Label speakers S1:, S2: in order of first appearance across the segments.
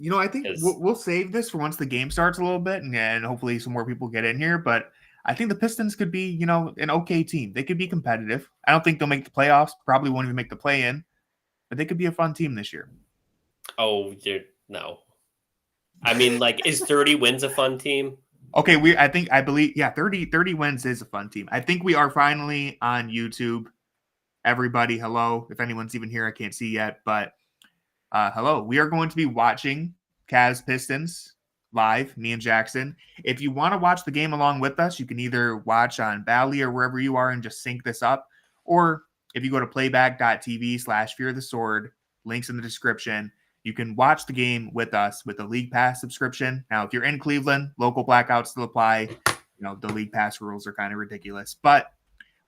S1: I think we'll save this for once the game starts a little bit, and hopefully some more people get in here. But I think the Pistons could be, an okay team. They could be competitive. I don't think they'll make the playoffs. Probably won't even make the play-in. But they could be a fun team this year.
S2: Oh, no. I mean, is 30 wins a fun team?
S1: Okay, I believe 30 wins is a fun team. I think we are finally on YouTube. Everybody, hello. If anyone's even here, I can't see yet, but hello. We are going to be watching Cavs Pistons live, me and Jackson. If you want to watch the game along with us, you can either watch on Bally or wherever you are and just sync this up. Or if you go to playback.tv/Fear the Sword, links in the description, you can watch the game with us with the League Pass subscription. Now, if you're in Cleveland, local blackouts still apply. The League Pass rules are kind of ridiculous, but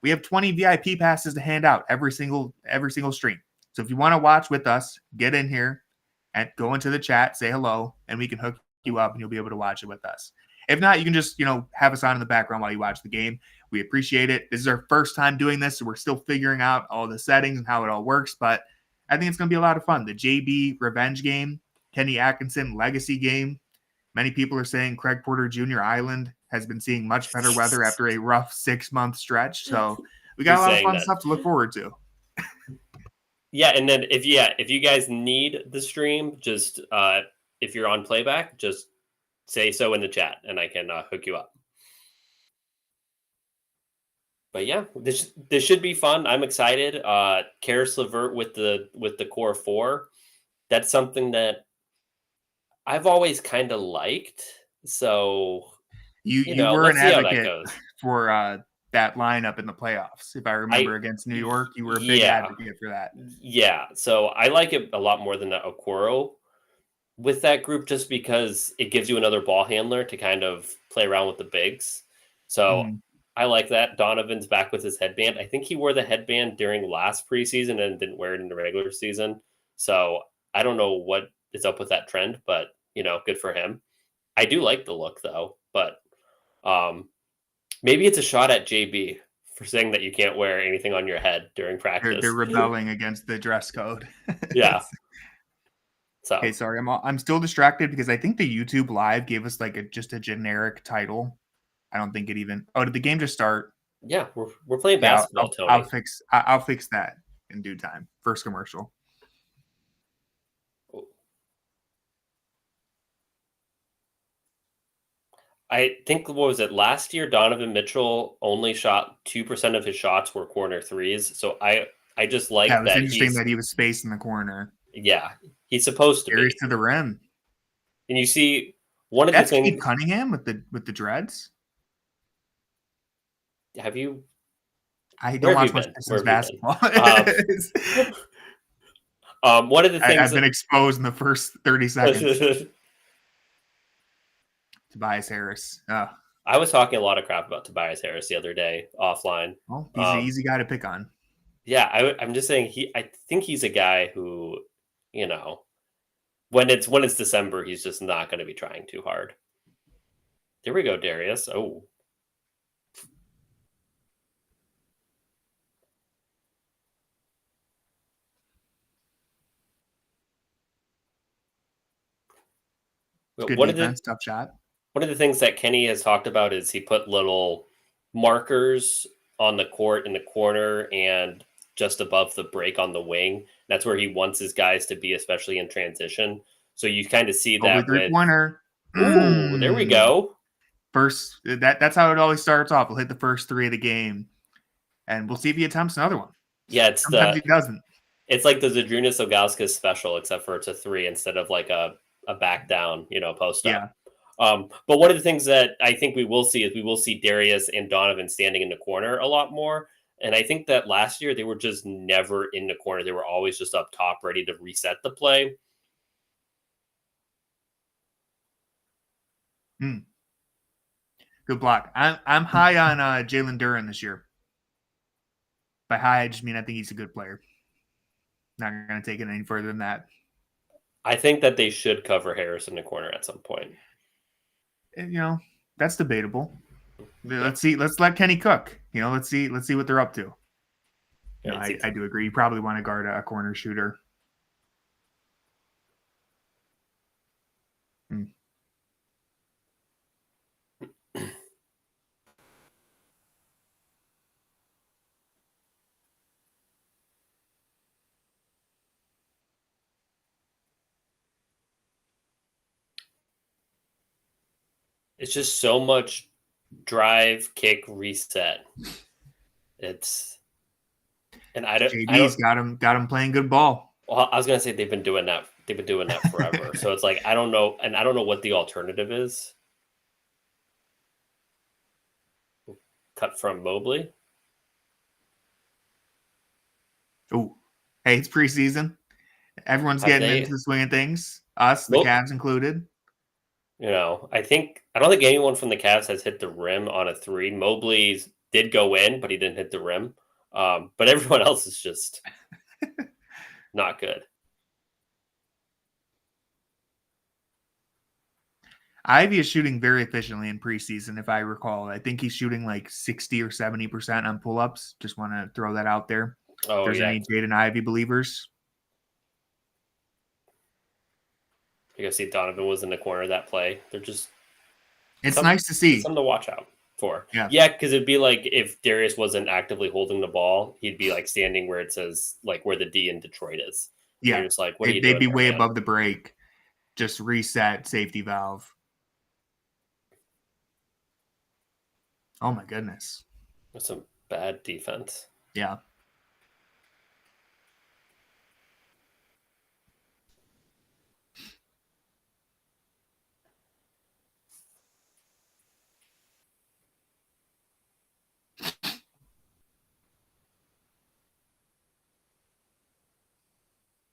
S1: we have 20 VIP passes to hand out every single stream. So if you want to watch with us, get in here and go into the chat, say hello, and we can hook you up and you'll be able to watch it with us. If not, you can just, have us on in the background while you watch the game. We appreciate it. This is our first time doing this, so we're still figuring out all the settings and how it all works, but I think it's going to be a lot of fun. The JB revenge game, Kenny Atkinson legacy game. Many people are saying Craig Porter Jr. Island has been seeing much better weather after a rough 6-month stretch. So we got a lot of fun stuff to look forward to.
S2: Yeah, and then if you guys need the stream, just if you're on playback, just say so in the chat, and I can hook you up. But yeah, this should be fun. I'm excited. Karis LeVert with the core four. That's something that I've always kind of liked. So
S1: you were an advocate for that lineup in the playoffs. If I remember against New York, you were a big advocate for that.
S2: Yeah. So I like it a lot more than the Okoro with that group, just because it gives you another ball handler to kind of play around with the bigs. So I like that. Donovan's back with his headband. I think he wore the headband during last preseason and didn't wear it in the regular season. So I don't know what is up with that trend, but good for him. I do like the look though, but maybe it's a shot at JB for saying that you can't wear anything on your head during practice.
S1: They're rebelling against the dress code.
S2: Yeah. So.
S1: Okay, sorry, I'm still distracted because I think the YouTube live gave us just a generic title. I don't think it even. Oh, did the game just start?
S2: Yeah, we're playing basketball. Tony.
S1: I'll fix that in due time. First commercial.
S2: I think, what was it, last year, Donovan Mitchell only shot 2% of his shots were corner threes. So I just like that.
S1: It's interesting that he was spaced in the corner.
S2: Yeah, he's supposed to
S1: be. To the rim.
S2: And you see one of the things.
S1: Steve Cunningham with the dreads.
S2: Have you?
S1: I don't watch much Pistons basketball.
S2: One of the things
S1: I've been exposed in the first 30 seconds. Tobias Harris.
S2: I was talking a lot of crap about Tobias Harris the other day offline.
S1: Well, he's an easy guy to pick on.
S2: Yeah, I'm just saying I think he's a guy who, when it's December, he's just not going to be trying too hard. There we go, Darius. Oh.
S1: Good defense, tough shot.
S2: One of the things that Kenny has talked about is he put little markers on the court in the corner and just above the break on the wing. That's where he wants his guys to be, especially in transition. So you kind of see that with
S1: winner.
S2: Ooh, there we go.
S1: First, that's how it always starts off. We'll hit the first three of the game, and we'll see if he attempts another one.
S2: Yeah,
S1: sometimes he doesn't.
S2: It's like the Zadrunas Ilgauskas special, except for it's a 3 instead of like a back down, post up.
S1: Yeah.
S2: But one of the things that I think we will see is we will see Darius and Donovan standing in the corner a lot more. And I think that last year they were just never in the corner. They were always just up top, ready to reset the play.
S1: Good block. I'm high on Jalen Duren this year. By high, I just mean I think he's a good player. Not going to take it any further than that.
S2: I think that they should cover Harris in the corner at some point.
S1: That's debatable. Let's see. Let's let Kenny cook. Let's see what they're up to. I do agree. You probably want to guard a corner shooter.
S2: It's just so much drive, kick, reset. And I
S1: JB's
S2: don't
S1: got him playing good ball.
S2: Well, I was gonna say they've been doing that. They've been doing that forever. So it's like I don't know, and I don't know what the alternative is. Cut from Mobley.
S1: Oh, hey, it's preseason. Everyone's getting into the swing of things. Us, the Cavs included.
S2: I don't think anyone from the Cavs has hit the rim on a three. Mobley did go in, but he didn't hit the rim. But everyone else is just not good.
S1: Ivy is shooting very efficiently in preseason, if I recall. I think he's shooting like 60 or 70% on pull-ups. Just want to throw that out there.
S2: Oh,
S1: if there's any Jaden Ivey believers.
S2: You guys see Donovan was in the corner of that play. They're just
S1: it's nice to see.
S2: Something to watch out for.
S1: Yeah,
S2: because it'd be like if Darius wasn't actively holding the ball, he'd be like standing where it says like where the D in Detroit is.
S1: Yeah,
S2: it's like what are you
S1: they'd
S2: doing
S1: be way
S2: man?
S1: above the break. Just reset safety valve. Oh my goodness.
S2: That's some bad defense.
S1: Yeah.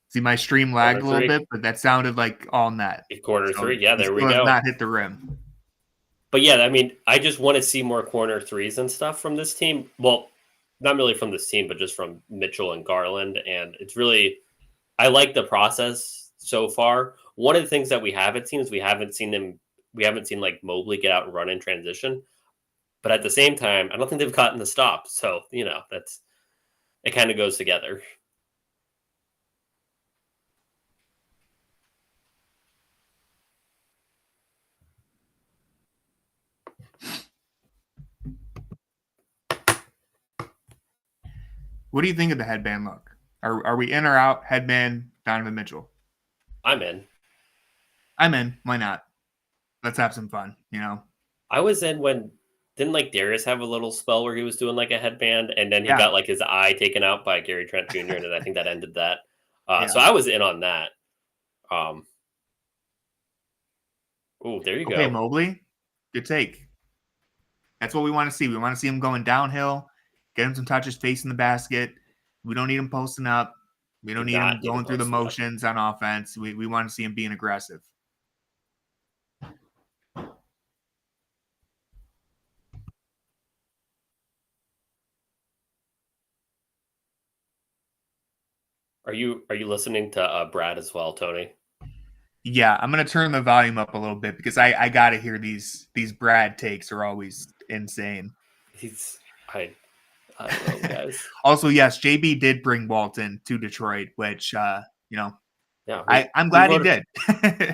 S1: See, my stream lagged a little bit, but that sounded like all net.
S2: Corner three. Yeah, there we go.
S1: Not hit the rim.
S2: But yeah, I mean, I just want to see more corner threes and stuff from this team. Well, not really from this team, but just from Mitchell and Garland. And it's really, I like the process so far. One of the things that we haven't seen is we haven't seen like Mobley get out and run in transition. But at the same time, I don't think they've gotten the stop. So, it kind of goes together.
S1: What do you think of the headband look? Are we in or out? Headband, Donovan Mitchell.
S2: I'm in.
S1: Why not? Let's have some fun,
S2: I was in when didn't like Darius have a little spell where he was doing like a headband and then he got like his eye taken out by Gary Trent Jr. and then I think that ended that. So I was in on that. Oh, there you go.
S1: Okay, Mobley. Good take. That's what we want to see. We want to see him going downhill, get him some touches facing the basket. We don't need him posting up. We don't need him going through the motions on offense. We want to see him being aggressive.
S2: Are you listening to Brad as well, Tony?
S1: Yeah, I'm gonna turn the volume up a little bit because I gotta hear these Brad takes are always insane.
S2: I don't know, guys.
S1: Also, yes, JB did bring Walton to Detroit, which
S2: Yeah,
S1: I'm glad he did.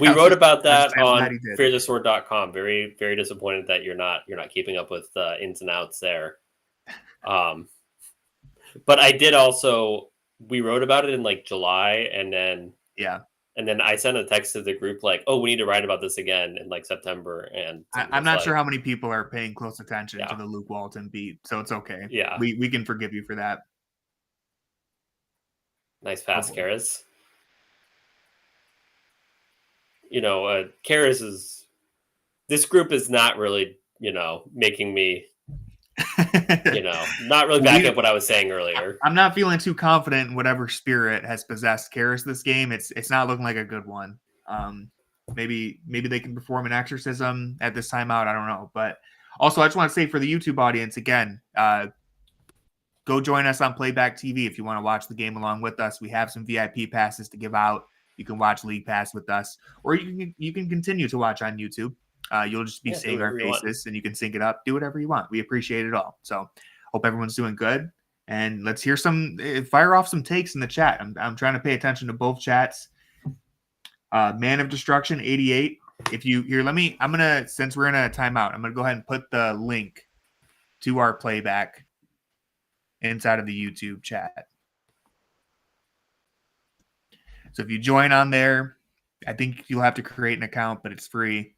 S2: We wrote about that on fearthesword.com. Very, very disappointed that you're not keeping up with the ins and outs there. But I did also. We wrote about it in like July, and then I sent a text to the group like, "Oh, we need to write about this again in like September." And
S1: I'm not sure how many people are paying close attention to the Luke Walton beat, so it's okay.
S2: Yeah,
S1: we can forgive you for that.
S2: Nice pass, Karras. Karras is. This group is not really, making me. Not really back up what I was saying earlier.
S1: I'm not feeling too confident in whatever spirit has possessed Karras this game. It's not looking like a good one. Maybe they can perform an exorcism at this timeout. I don't know. But also, I just want to say for the YouTube audience, again, go join us on Playback TV if you want to watch the game along with us. We have some VIP passes to give out. You can watch League Pass with us, or you can continue to watch on YouTube. You'll just be seeing our faces and you can sync it up. Do whatever you want. We appreciate it all. So hope everyone's doing good. And let's hear fire off some takes in the chat. I'm trying to pay attention to both chats. Man of Destruction 88. If you here, since we're in a timeout, I'm going to go ahead and put the link to our playback inside of the YouTube chat. So if you join on there, I think you'll have to create an account, but it's free.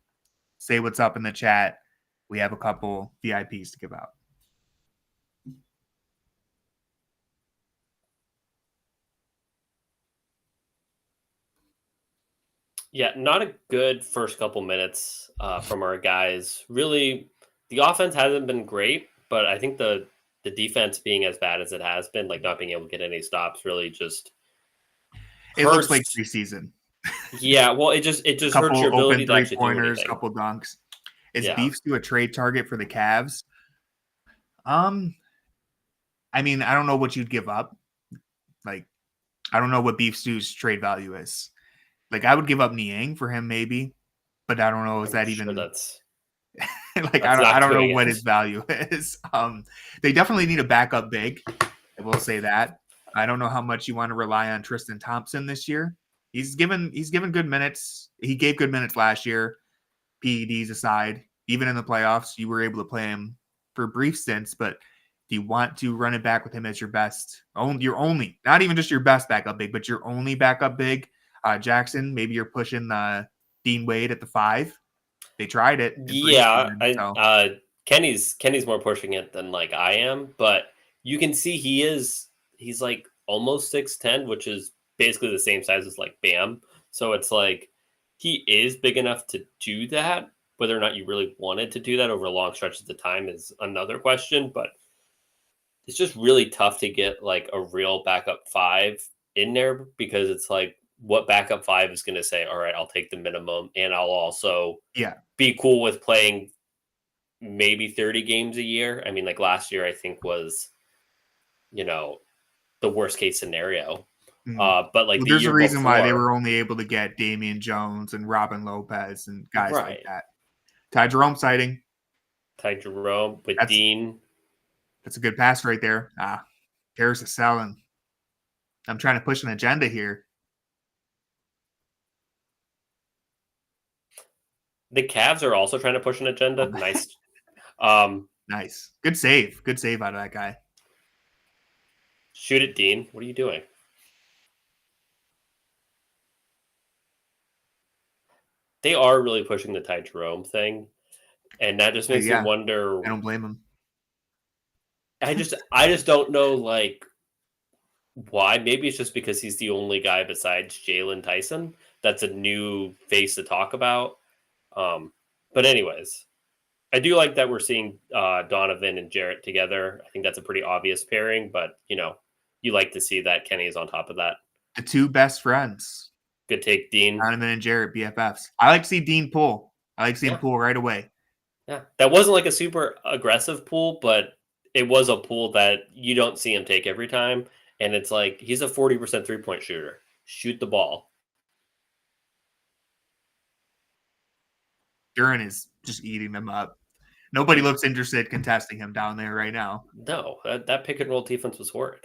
S1: say what's up in the chat. We have a couple VIPs to give out.
S2: Yeah, not a good first couple minutes from our guys. Really, the offense hasn't been great, but I think the defense being as bad as it has been, like not being able to get any stops, really just
S1: It looks like
S2: hurts.
S1: preseason.
S2: Yeah, well, it just hurts your
S1: Couple
S2: ability
S1: open
S2: to actually do
S1: three-pointers,
S2: anything.
S1: couple dunks. Is
S2: Yeah.
S1: Beefs a trade target for the Cavs? I mean, I don't know what you'd give up. Like, I don't know what Beef Stew's trade value is. Like, I would give up Niang for him, maybe, but I don't know. Is that even
S2: that's
S1: like
S2: that's
S1: I don't know
S2: doing
S1: what
S2: it.
S1: his value is. They definitely need a backup big. I will say that. I don't know how much you want to rely on Tristan Thompson this year. He's given good minutes. He gave good minutes last year. PEDs aside, even in the playoffs, you were able to play him for brief stints. But do you want to run it back with him as your best, your only, not even just your best backup big, but your only backup big? Jackson, maybe you're pushing Dean Wade at the 5. They tried it.
S2: Yeah,
S1: so.
S2: Kenny's more pushing it than like I am, but you can see he's like almost 6'10", which is basically the same size as like Bam. So it's like he is big enough to do that. Whether or not you really wanted to do that over long stretches of time is another question, but it's just really tough to get like a real backup 5 in there because it's like what backup 5 is going to say, all right, I'll take the minimum and I'll also be cool with playing maybe 30 games a year. I mean, like last year, I think was, the worst case scenario. But like
S1: there's a reason why they were only able to get Damian Jones and Robin Lopez and guys like that. Ty Jerome sighting.
S2: Ty Jerome with Dean.
S1: That's a good pass right there. Harris is selling. I'm trying to push an agenda here.
S2: The Cavs are also trying to push an agenda. Nice.
S1: Nice. Good save. Good save out of that guy.
S2: Shoot it, Dean. What are you doing? They are really pushing the Ty Jerome thing. And that just makes me wonder.
S1: I don't blame him.
S2: I just don't know, like, why. Maybe it's just because he's the only guy besides Jalen Tyson that's a new face to talk about. But anyways, I do like that we're seeing Donovan and Jarrett together. I think that's a pretty obvious pairing, but, you like to see that Kenny is on top of that.
S1: The two best friends.
S2: Good take, Dean.
S1: Donovan and Jarrett, BFFs. I like to see Dean pull. I like to see him pull right away.
S2: Yeah, that wasn't like a super aggressive pull, but it was a pull that you don't see him take every time. And it's like, he's a 40% three-point shooter. Shoot the ball.
S1: Duran is just eating them up. Nobody looks interested contesting him down there right now.
S2: No, that pick and roll defense was horrid.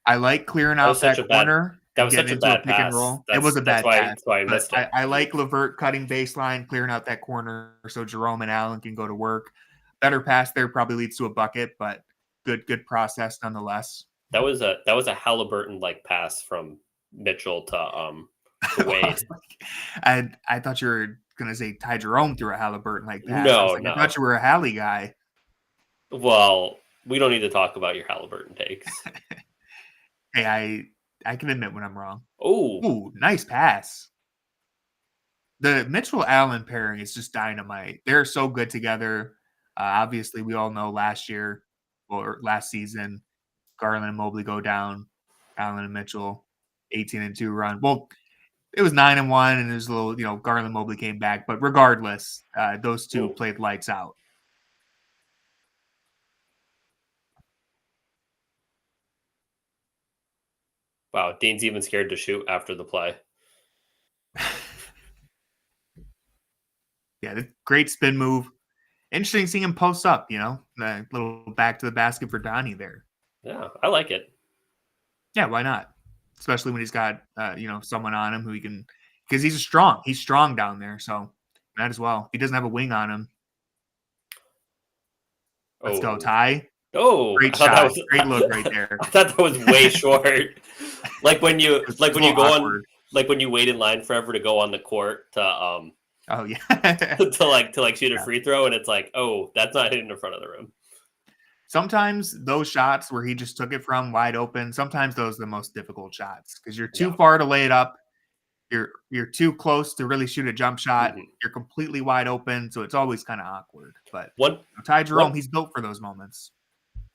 S1: I like clearing out that corner.
S2: That was such a bad
S1: pick
S2: pass.
S1: and roll. It was a bad pass.
S2: That's why I missed it.
S1: I like Levert cutting baseline, clearing out that corner so Jerome and Allen can go to work. Better pass there probably leads to a bucket, but good process nonetheless.
S2: That was a Halliburton like pass from Mitchell to Wade.
S1: I thought you were gonna say Ty Jerome through a Halliburton like pass.
S2: No,
S1: I thought you were a Hallie guy.
S2: Well, we don't need to talk about your Halliburton takes.
S1: Hey, I can admit when I'm wrong.
S2: Ooh,
S1: nice pass. The Mitchell Allen pairing is just dynamite. They're so good together. Obviously, we all know last season, Garland and Mobley go down. Allen and Mitchell, 18-2 run. Well, it was 9-1, and there's a little, Garland and Mobley came back. But regardless, those two played lights out.
S2: Wow, Dean's even scared to shoot after the play.
S1: Yeah, great spin move. Interesting seeing him post up, a little back to the basket for Donnie there.
S2: Yeah, I like it.
S1: Yeah, why not? Especially when he's got, someone on him who he can, because he's strong. He's strong down there, so might as well. He doesn't have a wing on him. Let's go, Ty.
S2: Oh,
S1: Great shot. Great look right there.
S2: I thought that was way short. Like when you go
S1: awkward.
S2: on, like when you wait in line forever to go on the court to
S1: Oh yeah.
S2: to shoot a free throw, and it's like, oh, that's not hitting in front of the rim.
S1: Sometimes those shots where he just took it from wide open, sometimes those are the most difficult shots because you're too far to lay it up. You're too close to really shoot a jump shot. Mm-hmm. You're completely wide open, so it's always kind of awkward. But Ty Jerome, he's built for those moments.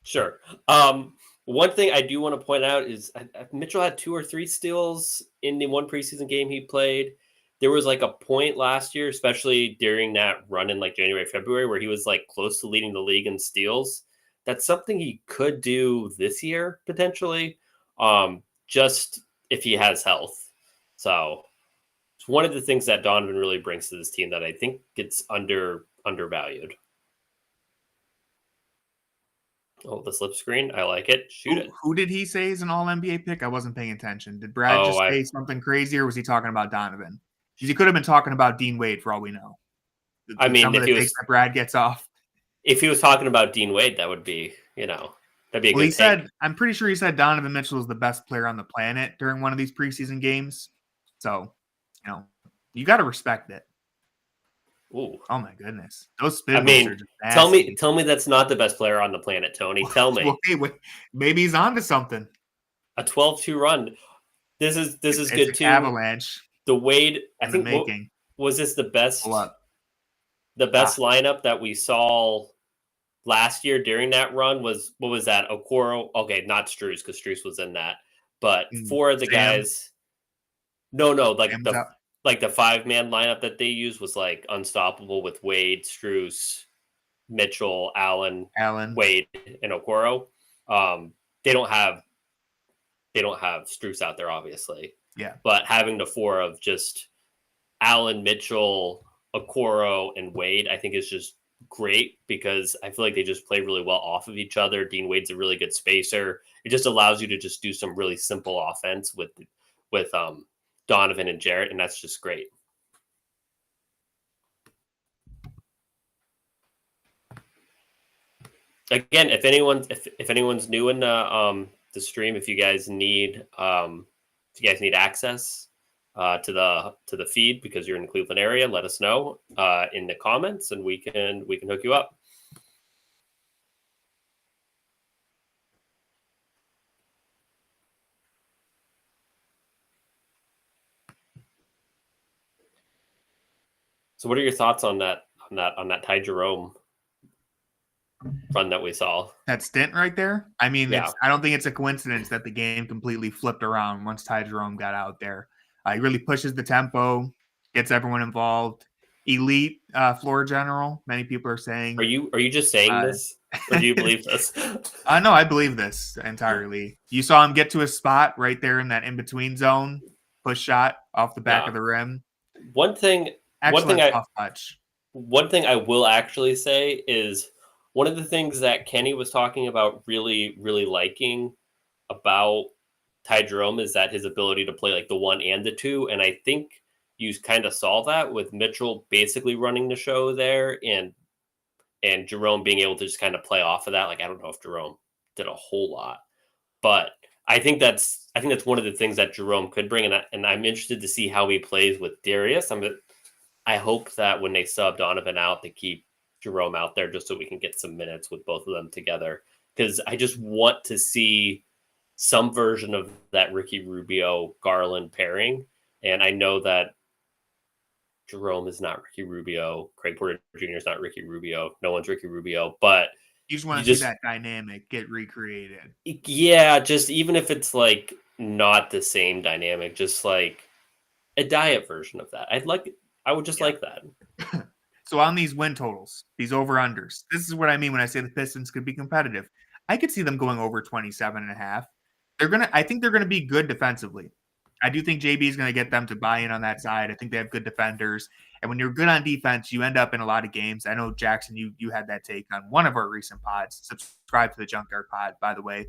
S2: Sure. One thing I do want to point out is Mitchell had 2 or 3 steals in the one preseason game he played. There was like a point last year, especially during that run in like January, February, where he was like close to leading the league in steals. That's something he could do this year, potentially, just if he has health. So it's one of the things that Donovan really brings to this team that I think gets undervalued. Oh, the slip screen. I like it. Shoot it.
S1: Who did he say is an all-NBA pick? I wasn't paying attention. Did Brad just say something crazy, or was he talking about Donovan? Because he could have been talking about Dean Wade for all we know.
S2: I mean,
S1: if he was, that Brad gets off.
S2: If he was talking about Dean Wade, that would be, that'd be a good take.
S1: I'm pretty sure he said Donovan Mitchell is the best player on the planet during one of these preseason games. So, you got to respect it.
S2: Ooh.
S1: Oh my goodness. Those spin moves are just nasty.
S2: Tell me that's not the best player on the planet, Tony. Tell me.
S1: Wait, maybe he's onto something.
S2: A 12-2 run. This is good too.
S1: Avalanche.
S2: The Wade, I think was this the best lineup that we saw last year during that run was, what was that? Okoro. Okay, not Strus, because Strus was in that. But 4 of the guys. No, like the 5-man lineup that they used was like unstoppable with Wade, Strus, Mitchell, Allen, Wade, and Okoro. They don't have Strus out there, obviously.
S1: Yeah.
S2: But having the 4 of just Allen, Mitchell, Okoro, and Wade, I think is just great because I feel like they just play really well off of each other. Dean Wade's a really good spacer. It just allows you to just do some really simple offense with Donovan and Jarrett, and that's just great. Again, if anyone's new in the stream, if you guys need access to the feed because you're in the Cleveland area, let us know in the comments, and we can hook you up. So what are your thoughts on that Ty Jerome run that we saw?
S1: That stint right there? I mean, I don't think it's a coincidence that the game completely flipped around once Ty Jerome got out there. He really pushes the tempo, gets everyone involved. Elite floor general, many people are saying.
S2: Are you just saying this? Or do you believe this?
S1: No, I believe this entirely. You saw him get to a spot right there in that in-between zone, push shot off the back of the rim.
S2: One thing I will actually say is one of the things that Kenny was talking about really, really liking about Ty Jerome is that his ability to play like the 1 and the 2. And I think you kind of saw that with Mitchell basically running the show there and Jerome being able to just kind of play off of that. Like, I don't know if Jerome did a whole lot, but I think that's one of the things that Jerome could bring. And I'm interested to see how he plays with Darius. I hope that when they sub Donovan out, they keep Jerome out there just so we can get some minutes with both of them together. Because I just want to see some version of that Ricky Rubio Garland pairing. And I know that Jerome is not Ricky Rubio. Craig Porter Jr. is not Ricky Rubio. No one's Ricky Rubio. But
S1: you just want to see that dynamic get recreated.
S2: Yeah, just even if it's like not the same dynamic, just like a diet version of that. I would just like that.
S1: So on these win totals, these over-unders, this is what I mean when I say the Pistons could be competitive. I could see them going over 27.5. I think they're going to be good defensively. I do think JB is going to get them to buy in on that side. I think they have good defenders. And when you're good on defense, you end up in a lot of games. I know, Jackson, you had that take on one of our recent pods. Subscribe to the Junkyard Pod, by the way.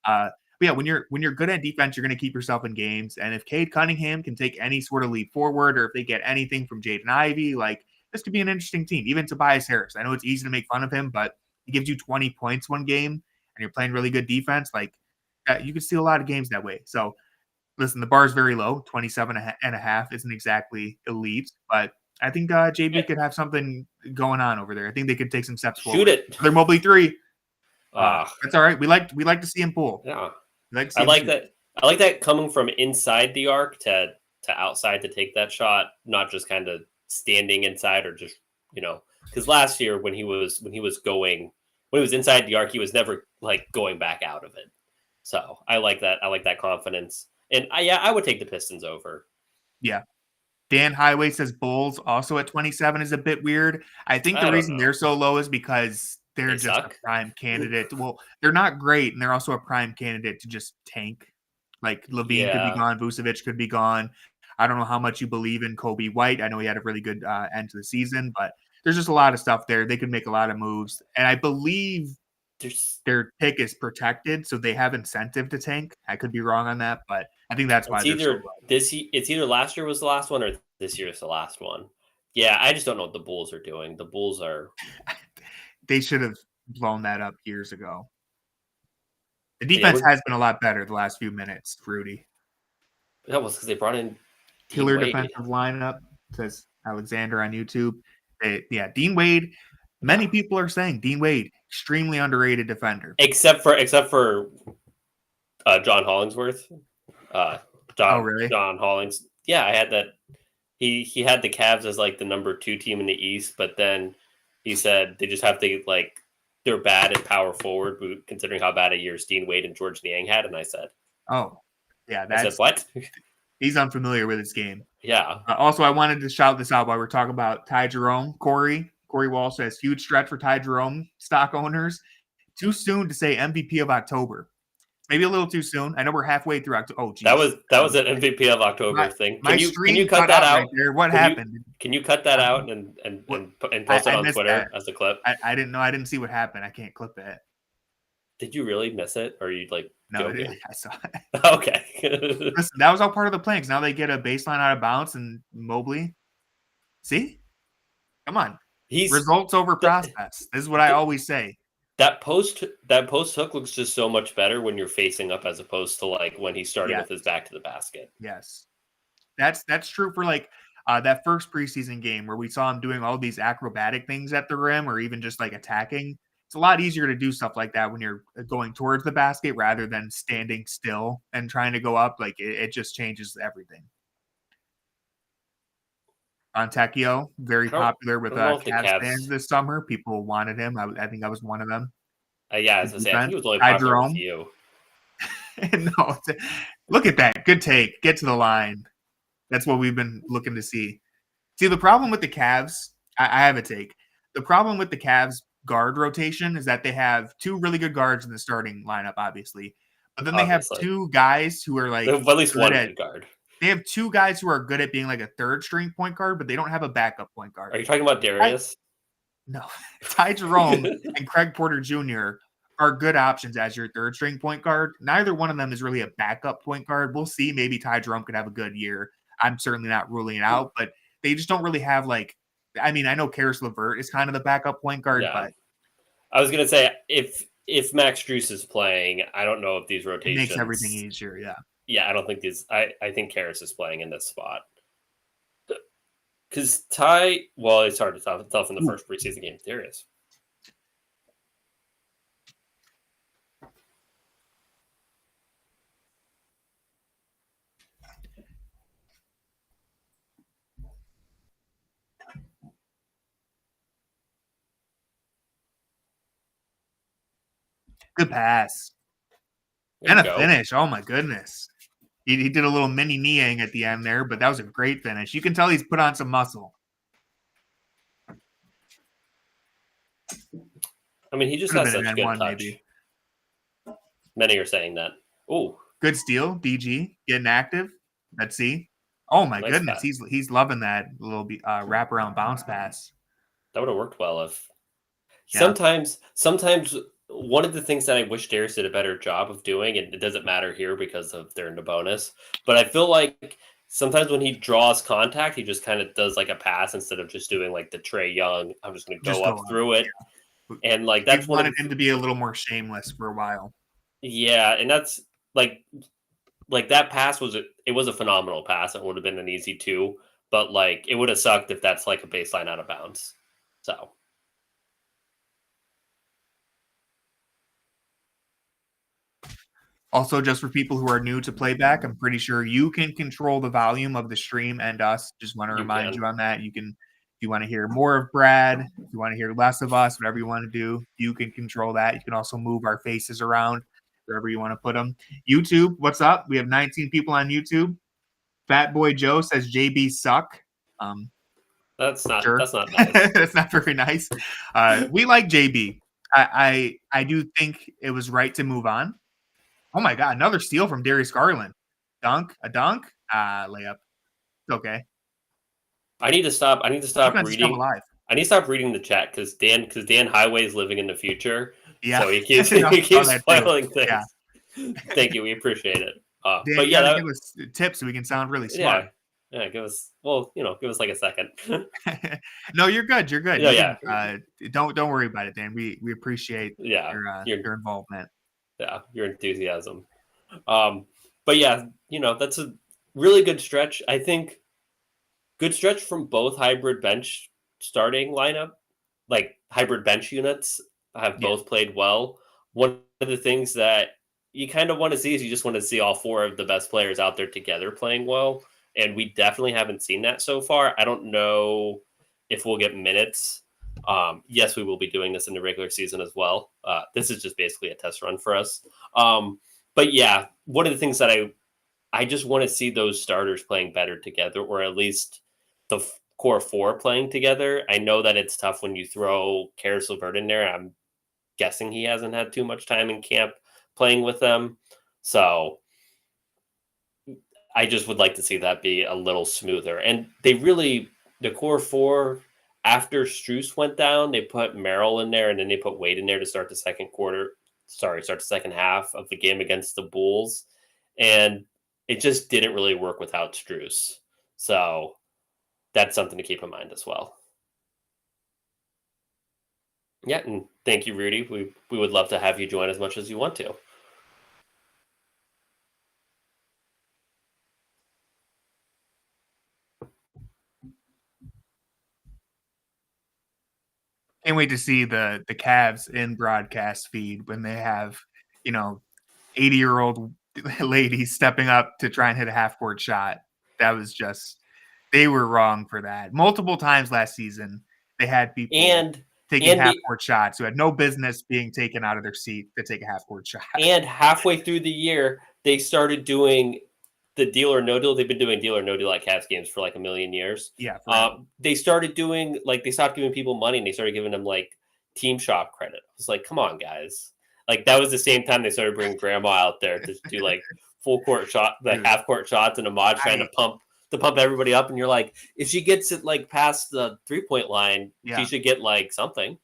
S1: But yeah, when you're good at defense, you're going to keep yourself in games. And if Cade Cunningham can take any sort of leap forward, or if they get anything from Jaden Ivey, like, this could be an interesting team. Even Tobias Harris. I know it's easy to make fun of him, but he gives you 20 points one game and you're playing really good defense, like you could steal a lot of games that way. So listen, the bar is very low. 27 and a half isn't exactly elite, but I think JB could have something going on over there. I think they could take some steps forward.
S2: Shoot it.
S1: They're Mobley 3. That's all right. We like to see him pull.
S2: Yeah. I like that. I like that coming from inside the arc to outside to take that shot, not just kind of standing inside or just, because last year when he was inside the arc, he was never like going back out of it. So I like that. I like that confidence. And I would take the Pistons over.
S1: Yeah. Dan Highway says Bulls also at 27 is a bit weird. I think the reason they're so low is because they're just a prime candidate. Well, they're not great, and they're also a prime candidate to just tank. Like Levine could be gone, Vucevic could be gone. I don't know how much you believe in Kobe White. I know he had a really good end to the season, but there's just a lot of stuff there. They could make a lot of moves, and I believe their pick is protected, so they have incentive to tank. I could be wrong on that, but I think that's why
S2: it's either last year was the last one or this year is the last one. Yeah, I just don't know what the Bulls are doing. The Bulls are
S1: they should have blown that up years ago. The defense has been a lot better the last few minutes, Rudy.
S2: That was because they brought in
S1: killer defensive lineup, says Alexander on YouTube. Dean Wade. Many people are saying Dean Wade, extremely underrated defender.
S2: Except for John Hollingsworth.
S1: Really?
S2: John Hollings. Yeah, I had that. He had the Cavs as like the number 2 team in the East, but then he said they just have to they're bad at power forward, considering how bad a year Dean Wade and George Niang had. And I said,
S1: oh, yeah.
S2: I said, what?
S1: He's unfamiliar with his game.
S2: Yeah.
S1: Also, I wanted to shout this out while we're talking about Ty Jerome. Corey Walsh says, huge stretch for Ty Jerome stock owners. Too soon to say MVP of October. Maybe a little too soon. I know we're halfway through October. Oh, geez.
S2: That was an MVP of October thing.
S1: Can you cut that out? Right there. What happened?
S2: Can you cut that out and post it on Twitter as a clip?
S1: I didn't know. I didn't see what happened. I can't clip it.
S2: Did you really miss it? Or are you
S1: No,
S2: joking?
S1: I saw it.
S2: Okay.
S1: Listen, that was all part of the plan. Because now they get a baseline out of bounds and Mobley. See? Come on. Results over prospects. This is what I always say.
S2: That post hook looks just so much better when you're facing up as opposed to when he's starting with his back to the basket.
S1: Yes. That's true for that first preseason game where we saw him doing all these acrobatic things at the rim or even just attacking. It's a lot easier to do stuff like that when you're going towards the basket rather than standing still and trying to go up. It just changes everything. Fontecchio, very popular with Cavs fans this summer. People wanted him. I think I was one of them.
S2: As I say, I think he was only popular with you.
S1: No, look at that. Good take. Get to the line. That's what we've been looking to see. See, the problem with the Cavs, I have a take. The problem with the Cavs guard rotation is that they have 2 really good guards in the starting lineup, obviously. But then they have 2 guys who are
S2: at least one good guard.
S1: They have 2 guys who are good at being a third string point guard, but they don't have a backup point guard.
S2: Are you talking about Darius?
S1: No. Ty Jerome and Craig Porter Jr. are good options as your third string point guard. Neither one of them is really a backup point guard. We'll see. Maybe Ty Jerome could have a good year. I'm certainly not ruling it out, but they just don't really have I know Karis LeVert is kind of the backup point guard, but
S2: I was going to say if Max Strus is playing, I don't know if these rotations
S1: it makes everything easier. Yeah.
S2: Yeah, I don't think these. I think Karis is playing in this spot because Ty. Well, it's hard to tell from the first preseason game. There is.
S1: Good pass. And a finish. Oh, my goodness. He did a little mini Niang at the end there, but that was a great finish. You can tell he's put on some muscle.
S2: He just has such good touch. Maybe. Many are saying that. Oh,
S1: good steal. DG getting active. Let's see. Oh, my goodness. Pass. He's loving that little wraparound bounce pass.
S2: That would have worked well if sometimes one of the things that I wish Darius did a better job of doing, and it doesn't matter here because they're in the bonus, but I feel like sometimes when he draws contact, he just kind of does a pass instead of just doing the Trae Young. I'm just going to go up through it. And like
S1: We
S2: that's one of
S1: wanted him to be a little more shameless for a while.
S2: yeah, and that's like that pass was it was a phenomenal pass. It would have been an easy 2, but like it would have sucked if that's like a baseline out of bounds. So
S1: Also, just for people who are new to playback, I'm pretty sure you can control the volume of the stream and us. Just want to
S2: you
S1: remind
S2: can.
S1: you on that. You can, if you want to hear more of Brad, if you want to hear less of us, whatever you want to do, you can control that. You can also move our faces around wherever you want to put them. YouTube, what's up? We have 19 people on YouTube. Fat Boy Joe says JB suck.
S2: That's not
S1: Sure.
S2: that's not nice.
S1: That's not very nice. We like JB. I do think it was right to move on. Oh my God, another steal from Darius Garland. A dunk? Layup. It's okay.
S2: I need to stop
S1: Defense is still
S2: reading.
S1: alive.
S2: I need to stop reading the chat because Dan Highway is living in the future.
S1: Yeah.
S2: So he keeps
S1: No,
S2: he keeps
S1: that too.
S2: spoiling things.
S1: Yeah.
S2: Thank you. We appreciate it.
S1: Dan,
S2: But
S1: you
S2: yeah,
S1: gotta give us tips so we can sound really smart.
S2: yeah, give us like a second.
S1: No, you're good. You're good.
S2: Yeah,
S1: Don't worry about it, Dan. We appreciate your involvement.
S2: Yeah, your enthusiasm. But yeah, that's a really good stretch. I think good stretch from both hybrid bench starting lineup, like hybrid bench units have both played well. One of the things that you kind of want to see is you just want to see all 4 of the best players out there together playing well. And we definitely haven't seen that so far. I don't know if we'll get minutes. Yes, we will be doing this in the regular season as well. This is just basically a test run for us. But yeah, one of the things that I just want to see those starters playing better together, or at least the core 4 playing together. I know that it's tough when you throw Karis LeVert in there. I'm guessing he hasn't had too much time in camp playing with them. So I just would like to see that be a little smoother. And the core 4, after Strus went down, they put Merrill in there and then they put Wade in there to start the second half of the game against the Bulls. And it just didn't really work without Strus. So that's something to keep in mind as well. Yeah, and thank you, Rudy. We would love to have you join as much as you want to.
S1: Can't wait to see the Cavs in broadcast feed when they have, 80-year-old ladies stepping up to try and hit a half-court shot. That was just, they were wrong for that. Multiple times last season, they had people taking half-court shots who had no business being taken out of their seat to take a half-court shot.
S2: And halfway through the year, they started doing the deal or no deal. They've been doing deal or no deal at Cavs games for like a million years.
S1: Yeah.
S2: They started doing they stopped giving people money and they started giving them like team shot credit. I was like, come on, guys. Like that was the same time they started bringing grandma out there to do like full court shot, like half court shots, and Ahmad trying to pump everybody up. And you're like, if she gets it like past the 3-point line, she should get like something.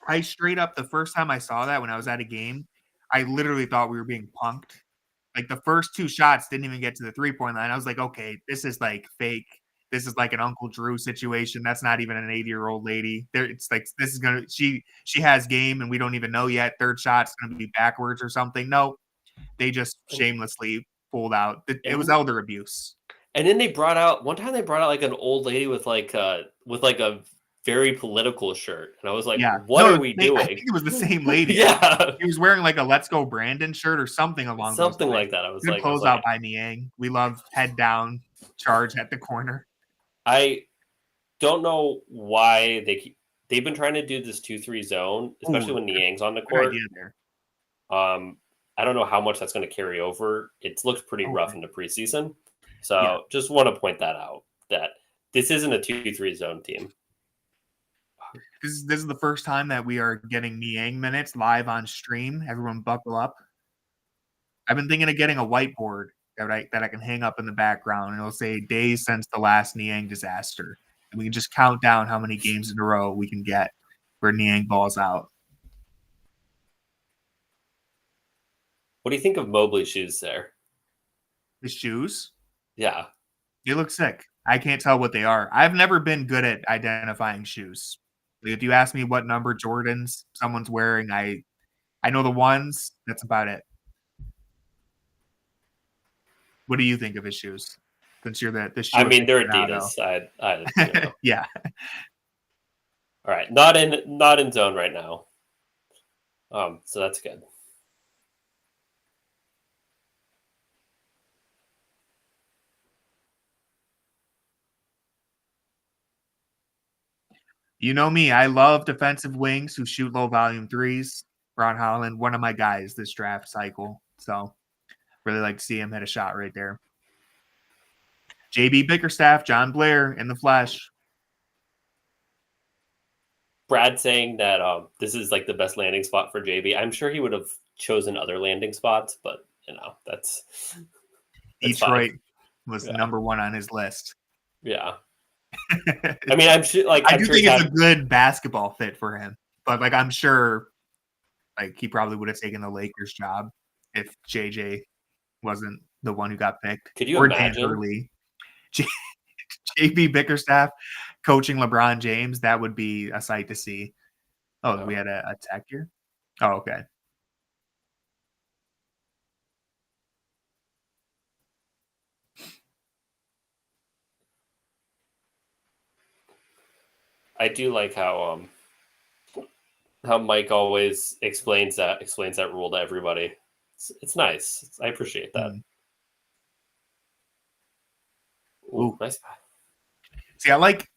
S1: I straight up, the first time I saw that when I was at a game, I literally thought we were being punked. Like the first 2 shots didn't even get to the 3-point line. I was like, okay, this is like fake. This is like an Uncle Drew situation. That's not even an 80-year-old lady. It's like this is gonna she has game and we don't even know yet. Third shot's gonna be backwards or something. No, they just shamelessly pulled out. It was elder abuse.
S2: And then one time they brought out like an old lady with like a very political shirt, and I was like, "What are we doing?"
S1: I think it was the same lady.
S2: Yeah,
S1: he was wearing like a "Let's Go Brandon" shirt or something along
S2: something
S1: those
S2: like that. I was
S1: Good
S2: like,
S1: close out by Niang. We love head down charge at the corner.
S2: I don't know why they've been trying to do this 2-3 zone, especially when Niang's on the court. I don't know how much that's going to carry over. It looks pretty rough in the preseason, so just want to point that out that this isn't a 2-3 zone team.
S1: This is the first time that we are getting Niang minutes live on stream. Everyone buckle up. I've been thinking of getting a whiteboard that I can hang up in the background, and it'll say days since the last Niang disaster. And we can just count down how many games in a row we can get where Niang balls out.
S2: What do you think of Mobley's shoes there?
S1: His shoes?
S2: Yeah.
S1: They look sick. I can't tell what they are. I've never been good at identifying shoes. If you ask me what number Jordans someone's wearing, I know the ones. That's about it. What do you think of his shoes? Since you're the shoe.
S2: I mean, they're Adidas.
S1: Yeah.
S2: All right, not in zone right now. So that's good.
S1: You know me, I love defensive wings who shoot low volume threes. Ron Holland, one of my guys this draft cycle. So really like to see him hit a shot right there. JB Bickerstaff, John Blair in the flesh.
S2: Brad saying that this is like the best landing spot for JB. I'm sure he would have chosen other landing spots, but that's
S1: Detroit
S2: fine.
S1: Was number one on his list.
S2: Yeah. I mean, I'm sure.
S1: I do think it's a good basketball fit for him, but I'm sure, he probably would have taken the Lakers job if JJ wasn't the one who got picked.
S2: Could you imagine?
S1: JB Bickerstaff coaching LeBron James, that would be a sight to see. Oh, we had a tech here? Oh, okay.
S2: I do like how Mike always explains that rule to everybody. It's nice. I appreciate that. Ooh, nice.
S1: See, I like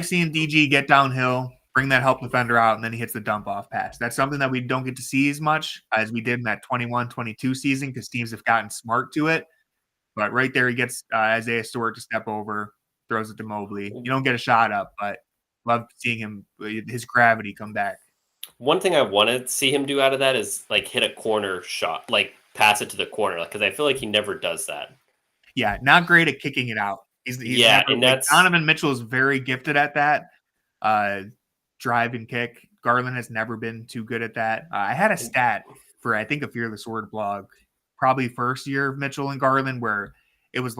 S1: seeing DG get downhill, bring that help defender out, and then he hits the dump off pass. That's something that we don't get to see as much as we did in that 21-22 season because teams have gotten smart to it. But right there, he gets Isaiah Stewart to step over, throws it to Mobley. You don't get a shot up, but love seeing him, his gravity come back.
S2: One thing I want to see him do out of that is hit a corner shot, pass it to the corner, because I feel like he never does that.
S1: Yeah, not great at kicking it out.
S2: And that's
S1: Donovan Mitchell is very gifted at that. Drive and kick. Garland has never been too good at that. I had a stat for I think a Fearless Word blog, probably first year of Mitchell and Garland, where it was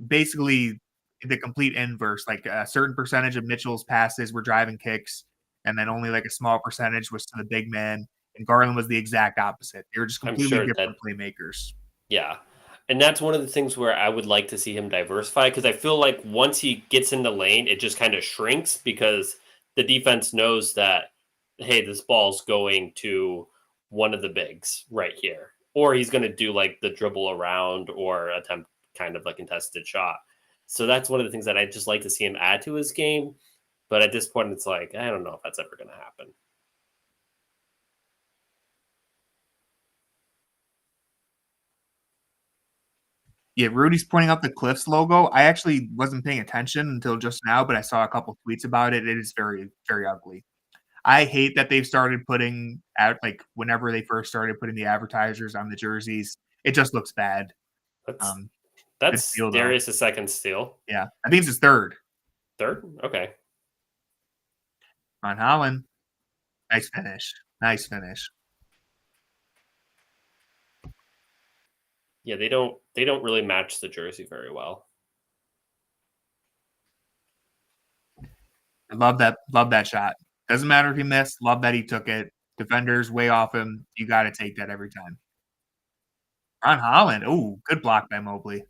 S1: basically the complete inverse. A certain percentage of Mitchell's passes were driving kicks, and then only a small percentage was to the big man. And Garland was the exact opposite. They were just completely different playmakers.
S2: Yeah. And that's one of the things where I would like to see him diversify, because I feel like once he gets in the lane, it just kind of shrinks because the defense knows that, hey, this ball's going to one of the bigs right here. Or he's going to do the dribble around or attempt kind of a contested shot. So that's one of the things that I just like to see him add to his game. But at this point, it's I don't know if that's ever going to happen.
S1: Yeah, Rudy's pointing out the Cliffs logo. I actually wasn't paying attention until just now, but I saw a couple tweets about it. It is very, very ugly. I hate that they've started putting out whenever they first started putting the advertisers on the jerseys, it just looks bad.
S2: That's Darius' second steal.
S1: Yeah, I think it's his third.
S2: Third? Okay.
S1: Ron Holland. Nice finish. Nice finish.
S2: Yeah, they don't really match the jersey very well.
S1: I love that shot. Doesn't matter if he missed. Love that he took it. Defenders way off him. You got to take that every time. Ron Holland. Oh, good block by Mobley.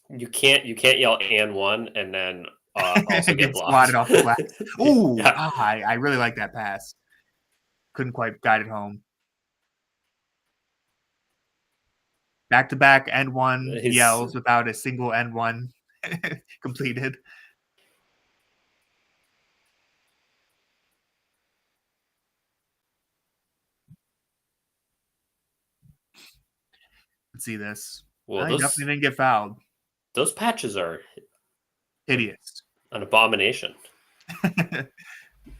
S2: You can't yell and one and then also get
S1: squatted off the glass. Ooh, yeah. I really like that pass. Couldn't quite guide it home. Back-to-back end one yells without a single end one completed. Let's see this. Well, he definitely didn't get fouled.
S2: Those patches are
S1: hideous.
S2: An abomination.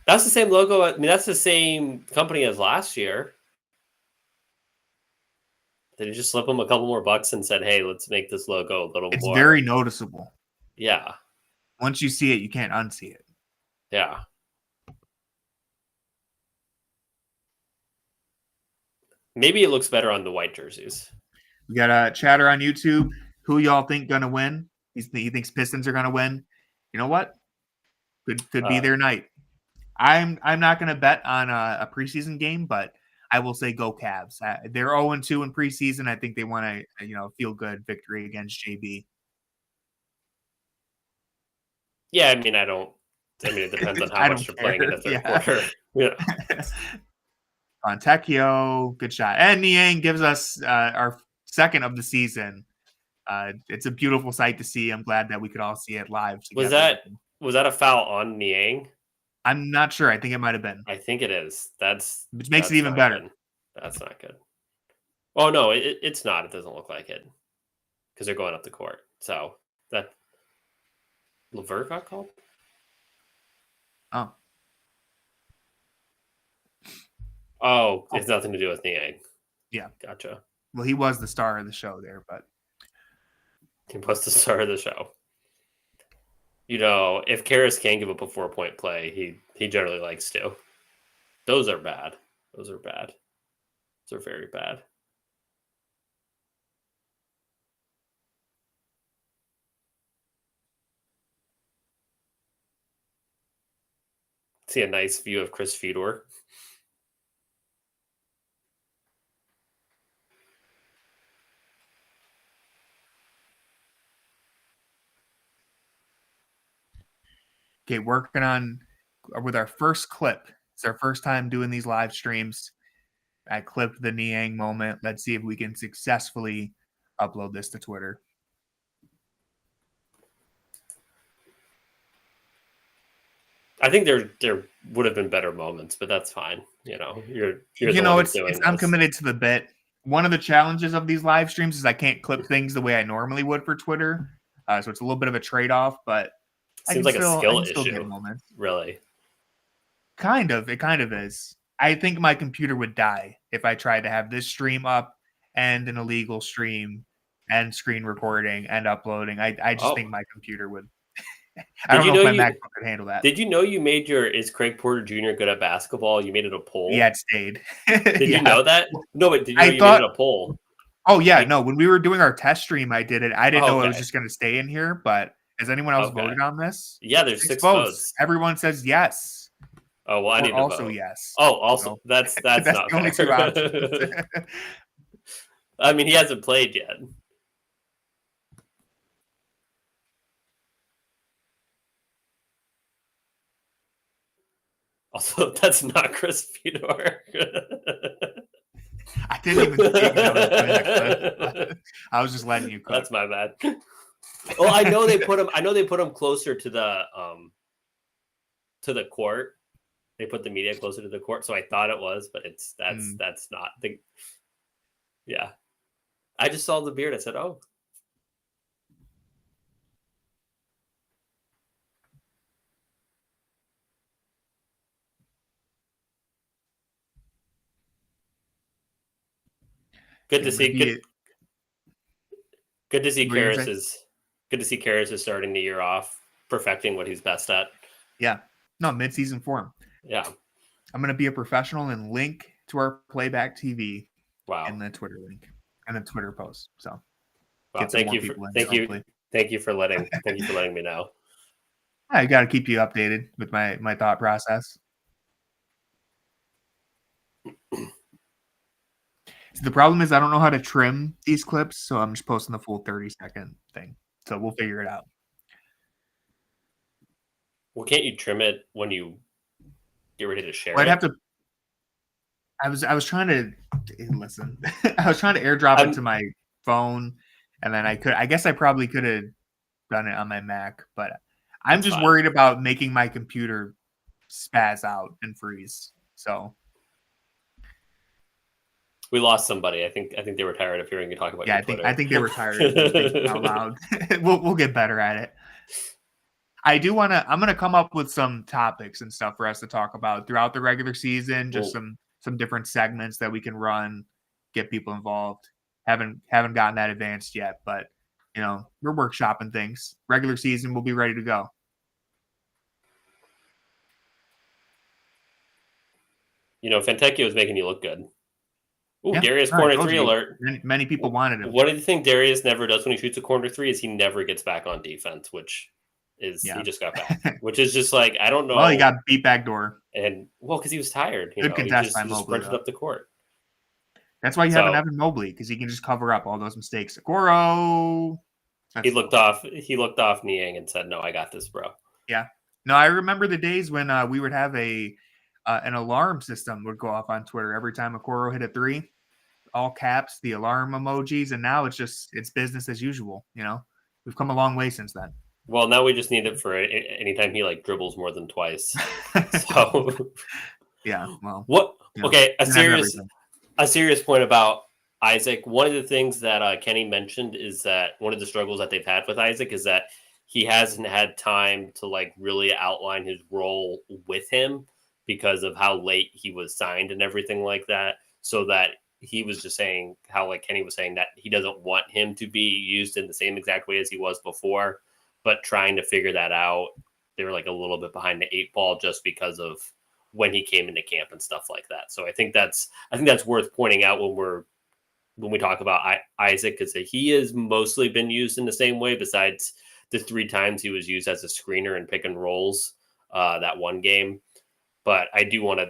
S2: That's the same logo. I mean, that's the same company as last year. Did you just slip them a couple more bucks and said, hey, let's make this logo a little more?
S1: It's very noticeable.
S2: Yeah.
S1: Once you see it, you can't unsee it.
S2: Yeah. Maybe it looks better on the white jerseys.
S1: We got a chatter on YouTube. Who y'all think gonna win? He thinks Pistons are gonna win. You know what? Could be their night. I'm not going to bet on a preseason game, but I will say go Cavs. They're 0-2 in preseason. I think they want a feel good victory against JB.
S2: Yeah, I mean, it depends on how much they're playing in the third quarter. Yeah.
S1: Fontecchio, good shot. And Niang gives us our second of the season. It's a beautiful sight to see. I'm glad that we could all see it live together.
S2: Was that a foul on Niang?
S1: I'm not sure. I think it might have been.
S2: I think it is.
S1: Which makes it even better.
S2: Good. That's not good. Oh, no, it's not. It doesn't look like it. Because they're going up the court. So, that... LeVert got called? Oh, it's nothing to do with Niang.
S1: Yeah.
S2: Gotcha.
S1: Well, he was the star of the show there, but...
S2: He was the star of the show. If Karras can give up a 4-point play, he generally likes to. Those are bad. Those are very bad. See a nice view of Chris Fedor.
S1: Okay, working on with our first clip. It's our first time doing these live streams. I clipped the Niang moment. Let's see if we can successfully upload this to Twitter.
S2: I think there would have been better moments, but that's fine.
S1: I'm committed to the bit. One of the challenges of these live streams is I can't clip things the way I normally would for Twitter. So it's a little bit of a trade-off, but
S2: seems like a skill issue. Really?
S1: Kind of. It kind of is. I think my computer would die if I tried to have this stream up and an illegal stream and screen recording and uploading. I just think my computer would. I don't know if my MacBook could handle that.
S2: Did you know you made is Craig Porter Jr. good at basketball? You made it a poll?
S1: Yeah, it stayed.
S2: Did you know that? No, but did you know you made it a poll?
S1: Oh, yeah. No, when we were doing our test stream, I did it. I didn't know it was just going to stay in here, but has anyone else voted on this?
S2: Yeah, there's 6 votes.
S1: Everyone says yes.
S2: Oh, well, I need to
S1: also
S2: vote.
S1: Yes.
S2: Oh, also, that's not
S1: the only
S2: fair.
S1: 2 options.
S2: I mean, he hasn't played yet. Also, that's not Chris Fedor.
S1: I didn't even think that. I was just letting you cook.
S2: That's my bad. Well, I know they put him closer to the court. They put the media closer to the court, so I thought it was, but that's not the. Yeah, I just saw the beard. I said, "Oh." Good to see Karras is starting the year off perfecting what he's best at.
S1: Yeah. No, mid-season form.
S2: Yeah.
S1: I'm going to be a professional and link to our playback TV in the Twitter link and the Twitter post. So
S2: thank you for letting me know.
S1: I got to keep you updated with my thought process. So the problem is I don't know how to trim these clips, so I'm just posting the full 30-second thing. So we'll figure it out.
S2: Well, can't you trim it when you get ready to share
S1: I'd
S2: it?
S1: have to. I was trying to listen. I was trying to airdrop it to my phone, and then I guess I probably could have done it on my Mac, but I'm just worried about making my computer spaz out and freeze. So.
S2: We lost somebody. I think they were tired of hearing you talk about.
S1: Yeah, I think they were tired of thinking out loud. We'll get better at it. I'm gonna come up with some topics and stuff for us to talk about throughout the regular season. Just some different segments that we can run, get people involved. Haven't gotten that advanced yet, but we're workshopping things. Regular season, we'll be ready to go.
S2: Fontecchio is making you look good. Ooh, Darius corner 3 alert.
S1: Many people wanted him.
S2: What do you think Darius never does when he shoots a corner 3 is he never gets back on defense, which is
S1: Yeah.
S2: he just got back, which is just like, I don't know.
S1: Well, he got beat backdoor.
S2: And well, because he was tired.
S1: Good contest by
S2: he just
S1: Mobley,
S2: sprinted
S1: though.
S2: up the court.
S1: That's why you have an Evan Mobley, because he can just cover up all those mistakes. Okoro.
S2: He looked off Niang and said, "No, I got this, bro."
S1: Yeah. No, I remember the days when we would have an alarm system would go off on Twitter every time Okoro hit a three, all caps, the alarm emojis, and now it's business as usual. We've come a long way since then.
S2: Well, now we just need it for anytime he like dribbles more than twice. So
S1: yeah. Well.
S2: What? Okay, a serious point about Isaac. One of the things that Kenny mentioned is that one of the struggles that they've had with Isaac is that he hasn't had time to like really outline his role with him because of how late he was signed and everything like that. So that he was just saying how like Kenny was saying that he doesn't want him to be used in the same exact way as he was before, but trying to figure that out. They were like a little bit behind the eight ball just because of when he came into camp and stuff like that. So I think that's worth pointing out when we talk about Isaac, because he has mostly been used in the same way besides the 3 times he was used as a screener and pick and rolls that one game. But I do want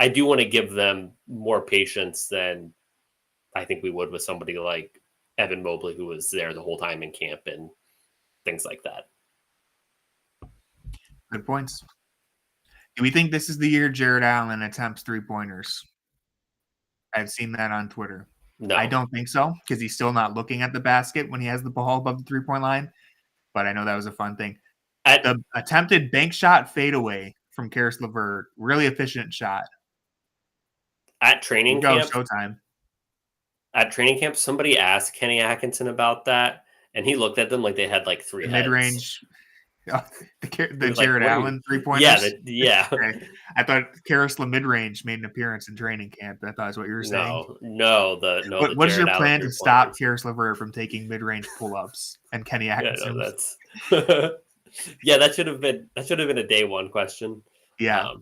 S2: to give them more patience than I think we would with somebody like Evan Mobley, who was there the whole time in camp and things like that.
S1: Good points. Do we think this is the year Jared Allen attempts 3-pointers? I've seen that on Twitter.
S2: No,
S1: I don't think so, because he's still not looking at the basket when he has the ball above the 3-point line. But I know that was a fun thing. The attempted bank shot fadeaway from Karis LeVert, really efficient shot.
S2: At training camp,
S1: showtime.
S2: At training camp, somebody asked Kenny Atkinson about that, and he looked at them like they had like 3 heads.
S1: Mid-range. The Jared Allen 3-pointers?
S2: Yeah.
S1: Okay. I thought Karis mid-range made an appearance in training camp. I thought that's what you were saying. What's your plan to stop Karis LeVert from taking mid-range pull-ups and Kenny Atkinson?
S2: That should have been a day one question.
S1: Yeah.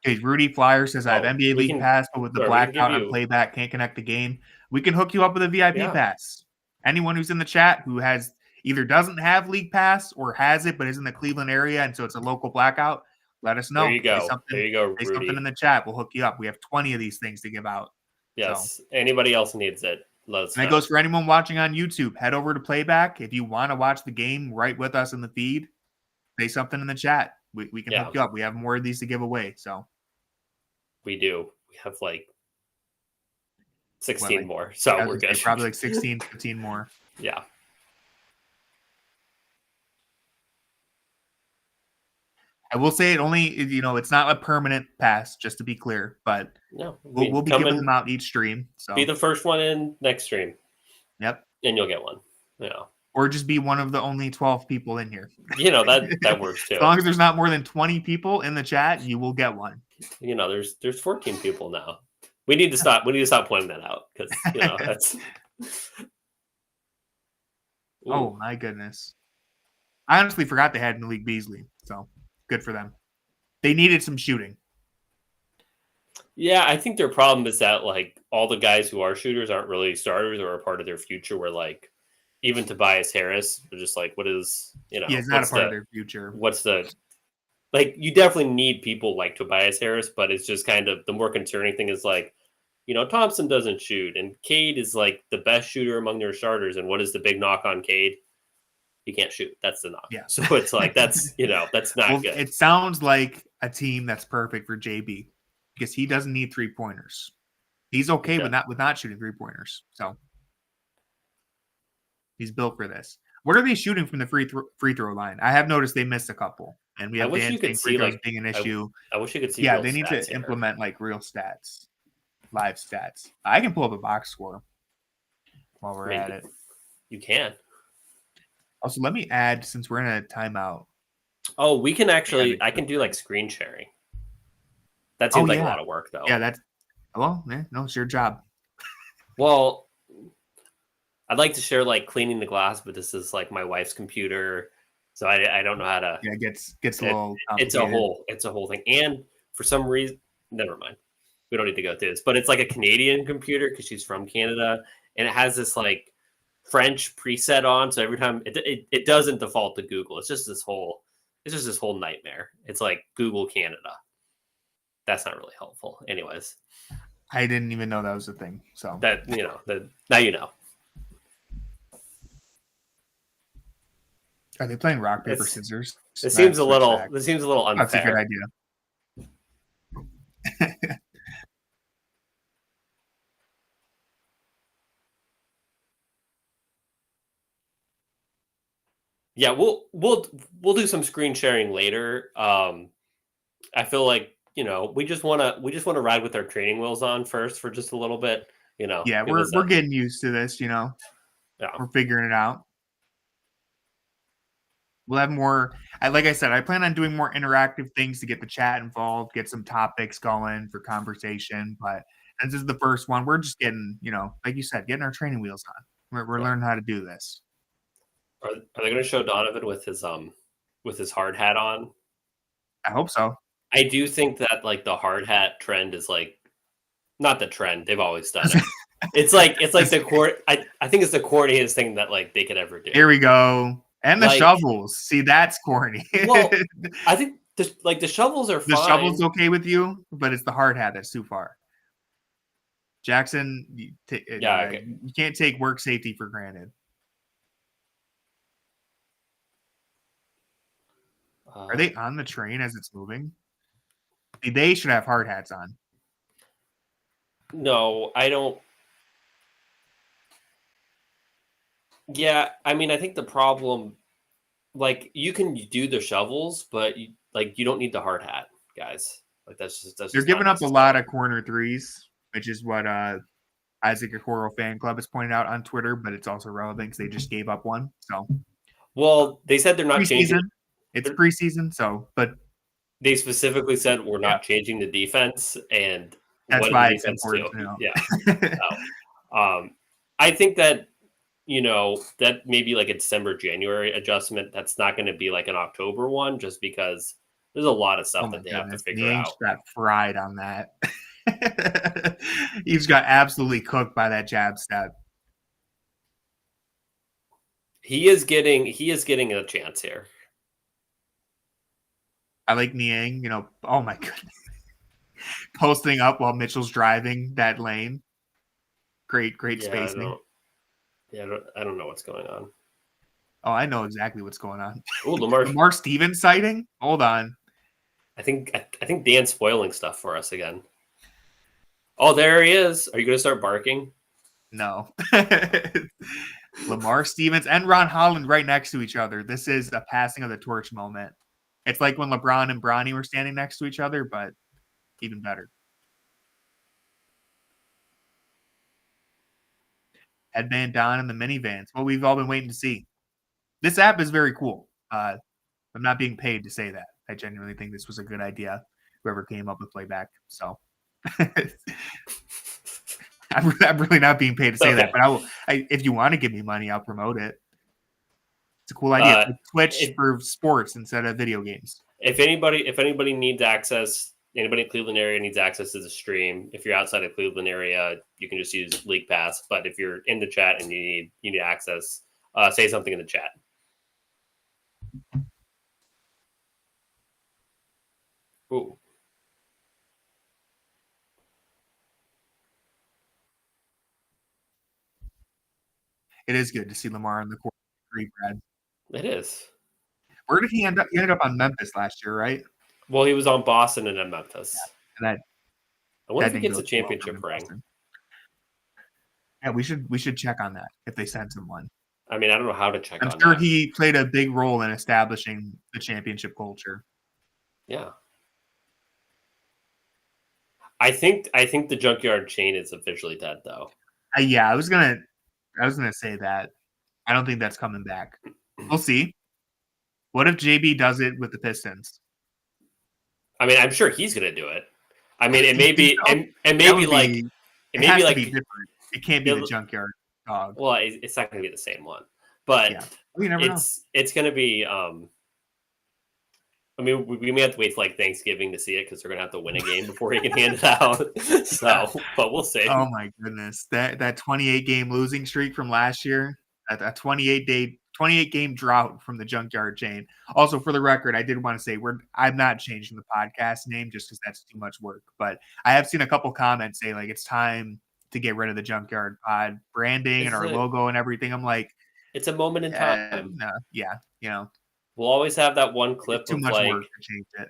S1: Okay, Rudy Flyer says, I have NBA League Pass, but with the blackout on playback, can't connect the game. We can hook you up with a VIP pass. Anyone who's in the chat who has either doesn't have League Pass or has it but is in the Cleveland area, and so it's a local blackout, let us know.
S2: There you go,
S1: Rudy. Say something in the chat. We'll hook you up. We have 20 of these things to give out.
S2: Yes. So. Anybody else needs it, let us know.
S1: And that goes for anyone watching on YouTube. Head over to Playback. If you want to watch the game right with us in the feed, say something in the chat. We can hook you up. We have more of these to give away, so.
S2: We do. We have like 16 more. So we're good.
S1: Probably like 16, 15 more.
S2: Yeah.
S1: I will say it only, it's not a permanent pass, just to be clear, but we'll be giving them out each stream. So
S2: be the first one in next stream.
S1: Yep.
S2: And you'll get one.
S1: Or just be one of the only 12 people in here.
S2: That works too.
S1: As long as there's not more than 20 people in the chat, you will get one.
S2: There's 14 people now. We need to stop pointing that out because that's.
S1: Oh my goodness! I honestly forgot they had Malik Beasley, so good for them. They needed some shooting.
S2: Yeah, I think their problem is that like all the guys who are shooters aren't really starters or a part of their future. Where like even Tobias Harris, they're just like, what is
S1: he's not a part of their future.
S2: What's the like? You definitely need people like Tobias Harris, but it's just kind of the more concerning thing is like, Thompson doesn't shoot, and Cade is like the best shooter among their starters. And what is the big knock on Cade? He can't shoot. That's the knock. Yeah. So it's like that's that's not good.
S1: It sounds like a team that's perfect for JB because he doesn't need 3-pointers. He's okay with not shooting 3-pointers. So he's built for this. What are they shooting from the free throw line? I have noticed they missed a couple, and we have Dan saying free throws being an issue.
S2: I wish you could see.
S1: Yeah, they need to implement like real stats. Live stats. I can pull up a box score while we're at it.
S2: You can.
S1: Also, let me add, since we're in a timeout.
S2: Oh, we can actually, I can do like screen sharing. That seems like a lot of work though.
S1: Yeah, it's your job.
S2: Well, I'd like to share like cleaning the glass, but this is like my wife's computer So I don't know how to.
S1: Yeah, it gets a little
S2: it's a whole thing. And for some reason, never mind. We don't need to go through this, but it's like a Canadian computer because she's from Canada, and it has this like French preset on. So every time it doesn't default to Google. It's just this whole nightmare. It's like Google Canada. That's not really helpful. Anyways,
S1: I didn't even know that was a thing. So
S2: that now you know.
S1: Are they playing rock paper scissors?
S2: This seems a little unfair.
S1: That's a good idea.
S2: Yeah, we'll do some screen sharing later. I feel like we just want to ride with our training wheels on first for just a little bit.
S1: Yeah, we're getting used to this.
S2: Yeah,
S1: we're figuring it out. We'll have more. Like I said, I plan on doing more interactive things to get the chat involved, get some topics going for conversation. But since this is the first one, we're just getting, like you said, getting our training wheels on. We're learning how to do this.
S2: Are they going to show Donovan with his hard hat on?
S1: I hope so.
S2: I do think that like the hard hat trend is like not the trend. They've always done it. it's like the court. I think it's the corniest thing that like they could ever do.
S1: Here we go. And the shovels. See, that's corny.
S2: Well, I think the shovels are fine.
S1: The shovel's okay with you, but it's the hard hat that's too far. Jackson, you can't take work safety for granted. Are they on the train as it's moving? They should have hard hats on.
S2: No, I don't. Yeah, I mean, I think the problem, like, you can do the shovels, but you don't need the hard hat, guys. Like that's
S1: They're giving up a lot of corner threes, which is what Isaac Okoro fan club has pointed out on Twitter, but it's also relevant because they just gave up one. So,
S2: well, they said they're not changing.
S1: It's preseason, but
S2: they specifically said we're not changing the defense, and
S1: that's why it's important to know.
S2: Yeah. I think that that may be like a December, January adjustment. That's not going to be like an October one, just because there's a lot of stuff that they have to figure out.
S1: Got fried on that. He's got absolutely cooked by that jab step.
S2: He is getting a chance here.
S1: I like Niang, oh my goodness. Posting up while Mitchell's driving that lane. Great spacing.
S2: I don't know what's going on.
S1: Oh, I know exactly what's going on.
S2: Oh, Lamar
S1: Stevens sighting? Hold on.
S2: I think Dan's spoiling stuff for us again. Oh, there he is. Are you going to start barking?
S1: No. Lamar Stevens and Ron Holland right next to each other. This is a passing of the torch moment. It's like when LeBron and Bronny were standing next to each other, but even better. Headband on in the minivans. What we've all been waiting to see. This app is very cool. I'm not being paid to say that. I genuinely think this was a good idea. Whoever came up with playback. So I'm really not being paid to say that. But if you want to give me money, I'll promote it. It's a cool idea. It's like Twitch for sports instead of video games.
S2: If anybody needs access, anybody in Cleveland area needs access to the stream. If you're outside of Cleveland area, you can just use League Pass. But if you're in the chat and you need access, say something in the chat. Ooh.
S1: It is good to see Lamar on the court. Great, Brad.
S2: It is.
S1: Where did he end up? He ended up on Memphis last year, right?
S2: Well, he was on Boston and then Memphis.
S1: Yeah. And
S2: I wonder if he gets a championship ring.
S1: Yeah, we should check on that if they send him one.
S2: I mean, I don't know how to check on that.
S1: I'm sure he played a big role in establishing the championship culture.
S2: Yeah. I think the Junkyard chain is officially dead, though.
S1: Yeah, I was gonna say that. I don't think that's coming back. We'll see. What if JB does it with the Pistons?
S2: I mean, I'm sure he's gonna do it. I mean, it may be different.
S1: It can't be the Junkyard dog.
S2: Well, it's not gonna be the same one. But
S1: you never know.
S2: It's going to be. I mean, we may have to wait till like Thanksgiving to see it because they're going to have to win a game before he can hand it out. So, but we'll see.
S1: Oh my goodness, that 28 game losing streak from last year, that 28 game drought from the Junkyard Chain. Also, for the record, I did want to say I'm not changing the podcast name just because that's too much work. But I have seen a couple comments say like it's time to get rid of the Junkyard Pod branding and our logo and everything. I'm like,
S2: it's a moment in time.
S1: No, yeah, you know,
S2: we'll always have that one clip
S1: too
S2: of
S1: much
S2: like
S1: work to change it.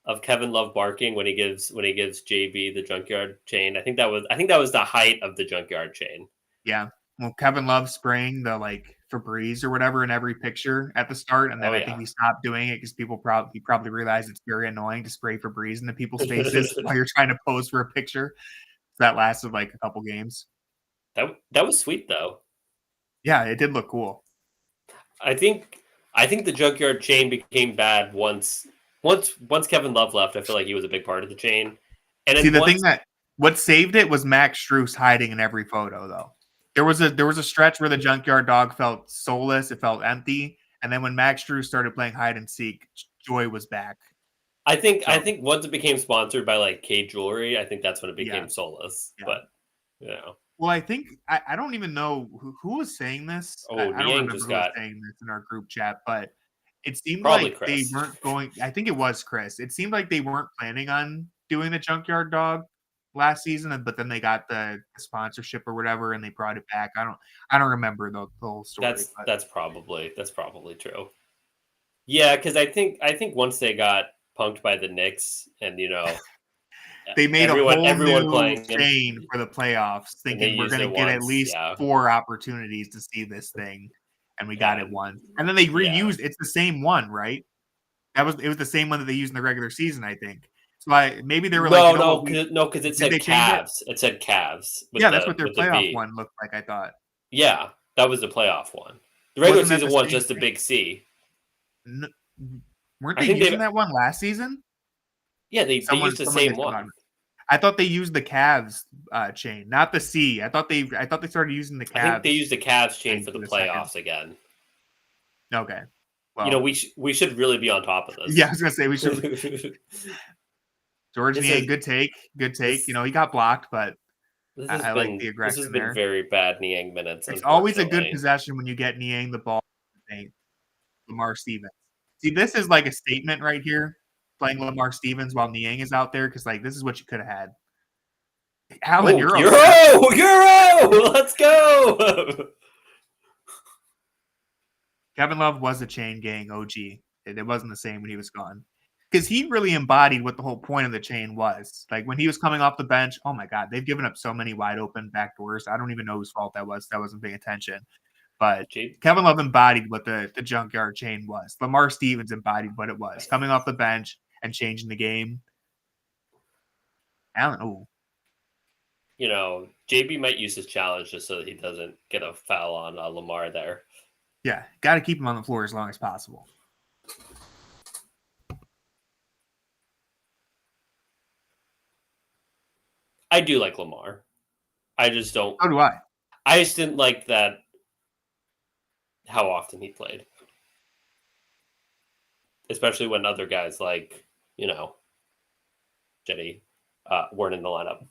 S2: Of Kevin Love barking when he gives JB the Junkyard Chain. I think that was the height of the Junkyard Chain.
S1: Yeah. Well, Kevin Love spraying the like Febreze or whatever in every picture at the start, and then I think he stopped doing it because he probably realized it's very annoying to spray Febreze into people's faces while you're trying to pose for a picture. So that lasted like a couple games.
S2: That was sweet though.
S1: Yeah, it did look cool.
S2: I think the Junkyard Chain became bad once Kevin Love left. I feel like he was a big part of the chain. And
S1: what saved it was Max Strus hiding in every photo though. There was a stretch where the Junkyard Dog felt soulless, it felt empty, and then when Max Strus started playing hide and seek, joy was back.
S2: I think once it became sponsored by like K Jewelry, I think that's when it became soulless. Yeah. But
S1: well, I think I don't even know who was saying this. I don't remember who was saying this in our group chat, but it seemed like Chris. They weren't going. I think it was Chris. It seemed like they weren't planning on doing the Junkyard Dog last season, but then they got the sponsorship or whatever, and they brought it back. I don't remember the whole story.
S2: That's probably true. Yeah, because I think once they got punked by the Knicks, and
S1: they made everyone new chain for the playoffs, thinking we're going to get at least 4 opportunities to see this thing, and we got it once. And then they reused. It's the same one, right? It was the same one that they used in the regular season, I think. So maybe they were
S2: because it said Cavs. It said Cavs.
S1: That's what their playoff one looked like, I thought.
S2: Yeah, that was the playoff one. The regular season one just a big C.
S1: No, weren't they using that one last season?
S2: Yeah, they used the same one.
S1: I thought they used the Cavs chain, not the C. I thought they started using the Cavs.
S2: I think they used the Cavs chain for the playoffs again.
S1: Okay. Well,
S2: we should really be on top of this.
S1: Yeah, I was gonna say we should. George Niang, good take. He got blocked, but I like the aggression.
S2: This has been very bad Niang minutes.
S1: It's always a good possession when you get Niang the ball. Lamar Stevens. See, this is like a statement right here. Playing Lamar Stevens while Niang is out there, because this is what you could have had. Alan, Euro! Let's go! Kevin Love was a chain gang OG. It wasn't the same when he was gone. Because he really embodied what the whole point of the chain was. Like when he was coming off the bench, oh my God, they've given up so many wide open backdoors. I don't even know whose fault that was. I wasn't paying attention. But Kevin Love embodied what the Junkyard Chain was. Lamar Stevens embodied what it was. Coming off the bench and changing the game. Allen,
S2: JB might use his challenge just so that he doesn't get a foul on Lamar there.
S1: Yeah, got to keep him on the floor as long as possible.
S2: I do like Lamar. I just don't.
S1: So do I.
S2: I just didn't like that. How often he played, especially when other guys like Jetty weren't in the lineup.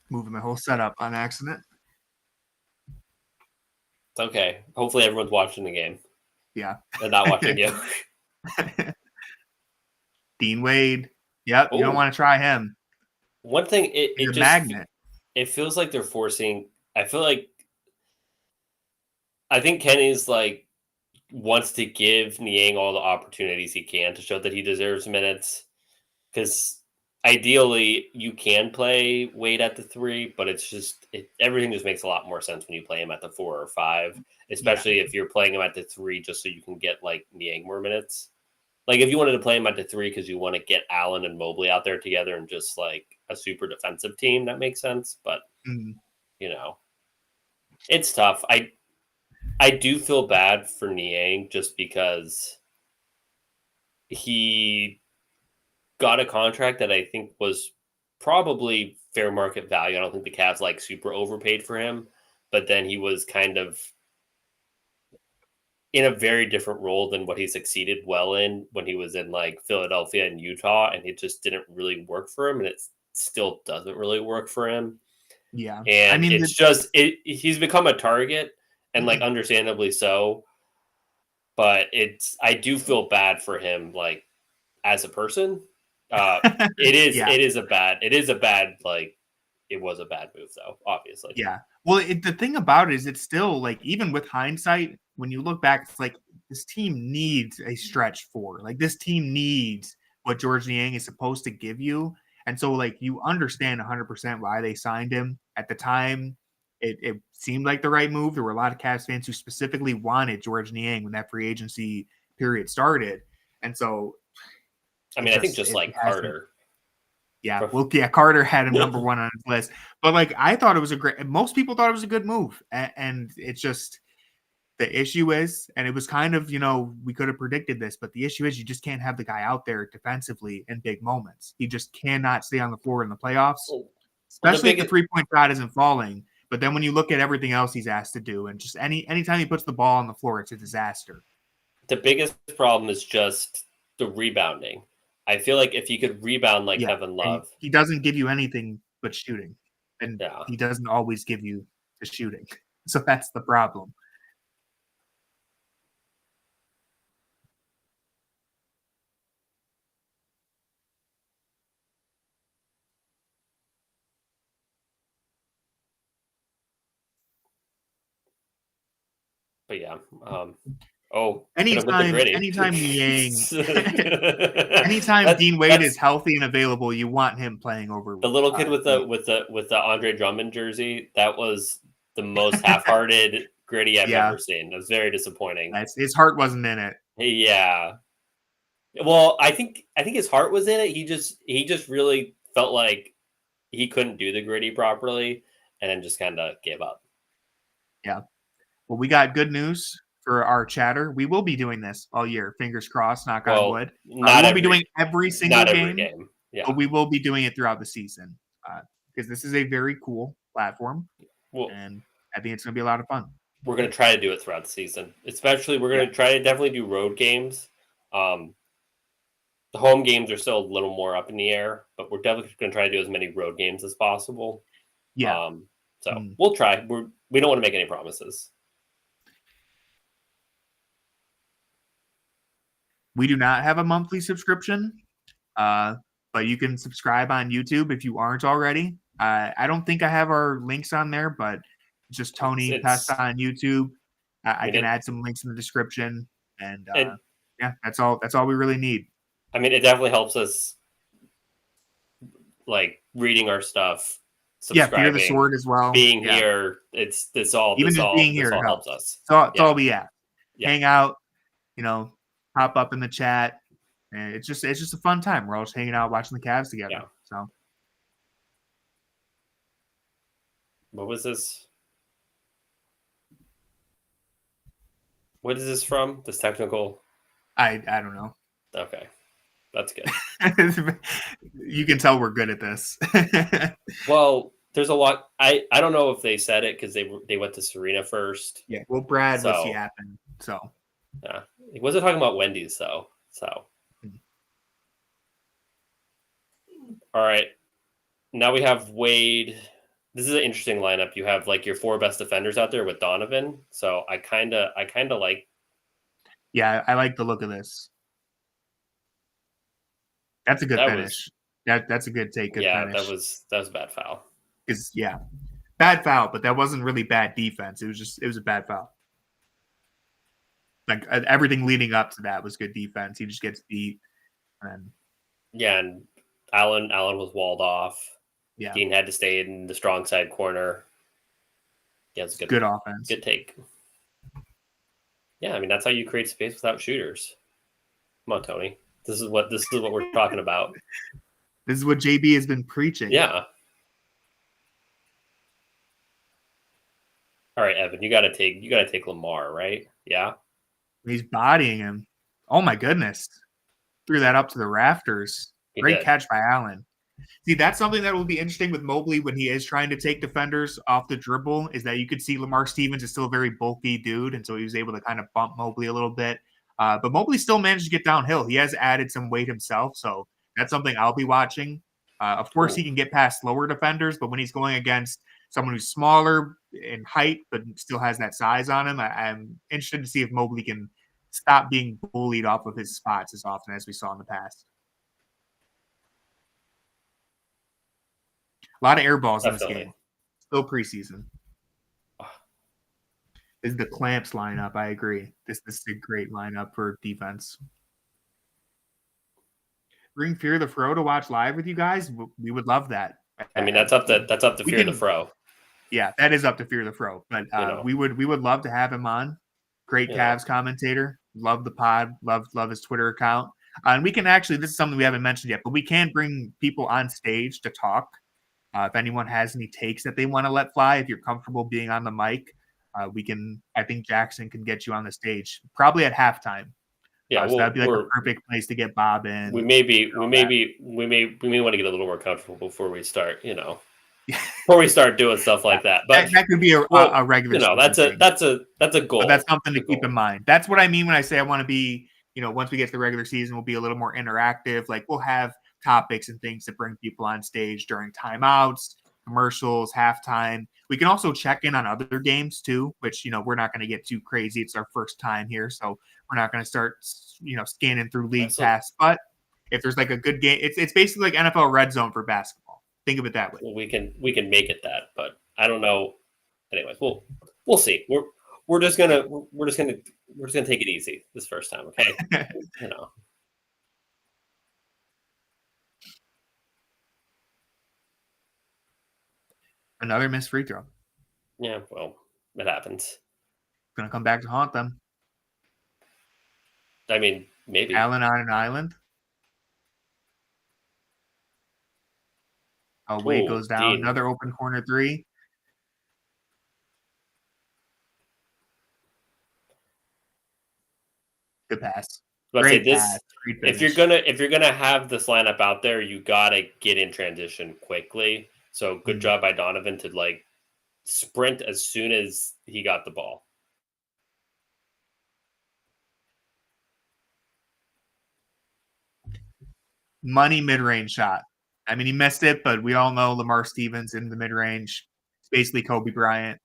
S1: Moving my whole setup on accident.
S2: It's okay. Hopefully everyone's watching the game.
S1: Yeah.
S2: They're not watching you.
S1: Dean Wade. Yep. You don't want to try him.
S2: One thing, it just magnet. It feels like they're forcing. I think Kenny's wants to give Niang all the opportunities he can to show that he deserves minutes. Because ideally, you can play Wade at the 3, but it's just everything just makes a lot more sense when you play him at the 4 or 5, especially if you're playing him at the 3 just so you can get Niang more minutes. If you wanted to play him at the 3 because you want to get Allen and Mobley out there together and just a super defensive team, that makes sense. But it's tough. I do feel bad for Niang just because he got a contract that I think was probably fair market value. I don't think the Cavs like super overpaid for him, but then he was kind of in a very different role than what he succeeded well in when he was in like Philadelphia and Utah, and it just didn't really work for him, and it still doesn't really work for him.
S1: Yeah.
S2: And it's just he's become a target, and like understandably so. But I do feel bad for him, like as a person. It was a bad move though, obviously.
S1: Yeah. Well, the thing about it is it's still like, even with hindsight, when you look back, it's like this team needs a stretch four. Like this team needs what George Niang is supposed to give you. And so like you understand 100% why they signed him at the time. It seemed like the right move. There were a lot of Cavs fans who specifically wanted George Niang when that free agency period started. And so
S2: I mean, I think just like Carter.
S1: Yeah, well, yeah, Carter had him number one on his list, but like I thought it was most people thought it was a good move, and it's just the issue is, and it was kind of, we could have predicted this, but the issue is you just can't have the guy out there defensively in big moments. He just cannot stay on the floor in the playoffs, especially if the 3-point shot isn't falling. But then when you look at everything else he's asked to do, and just anytime he puts the ball on the floor, it's a disaster.
S2: The biggest problem is just the rebounding. I feel like if he could rebound like Kevin Love.
S1: He doesn't give you anything but shooting. And he doesn't always give you the shooting. So that's the problem.
S2: But yeah.
S1: Anytime Niang, anytime Dean Wade is healthy and available, you want him playing over
S2: the little kid with the Andre Drummond jersey. That was the most half-hearted gritty I've ever seen. It was very disappointing.
S1: His heart wasn't in it.
S2: Yeah. Well, I think his heart was in it. He just really felt like he couldn't do the gritty properly, and then just kind of gave up.
S1: Yeah. Well, we got good news for our chatter. We will be doing this all year. Fingers crossed, knock on wood. We won't be doing every single game. Yeah. But we will be doing it throughout the season because this is a very cool platform. And I think it's going to be a lot of fun.
S2: We're going to try to do it throughout the season. Especially, we're going to try to definitely do road games. The home games are still a little more up in the air, but we're definitely going to try to do as many road games as possible.
S1: Yeah.
S2: We'll try. We don't want to make any promises.
S1: We do not have a monthly subscription, but you can subscribe on YouTube if you aren't already. I don't think I have our links on there, but just Tony Pesta on YouTube. I can add some links in the description, and that's all. That's all we really need.
S2: I mean, it definitely helps us, like reading our stuff.
S1: Fear the Sword as well.
S2: Being here, this all helps us.
S1: It's all we have. Yeah. Hang out, pop up in the chat, and it's just a fun time. We're all just hanging out, watching the Cavs together.
S2: Yeah.
S1: So,
S2: what was this? What is this from? This technical?
S1: I don't know.
S2: Okay, that's good.
S1: You can tell we're good at this.
S2: Well, there's a lot. I don't know if they said it because they went to Serena first.
S1: Yeah. Well, Brad was yapping. So.
S2: Yeah. He wasn't talking about Wendy's though. So. All right. Now we have Wade. This is an interesting lineup. You have like your 4 best defenders out there with Donovan. So I kind of like.
S1: Yeah, I like the look of this. That's a good finish. That's a good take. Good finish.
S2: that was a bad foul.
S1: Bad foul, but that wasn't really bad defense. It was a bad foul. Like everything leading up to that was good defense. He just gets beat, and
S2: Allen was walled off.
S1: Yeah,
S2: Dean had to stay in the strong side corner. Yeah, it's
S1: good offense.
S2: Good take. Yeah, I mean that's how you create space without shooters. Come on, Tony. This is what we're talking about.
S1: This is what JB has been preaching.
S2: Yeah. All right, Evan, you gotta take Lamar, right? Yeah.
S1: He's bodying him. Oh my goodness. threw that up to the rafters. Great catch by Allen. See, that's something that will be interesting with Mobley when he is trying to take defenders off the dribble, is that you could see Lamar Stevens is still a very bulky dude, and so he was able to kind of bump Mobley a little bit. But Mobley still managed to get downhill. He has added some weight himself, so that's something I'll be watching. Of course, he can get past slower defenders, but when he's going against someone who's smaller in height but still has that size on him, I'm interested to see if Mobley can stop being bullied off of his spots as often as we saw in the past. A lot of air balls in this game. Still preseason. This is the Clamps lineup. I agree. This is a great lineup for defense. Bring Fear the Fro to watch live with you guys. We would love that.
S2: I mean, that's up to Fear the Fro.
S1: Yeah, that is up to Fear the Fro. But we would love to have him on. Great Cavs commentator. Love the pod. Love his Twitter account. And we can actually, this is something we haven't mentioned yet, but we can bring people on stage to talk. If anyone has any takes that they want to let fly, if you're comfortable being on the mic, I think Jackson can get you on the stage probably at halftime. Yeah, so that'd be like a perfect place to get Bob in.
S2: We may want to get a little more comfortable before we start, before we start doing stuff like that. But
S1: that could be a regular.
S2: That's a goal.
S1: But that's something to keep in mind. That's what I mean when I say I want to be, once we get to the regular season, we'll be a little more interactive. Like we'll have topics and things to bring people on stage during timeouts, commercials, halftime. We can also check in on other games too, which, we're not going to get too crazy. It's our first time here, so we're not going to start, scanning through league pass. But if there's like a good game, it's basically like NFL Red Zone for basketball. Think of it that way.
S2: Well, we can make it that, but I don't know. Anyways, we'll see. We're just gonna take it easy this first time, okay?
S1: Another missed free throw.
S2: Yeah, well, it happens.
S1: Gonna come back to haunt them.
S2: I mean, maybe.
S1: Allen on an island. Oh, Wade goes down. Dean. Another open corner three. Good pass.
S2: Great pass. If you're gonna have this lineup out there, you gotta get in transition quickly. So good job by Donovan to sprint as soon as he got the ball.
S1: Money mid-range shot. I mean, he missed it, but we all know Lamar Stevens in the mid-range. It's basically Kobe Bryant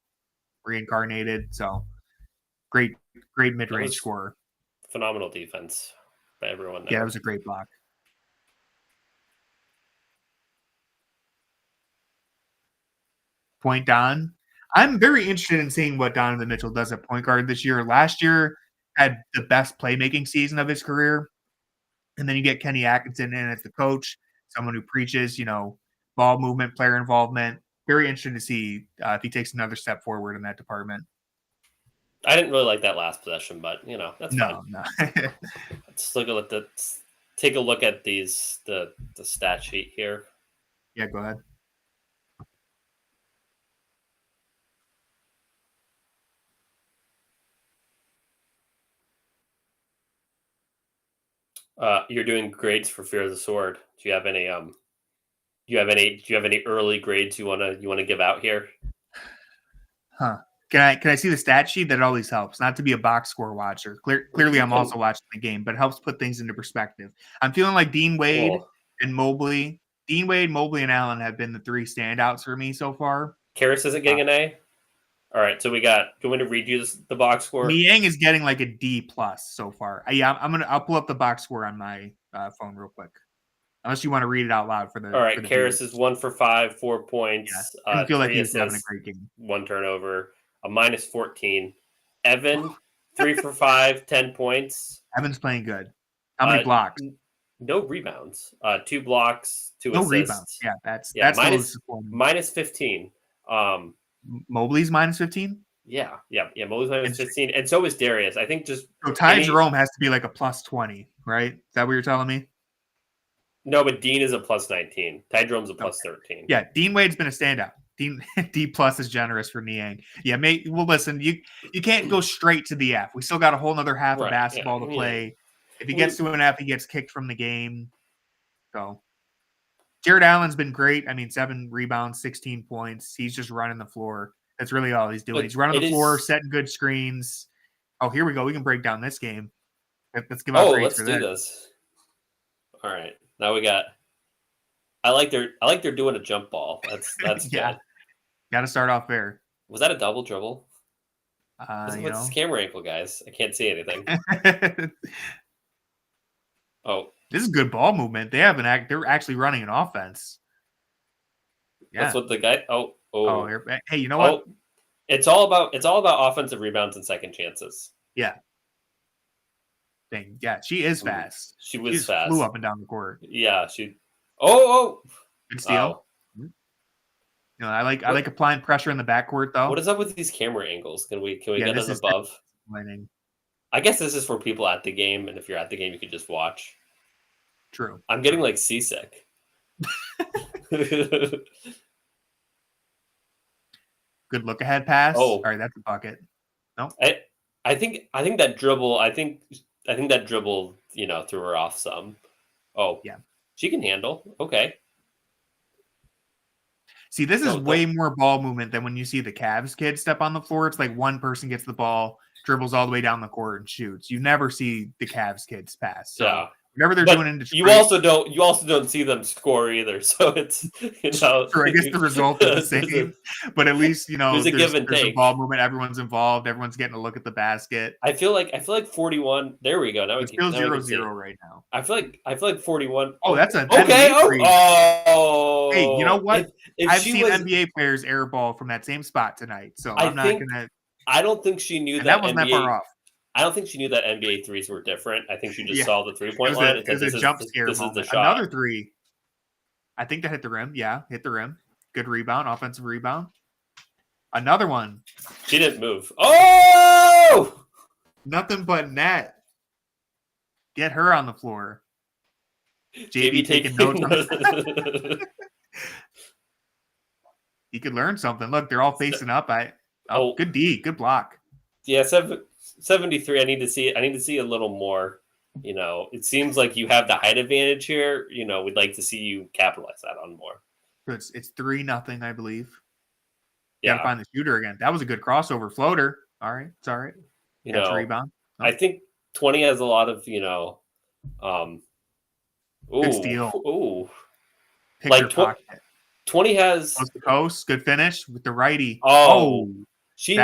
S1: reincarnated. So great mid-range scorer.
S2: Phenomenal defense by everyone.
S1: Yeah, it was a great block. Point Don. I'm very interested in seeing what Donovan Mitchell does at point guard this year. Last year had the best playmaking season of his career. And then you get Kenny Atkinson in as the coach, someone who preaches, ball movement, player involvement. Very interesting to see if he takes another step forward in that department.
S2: I didn't really like that last possession, but that's fine.
S1: No.
S2: Let's take a look at the stat sheet here.
S1: Yeah, go ahead.
S2: You're doing grades for Fear of the Sword. Do you have any early grades you wanna give out here?
S1: Huh. Can I see the stat sheet? That always helps. Not to be a box score watcher. Clearly, I'm also watching the game, but it helps put things into perspective. I'm feeling like Dean Wade and Mobley. Dean Wade, Mobley, and Allen have been the three standouts for me so far.
S2: Karras isn't getting an A? All right, so we got. Do you want me to read you the box score?
S1: Niang is getting like a D+ so far. Yeah, I'll pull up the box score on my phone real quick. Unless you want to read it out loud for the.
S2: All right, Karras is 1 for 5, 4 points.
S1: Yeah, I feel like he's having a great game.
S2: 1 turnover, a -14. Evan, 3 for 5, 10 points.
S1: Evan's playing good. How many blocks?
S2: No rebounds. 2 blocks, 2
S1: no
S2: assists.
S1: Rebounds. Yeah, that's
S2: -15.
S1: Mobley's -15.
S2: Yeah. Mobley's -15, and so is Darius. I think just
S1: so Jerome has to be like a +20, right? Is that what you're telling me?
S2: No, but Dean is a +19. Ty Jerome's a +13.
S1: Yeah, Dean Wade's been a standout. D+ is generous for Niang. Yeah, well, listen, you can't go straight to the F. We still got a whole nother half of basketball to play. If he gets to an F, he gets kicked from the game. So Jared Allen's been great. I mean, 7 rebounds, 16 points. He's just running the floor. That's really all he's doing. He's running the floor, setting good screens. Oh, here we go. We can break down this game. Let's give out grades for this.
S2: Let's do this. All right. Now we got. I like they're doing a jump ball. That's
S1: yeah.
S2: Good.
S1: Got to start off there.
S2: Was that a double dribble? What's this camera angle, guys? I can't see anything.
S1: This is good ball movement. They're actually running an offense.
S2: Yeah. That's what the guy.
S1: Hey, you know what?
S2: It's all about offensive rebounds and second chances.
S1: Yeah. Dang. Yeah, she is fast.
S2: She was fast.
S1: Flew up and down the court.
S2: Yeah, she.
S1: Good steal. I like applying pressure in the backcourt though.
S2: What is up with these camera angles? Can we get them above? I guess this is for people at the game, and if you're at the game, you can just watch.
S1: True.
S2: I'm getting like seasick.
S1: Good look ahead pass. All right, that's a bucket. No,
S2: I think that dribble. I think that dribble. Threw her off some. Oh
S1: yeah,
S2: she can handle. Okay.
S1: See, this is way more ball movement than when you see the Cavs kids step on the floor. It's like one person gets the ball, dribbles all the way down the court, and shoots. You never see the Cavs kids pass. So whatever they're doing in Detroit,
S2: you also don't see them score either. So it's
S1: Sure, I guess the result is the same, but at least
S2: there's a give and take.
S1: Ball movement. Everyone's involved. Everyone's getting a look at the basket.
S2: I feel like 41. There we go. Now
S1: it's still 0-0 right now.
S2: I feel like 41.
S1: Oh, that's a
S2: okay.
S1: Hey, you know what? I've seen NBA players air ball from that same spot tonight, so I'm not gonna.
S2: I don't think she knew
S1: that wasn't that far off.
S2: I don't think she knew that NBA threes were different. I think she just saw the 3-point line.
S1: It was a jump scare. This is the shot. Another three. I think that hit the rim. Yeah, hit the rim. Good rebound, offensive rebound. Another one.
S2: She didn't move. Oh!
S1: Nothing but net. Get her on the floor. JB taking notes. He could learn something. Look, they're all facing up. Good D, good block.
S2: Yeah, 73. I need to see a little more. It seems like you have the height advantage here. We'd like to see you capitalize that on more.
S1: It's 3-0, I believe.
S2: Yeah,
S1: gotta find the shooter again. That was a good crossover floater. All right, it's all right. That's a rebound.
S2: Oh. I think 20 has a lot of
S1: good steal.
S2: Ooh,
S1: like
S2: 20 has
S1: coast to coast. Good finish with the righty.
S2: She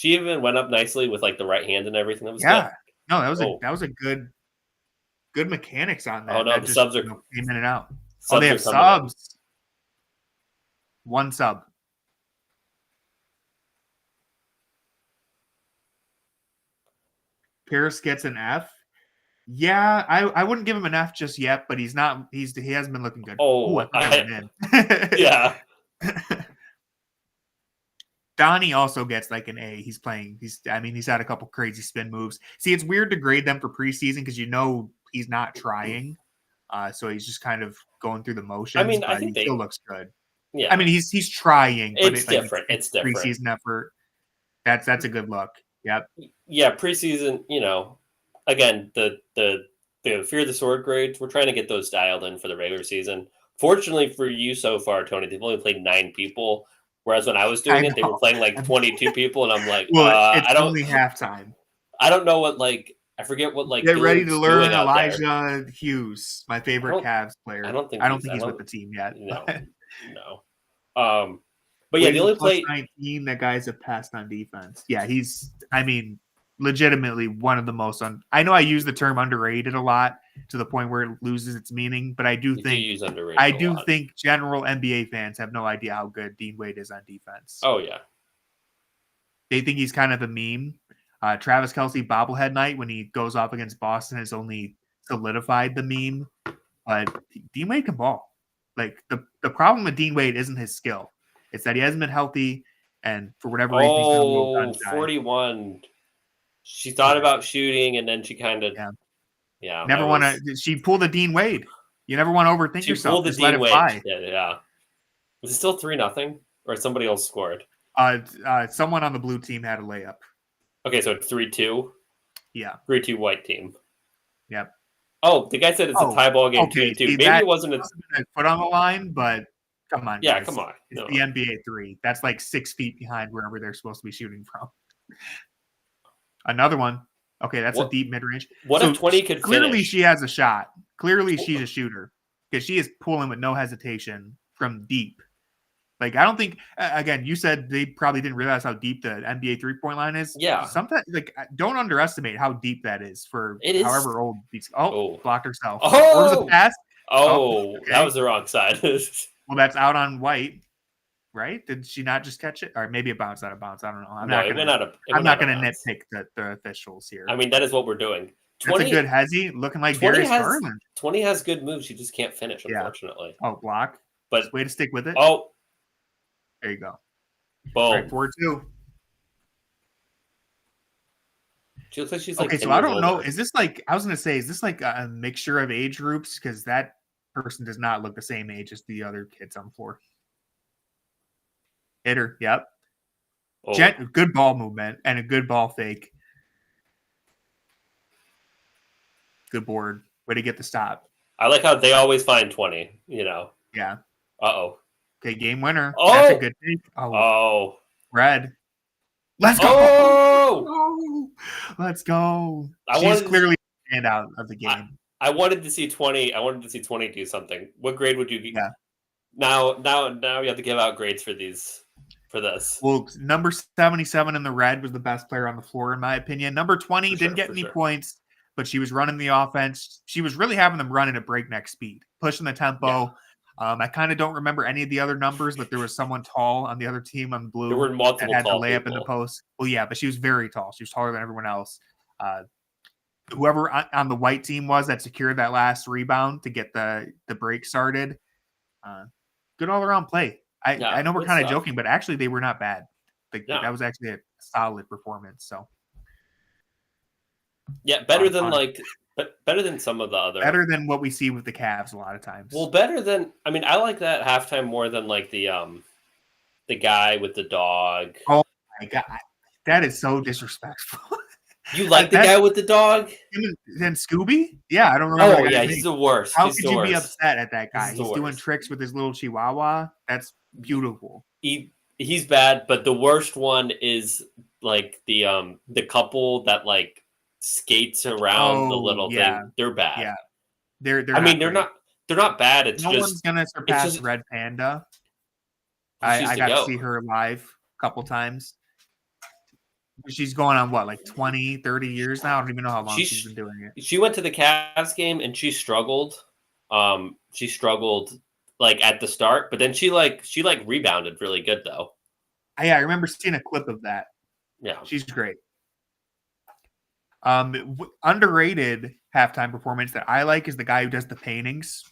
S2: even went up nicely with like the right hand and everything. That was good.
S1: No, that was a good mechanics on that.
S2: Oh no, the subs are
S1: came in and out. They have subs.
S2: Up.
S1: One sub. Pierce gets an F. Yeah, I wouldn't give him an F just yet, but he hasn't been looking good.
S2: Yeah.
S1: Donnie also gets like an A. He's had a couple crazy spin moves. See, it's weird to grade them for preseason because he's not trying. So he's just kind of going through the motions.
S2: I think
S1: he still looks good.
S2: Yeah.
S1: He's trying.
S2: It's different. It's different.
S1: Preseason effort. That's a good look. Yep.
S2: Yeah, preseason, again, the Fear the Sword grades, we're trying to get those dialed in for the regular season. Fortunately for you so far, Tony, they've only played 9 people. Whereas when I was doing it, they were playing like 22 people, and I'm like,
S1: it's only halftime.
S2: I don't know what I forget what
S1: Get ready to learn Elijah Hughes, my favorite Cavs player. I don't think he's with the team yet.
S2: No. But yeah, the only play
S1: 19 that guys have passed on defense. Yeah, he's legitimately one of the most I know I use the term underrated a lot to the point where it loses its meaning, but I do think general NBA fans have no idea how good Dean Wade is on defense.
S2: Oh yeah.
S1: They think he's kind of a meme. Travis Kelce bobblehead night when he goes off against Boston has only solidified the meme. But Dean Wade can ball. Like the problem with Dean Wade isn't his skill. It's that he hasn't been healthy, and for whatever reason,
S2: 41. She thought about shooting, and then she kind of,
S1: never want to. She pulled a Dean Wade. You never want to overthink yourself.
S2: Just let it fly. Yeah. Was it still 3-0, or somebody else scored?
S1: Someone on the blue team had a layup.
S2: Okay, so it's 3-2.
S1: Yeah,
S2: 3-2 white team.
S1: Yep.
S2: Oh, the guy said it's a tie ball game
S1: okay.
S2: 2-2. Maybe it wasn't a
S1: foot on the line, but come on.
S2: Yeah,
S1: guys.
S2: come on.
S1: It's the NBA 3. That's like 6 feet behind wherever they're supposed to be shooting from. Another one. Okay, that's a deep mid-range.
S2: What if 20 could
S1: clearly
S2: finish?
S1: She has a shot. Clearly she's a shooter because she is pulling with no hesitation from deep. Like, I don't think, again, you said they probably didn't realize how deep the NBA 3-point line is.
S2: Yeah.
S1: Sometimes, like, don't underestimate how deep that is for however old these. Blocked herself.
S2: Oh,
S1: or was it a pass?
S2: Okay. That was the wrong side.
S1: Well, that's out on White, right? Did she not just catch it? Or maybe it bounced out of bounds. I don't know. I'm not going to nitpick the officials here.
S2: I mean, that is what we're doing.
S1: 20, that's a good hezzy, looking like Darius Garland.
S2: 20 has good moves. She just can't finish, unfortunately.
S1: Yeah. Oh, block.
S2: But
S1: just way to stick with it.
S2: Oh.
S1: There you go.
S2: Boom.
S1: Right, 4-2.
S2: She looks like she's like.
S1: Okay, so I don't know. Is this like, I was going to say, is this like a mixture of age groups? Because that person does not look the same age as the other kids on the floor. Hitter. Yep. Oh. Good ball movement and a good ball fake. Good board. Way to get the stop.
S2: I like how they always find 20, you know.
S1: Yeah.
S2: Uh-oh.
S1: Okay, game winner.
S2: Oh!
S1: That's a good take.
S2: Oh.
S1: Red. Let's go.
S2: Oh!
S1: Let's go. She's clearly the standout of the game.
S2: I wanted to see 20. I wanted to see 20 do something. What grade would you give?
S1: Yeah.
S2: Now you have to give out grades for this.
S1: Well, number 77 in the red was the best player on the floor, in my opinion. Number 20 didn't get any points, but she was running the offense. She was really having them running at breakneck speed, pushing the tempo. Yeah. I kind of don't remember any of the other numbers, but there was someone tall on the other team on the blue.
S2: There were multiple
S1: that had
S2: tall
S1: the layup
S2: people.
S1: in the post. Well, yeah, but she was very tall. She was taller than everyone else. Whoever on the white team was that secured that last rebound to get the break started. Good all-around play. I know we're kind of joking, but actually they were not bad. That was actually a solid performance. So
S2: yeah, better than some of the other.
S1: Better than what we see with the Cavs a lot of times.
S2: Well, I like that halftime more than like the guy with the dog.
S1: Oh my god, that is so disrespectful.
S2: You like the guy with the dog?
S1: Then Scooby? Yeah, I don't remember.
S2: Oh yeah, he's the worst.
S1: How could you be upset at that guy? He's doing tricks with his little chihuahua. That's beautiful.
S2: He's bad, but the worst one is like the couple that like skates around the little thing. They're bad.
S1: Yeah,
S2: they're not bad. It's
S1: no
S2: just
S1: one's gonna surpass Red Panda. I got to see her live a couple times. She's going on what, like 20, 30 years now? I don't even know how long she's been doing it.
S2: She went to the Cavs game and she struggled. She struggled like at the start, but then she rebounded really good though.
S1: Yeah, I remember seeing a clip of that.
S2: Yeah,
S1: she's great. Underrated halftime performance that I like is the guy who does the paintings.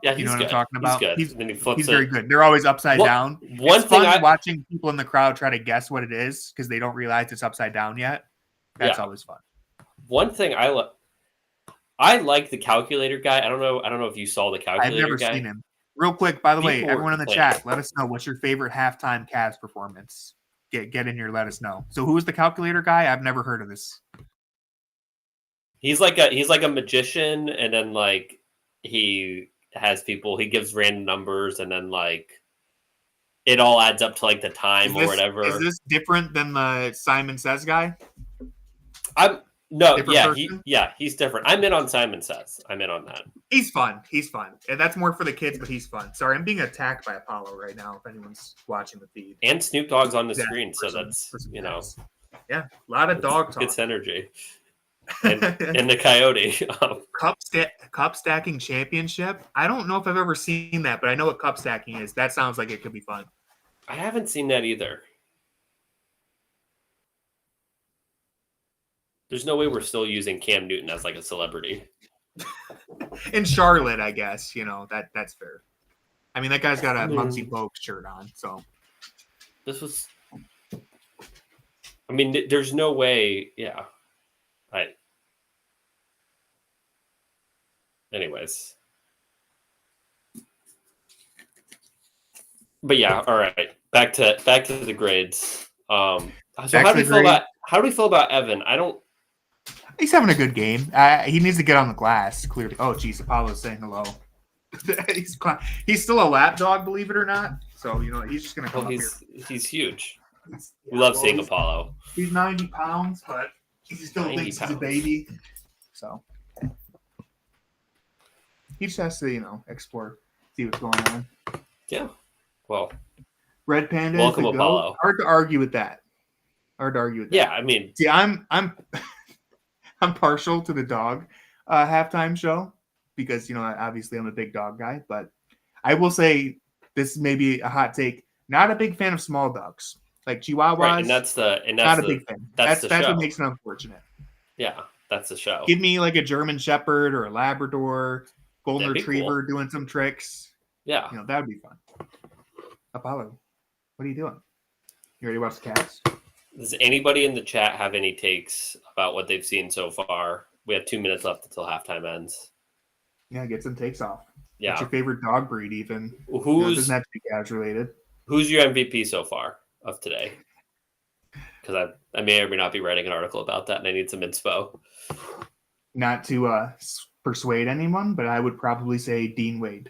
S2: Yeah,
S1: you know what
S2: good.
S1: I'm talking about.
S2: He's good.
S1: He's very good. They're always upside down. It's fun watching people in the crowd try to guess what it is because they don't realize it's upside down yet. That's always fun.
S2: One thing I like the calculator guy. I don't know if you saw the calculator guy.
S1: I've never seen him. Real quick, by the way, everyone in the chat, let us know what's your favorite halftime Cavs performance. Get in here, let us know. So who is the calculator guy? I've never heard of this.
S2: He's like a magician, and then like he gives random numbers, and then like it all adds up to like the time or whatever.
S1: Is this different than the Simon Says guy?
S2: He's different. I'm in on Simon Says. I'm in on that.
S1: He's fun. And that's more for the kids, but he's fun. Sorry, I'm being attacked by Apollo right now if anyone's watching the feed.
S2: And Snoop Dogg's on the screen, so that's
S1: yeah, a lot of dog talk.
S2: It's energy. And the Coyote.
S1: Cup stacking championship. I don't know if I've ever seen that, but I know what cup stacking is. That sounds like it could be fun.
S2: I haven't seen that either. There's no way we're still using Cam Newton as like a celebrity.
S1: In Charlotte, I guess, that's fair. I mean, that guy's got a Muggsy Bogues shirt on, so.
S2: There's no way, yeah. Anyways. But yeah, all right. Back to the grades. So how do we feel about Evan?
S1: He's having a good game. He needs to get on the glass, clearly. Oh, geez, Apollo's saying hello. He's still a lap dog, believe it or not. So, he's just going to come up here.
S2: He's huge. We love seeing Apollo.
S1: He's 90 pounds, but he still thinks he's a baby. So, he just has to, explore, see what's going on.
S2: Yeah. Well,
S1: Red Panda.
S2: Welcome, Apollo.
S1: Hard to argue with that.
S2: Yeah, I mean,
S1: see, I'm partial to the dog halftime show because obviously I'm a big dog guy, but I will say this may be a hot take. Not a big fan of small dogs like Chihuahuas. Right,
S2: that's
S1: not a big fan. That's what makes it unfortunate.
S2: Yeah, that's the show.
S1: Give me like a German Shepherd or a Labrador, Golden Retriever doing some tricks.
S2: Yeah,
S1: that would be fun. Apollo, what are you doing? You ready to watch the Cavs?
S2: Does anybody in the chat have any takes about what they've seen so far? We have 2 minutes left until halftime ends.
S1: Yeah, get some takes off.
S2: Yeah.
S1: What's your favorite dog breed even?
S2: Doesn't
S1: have to be Cavs related.
S2: Who's your MVP so far of today? Because I may or may not be writing an article about that, and I need some inspo.
S1: Not to persuade anyone, but I would probably say Dean Wade.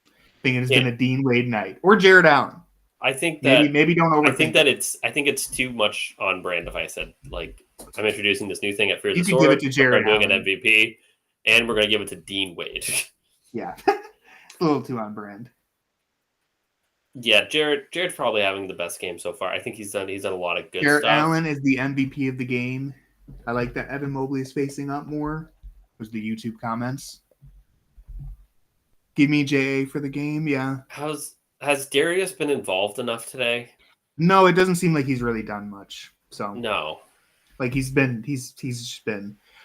S1: I think it's been a Dean Wade night. Or Jared Allen.
S2: I think that
S1: maybe don't overthink.
S2: I think it's too much on brand if I said like I'm introducing this new thing at Fear the
S1: Sword.
S2: Sword.
S1: Give it to Jared
S2: we're doing an MVP, and we're going to give it to Dean Wade.
S1: Yeah, a little too on brand.
S2: Yeah, Jared's probably having the best game so far. I think he's done a lot of good
S1: stuff.
S2: Jared
S1: Allen is the MVP of the game. I like that Evan Mobley is facing up more. Was the YouTube comments. Give me JA for the game, yeah.
S2: Has Darius been involved enough today?
S1: No, it doesn't seem like he's really done much. So
S2: no,
S1: like he's been.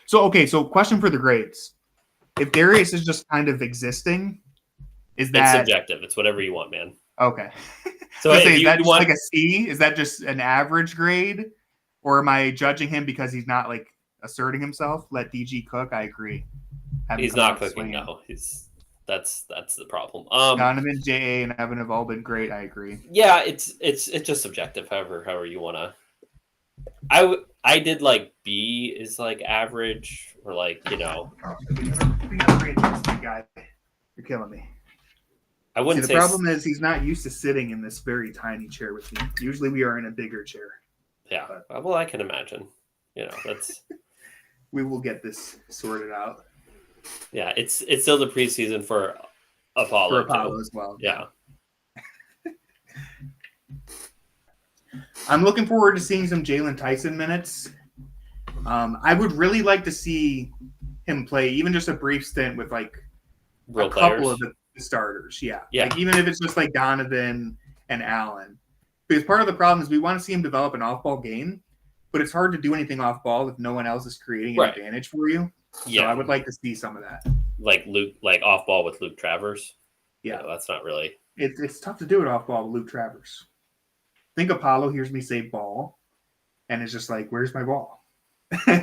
S1: So okay. So question for the grades: if Darius is just kind of existing, is that
S2: it's subjective? It's whatever you want, man.
S1: Okay.
S2: So
S1: is that just like a C? Is that just an average grade, or am I judging him because he's not like asserting himself? Let DG cook. I agree.
S2: He's not cooking. No, That's the problem.
S1: Donovan, J.A., and Evan have all been great. I agree.
S2: Yeah, it's just subjective. However you want to. I did like B is like average or like
S1: You're killing me.
S2: I wouldn't say
S1: the problem is he's not used to sitting in this very tiny chair with me. Usually we are in a bigger chair.
S2: Yeah. Well, I can imagine. That's.
S1: We will get this sorted out.
S2: Yeah, it's still the preseason for Apollo.
S1: For Apollo as well.
S2: Yeah.
S1: I'm looking forward to seeing some Jalen Tyson minutes. I would really like to see him play even just a brief stint with like
S2: real
S1: couple of the starters. Yeah. Like even if it's just like Donovan and Allen. Because part of the problem is we want to see him develop an off-ball game, but it's hard to do anything off-ball if no one else is creating an advantage for you. Yeah, so I would like to see some of that.
S2: Like Luke, like off ball with Luke Travers.
S1: Yeah,
S2: that's not really.
S1: It's tough to do it off ball with Luke Travers. I think Apollo hears me say ball, and it's just like, where's my ball?
S2: Well,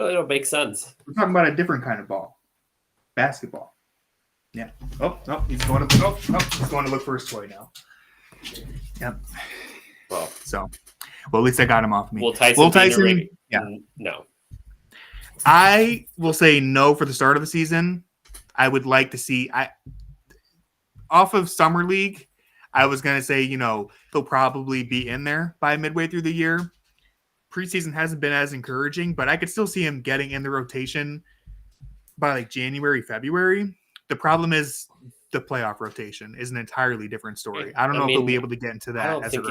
S2: it'll make sense.
S1: We're talking about a different kind of ball, basketball. Yeah. Oh no, he's going to look for his toy now. Yep. Well, at least I got him off me.
S2: Will Tyson
S1: yeah.
S2: No.
S1: I will say no for the start of the season. I would like to see off of Summer League. I was going to say, he'll probably be in there by midway through the year. Preseason hasn't been as encouraging, but I could still see him getting in the rotation by like January, February. The problem is the playoff rotation is an entirely different story. I don't know if he'll be able to get into that. I don't think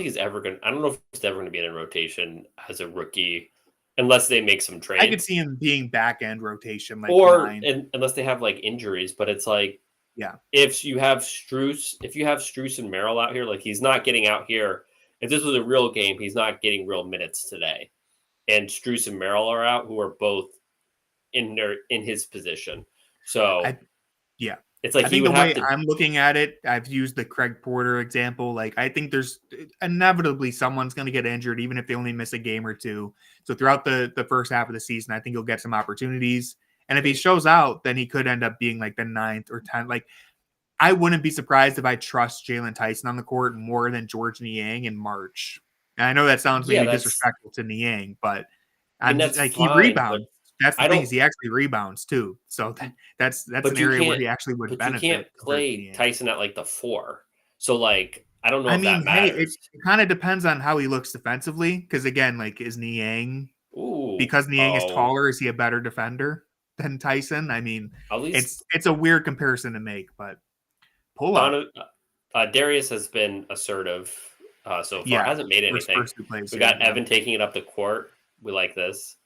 S1: he's ever going
S2: to be in a rotation as a rookie unless they make some trades.
S1: I could see him being back end rotation,
S2: unless they have like injuries. But it's like,
S1: yeah,
S2: if you have Strus and Merrill out here, like he's not getting out here. If this was a real game, he's not getting real minutes today. And Strus and Merrill are out, who are both in his position. So it's like
S1: I think the way I'm looking at it, I've used the Craig Porter example. Like I think there's inevitably someone's going to get injured, even if they only miss a game or two. So throughout the first half of the season, I think he'll get some opportunities. And if he shows out, then he could end up being like the 9th or 10th. Like I wouldn't be surprised if I trust Jalen Tyson on the court more than George Niang in March. And I know that sounds maybe
S2: that's
S1: disrespectful to Niang, but
S2: I mean,
S1: I'm just
S2: that's
S1: like he
S2: fine, but
S1: rebounds. That's the
S2: I
S1: thing
S2: don't.
S1: is he actually rebounds too. So that's
S2: But
S1: an
S2: you
S1: area where
S2: can't.
S1: he actually would
S2: But you
S1: benefit
S2: can't
S1: compared to
S2: play
S1: Niang.
S2: Tyson at like the 4. So like, I don't know
S1: I
S2: if that
S1: mean, hey,
S2: matters.
S1: it kind of depends on how he looks defensively. Because again, like is Niang
S2: Ooh,
S1: because Niang is
S2: oh,
S1: taller, is he a better defender than Tyson? I mean,
S2: at least
S1: it's a weird comparison to make, but pull up.
S2: Darius has been assertive so far.
S1: Yeah.
S2: Hasn't made anything.
S1: First 2 plays
S2: We
S1: here.
S2: got
S1: Yeah.
S2: Evan taking it up the court. We like this.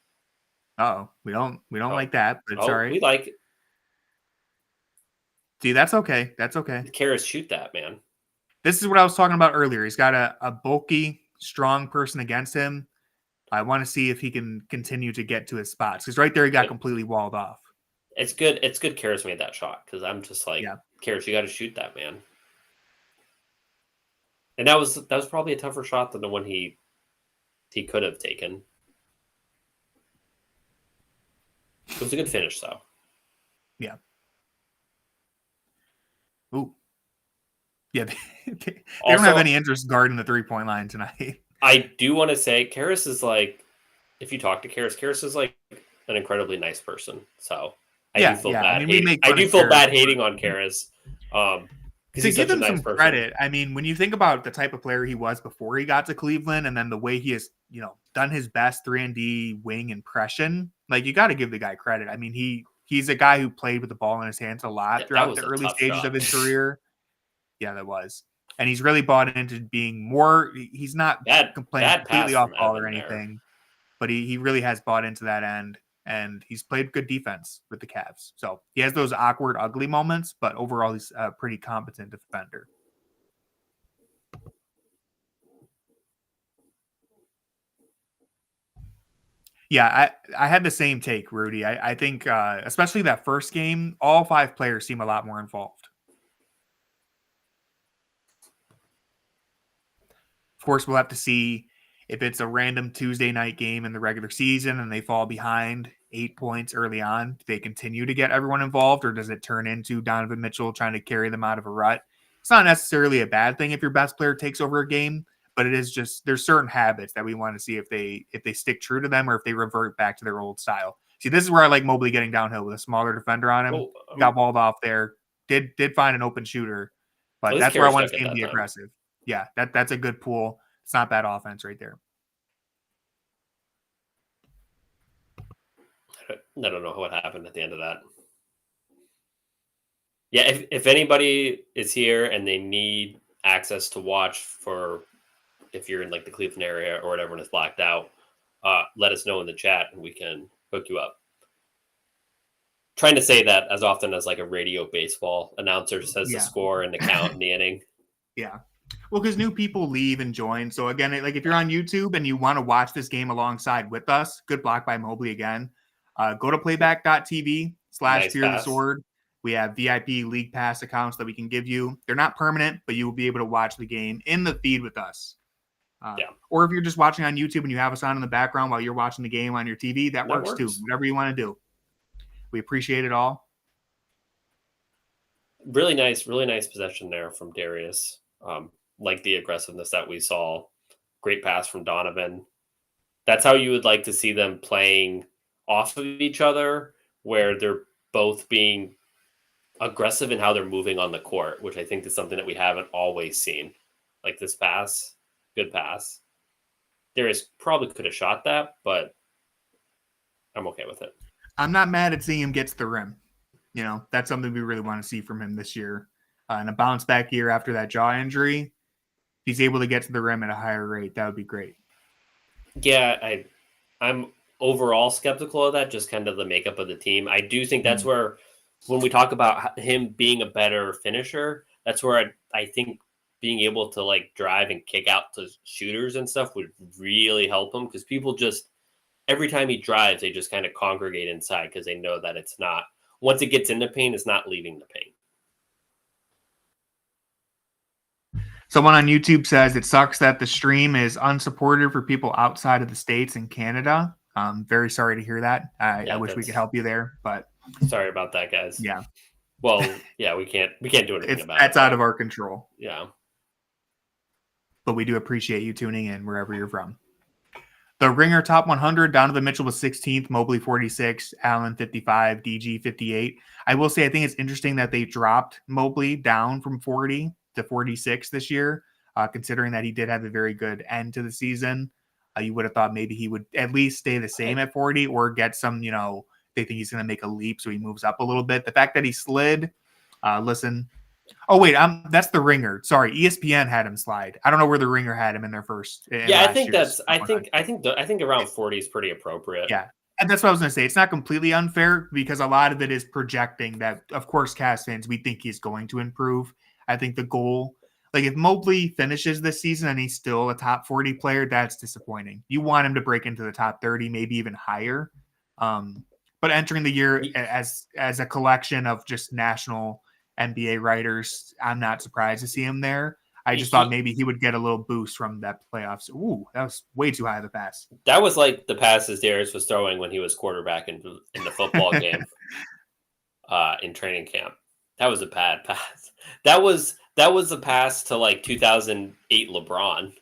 S1: Oh, we don't like that, but it's all right.
S2: We like it.
S1: See, that's okay. That's okay.
S2: Karras, shoot that, man.
S1: This is what I was talking about earlier. He's got a bulky, strong person against him. I want to see if he can continue to get to his spots because right there he got completely walled off.
S2: It's good. It's good. Karras made that shot because I'm just like,
S1: yeah.
S2: Karras, you got to shoot that, man. And that was probably a tougher shot than the one he could have taken. It was a good finish, though.
S1: Yeah. Ooh. Yeah, they don't have any interest guarding the 3-point line tonight.
S2: I do want to say Karras is like, if you talk to Karras is like an incredibly nice person. So I do feel bad. I do feel bad hating on Karras.
S1: To give him some credit, I mean, when you think about the type of player he was before he got to Cleveland, and then the way he has, done his best 3-and-D wing impression, like you got to give the guy credit. I mean, he's a guy who played with the ball in his hands a lot throughout the early stages of his career. Yeah, that was. And he's really bought into being more. He's not playing completely off ball or anything, but he really has bought into that end, and he's played good defense with the Cavs. So he has those awkward, ugly moments, but overall he's a pretty competent defender. Yeah, I had the same take, Rudy. I think especially that first game, all 5 players seem a lot more involved. Of course, we'll have to see if it's a random Tuesday night game in the regular season and they fall behind 8 points early on. Do they continue to get everyone involved, or does it turn into Donovan Mitchell trying to carry them out of a rut? It's not necessarily a bad thing if your best player takes over a game, but it is just there's certain habits that we want to see if they stick true to them or if they revert back to their old style. See, this is where I like Mobley getting downhill with a smaller defender on him. Got walled off there. Did find an open shooter, but that's where I want to see him be aggressive. Yeah, that's a good pool. It's not bad offense right there.
S2: I don't know what happened at the end of that. Yeah, if anybody is here and they need access to watch for if you're in like the Cleveland area or whatever and it's blacked out, let us know in the chat and we can hook you up. Trying to say that as often as like a radio baseball announcer says the score and the count in the inning.
S1: Yeah. Well, because new people leave and join. So again, like if you're on YouTube and you want to watch this game alongside with us, good block by Mobley again. Go to playback.tv/fearthesword. We have VIP League Pass accounts that we can give you. They're not permanent, but you will be able to watch the game in the feed with us. Or if you're just watching on YouTube and you have us on in the background while you're watching the game on your TV, that works too. Whatever you want to do. We appreciate it all.
S2: Really nice possession there from Darius. Like the aggressiveness that we saw. Great pass from Donovan. That's how you would like to see them playing off of each other, where they're both being aggressive in how they're moving on the court, which I think is something that we haven't always seen. Like this pass, good pass. Darius probably could have shot that, but I'm okay with it.
S1: I'm not mad at seeing him get to the rim. That's something we really want to see from him this year. And a bounce back year after that jaw injury, if he's able to get to the rim at a higher rate, that would be great.
S2: Yeah, I'm overall skeptical of that, just kind of the makeup of the team. I do think that's where, when we talk about him being a better finisher, that's where I think being able to like drive and kick out to shooters and stuff would really help him, because people just, every time he drives, they just kind of congregate inside because they know that it's not, once it gets in the paint, it's not leaving the paint.
S1: Someone on YouTube says it sucks that the stream is unsupported for people outside of the States and Canada. Very sorry to hear that. I wish we could help you there, but
S2: sorry about that, guys.
S1: Yeah.
S2: Well, yeah, we can't do anything about it.
S1: That's out of our control.
S2: Yeah.
S1: but we do appreciate you tuning in wherever you're from. The Ringer Top 100, Donovan Mitchell was 16th, Mobley 46, Allen 55, DG 58. I will say I think it's interesting that they dropped Mobley down from 40 to 46 this year, considering that he did have a very good end to the season. You would have thought maybe he would at least stay the same at 40 or get some, they think he's going to make a leap, so he moves up a little bit. The fact that he slid, listen. Oh wait, that's the Ringer. Sorry, ESPN had him slide. I don't know where the Ringer had him in their first.
S2: Yeah, I think I think around 40 is pretty appropriate.
S1: Yeah, and that's what I was going to say. It's not completely unfair because a lot of it is projecting that, of course, Cavs fans, we think he's going to improve. I think the goal, like if Mobley finishes this season and he's still a top 40 player, that's disappointing. You want him to break into the top 30, maybe even higher. But entering the year as a collection of just national NBA writers, I'm not surprised to see him there. I just thought maybe he would get a little boost from that playoffs. Ooh, that was way too high of a pass.
S2: That was like the passes Darius was throwing when he was quarterback in the football game in training camp. That was a bad pass. That was a pass to like 2008 LeBron.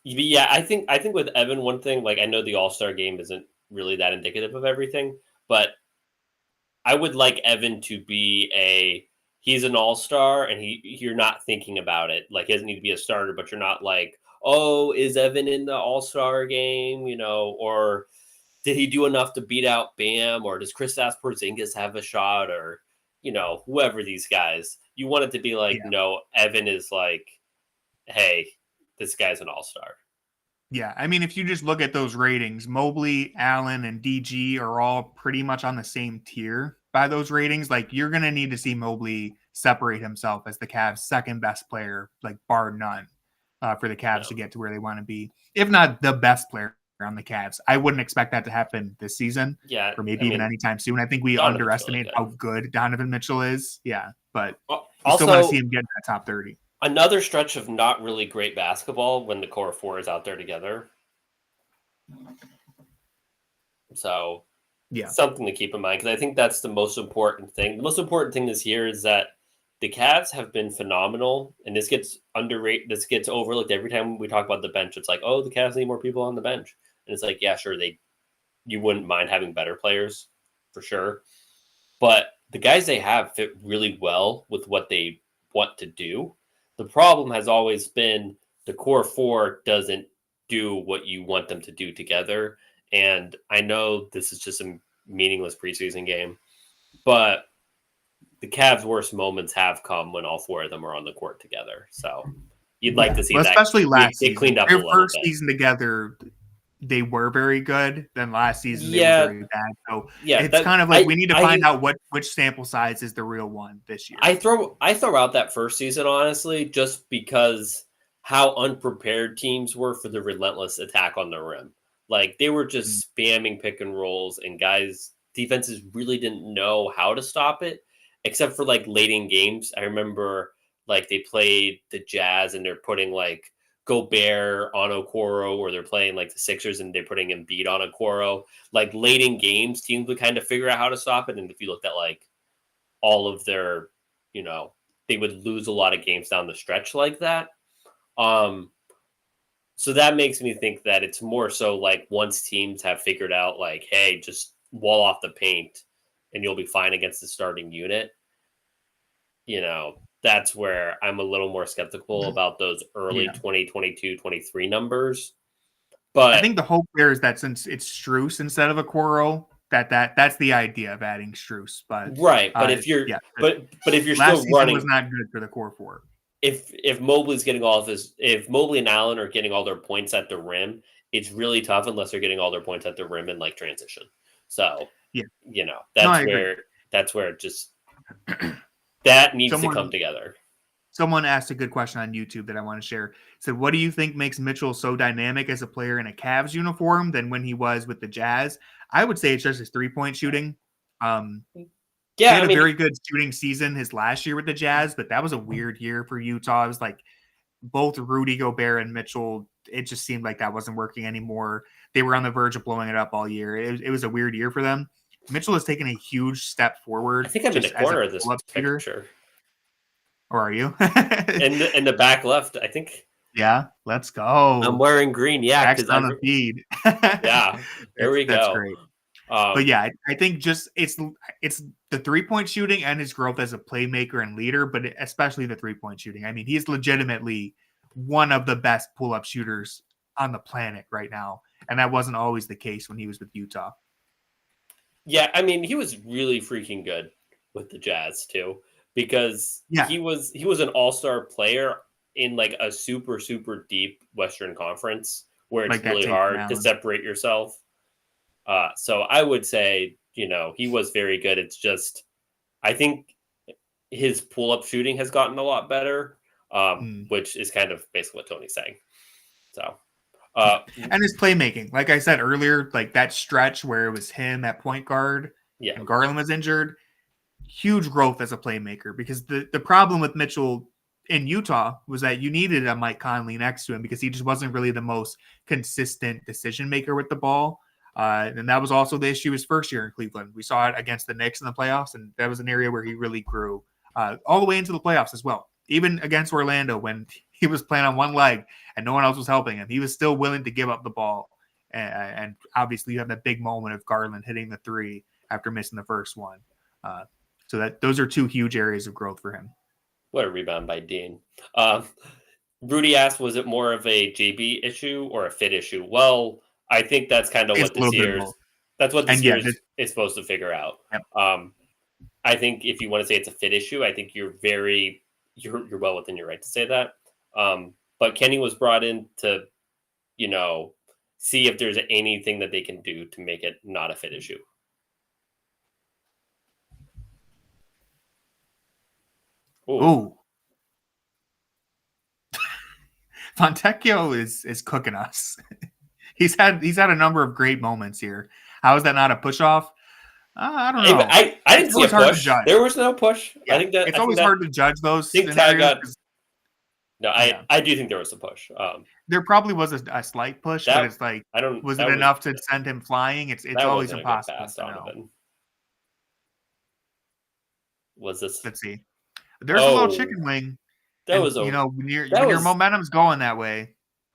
S2: Yeah, I think with Evan, one thing, like I know the All-Star game isn't really that indicative of everything, but I would like Evan to be he's an all-star and you're not thinking about it. Like he doesn't need to be a starter, but you're not like, oh, is Evan in the all-star game? Or did he do enough to beat out Bam? Or does Kristaps Porzingis have a shot? Or, whoever these guys, you want it to be like, no, Evan is like, hey, this guy's an all-star.
S1: Yeah, I mean, if you just look at those ratings, Mobley, Allen, and DG are all pretty much on the same tier by those ratings. Like, you're going to need to see Mobley separate himself as the Cavs' second best player, like bar none, for the Cavs to get to where they want to be, if not the best player on the Cavs. I wouldn't expect that to happen this season, or maybe even anytime soon. I think we underestimate how good Donovan Mitchell is. Yeah, but I still want to see him get in that top 30.
S2: Another stretch of not really great basketball when the core four is out there together. So, something to keep in mind, because I think that's the most important thing. The most important thing this year is that the Cavs have been phenomenal, and this gets underrated. This gets overlooked every time we talk about the bench. It's like, oh, the Cavs need more people on the bench, and it's like, yeah, sure, you wouldn't mind having better players for sure, but the guys they have fit really well with what they want to do. The problem has always been the core four doesn't do what you want them to do together. And I know this is just a meaningless preseason game, but the Cavs' worst moments have come when all four of them are on the court together. So you'd like to see that.
S1: Especially last season.
S2: They cleaned up
S1: their
S2: a little
S1: first
S2: bit.
S1: Season together, they were very good. Then last season, they were very bad. So it's kind of like we need to find out which sample size is the real one this year.
S2: I throw out that first season, honestly, just because how unprepared teams were for the relentless attack on the rim. Like they were just spamming pick and rolls, and guys, defenses really didn't know how to stop it, except for like late in games. I remember like they played the Jazz and they're putting like Gobert on Okoro, or they're playing like the Sixers and they're putting Embiid on Okoro. Like late in games, teams would kind of figure out how to stop it. And if you looked at like all of their, they would lose a lot of games down the stretch like that. So that makes me think that it's more so like once teams have figured out like, hey, just wall off the paint and you'll be fine against the starting unit. That's where I'm a little more skeptical about those early 2022, 23 numbers. But
S1: I think the hope there is that since it's Strus instead of Okoro, that's the idea of adding Strus. But
S2: right, but if you're but if you're
S1: last
S2: still running,
S1: was not good for the core four.
S2: If Mobley's getting all of his, if Mobley and Allen are getting all their points at the rim, it's really tough unless they're getting all their points at the rim in like transition. So that's where it just that needs to come together.
S1: Someone asked a good question on YouTube that I want to share. It said, what do you think makes Mitchell so dynamic as a player in a Cavs uniform than when he was with the Jazz? I would say it's just his three-point shooting. He had a very good shooting season his last year with the Jazz, but that was a weird year for Utah. It was like both Rudy Gobert and Mitchell, it just seemed like that wasn't working anymore. They were on the verge of blowing it up all year. It was a weird year for them. Mitchell has taken a huge step forward.
S2: I think I'm in the corner of this picture.
S1: Or are you?
S2: in the back left, I think.
S1: Yeah, let's go.
S2: I'm wearing green. Yeah, because
S1: on the feed.
S2: Yeah, there we
S1: That's
S2: go.
S1: great. But yeah, I think just it's the 3-point shooting and his growth as a playmaker and leader, but especially the 3-point shooting. I mean, he's legitimately one of the best pull-up shooters on the planet right now, and that wasn't always the case when he was with Utah.
S2: Yeah, I mean, he was really freaking good with the Jazz too, because he was an all-star player in like a super deep Western Conference where it's really hard to separate yourself. So I would say, he was very good. It's just, I think his pull-up shooting has gotten a lot better, which is kind of basically what Tony's saying. So,
S1: and his playmaking, like I said earlier, like that stretch where it was him at point guard and Garland was injured, huge growth as a playmaker, because the problem with Mitchell in Utah was that you needed a Mike Conley next to him because he just wasn't really the most consistent decision maker with the ball. And that was also the issue his first year in Cleveland. We saw it against the Knicks in the playoffs, and that was an area where he really grew all the way into the playoffs as well. Even against Orlando, when he was playing on one leg and no one else was helping him, he was still willing to give up the ball. And obviously, you have that big moment of Garland hitting the three after missing the first one. So those are two huge areas of growth for him.
S2: What a rebound by Dean. Rudy asked, was it more of a JB issue or a fit issue? Well, I think that's kind of what this year's is supposed to figure out.
S1: Yep.
S2: I think if you want to say it's a fit issue, I think you're well within your right to say that. But Kenny was brought in to, see if there's anything that they can do to make it not a fit issue.
S1: Ooh. Fontecchio is cooking us. He's had a number of great moments here. How is that not a push off? I don't know.
S2: I didn't see a push. There was no push.
S1: Yeah, I think it's always hard to judge those.
S2: I do think there was a push.
S1: There probably was a slight push, but it's like, was it enough to send him flying? It's always impossible to know.
S2: Was this?
S1: Let's see. There's a little chicken wing. When your momentum's going that way.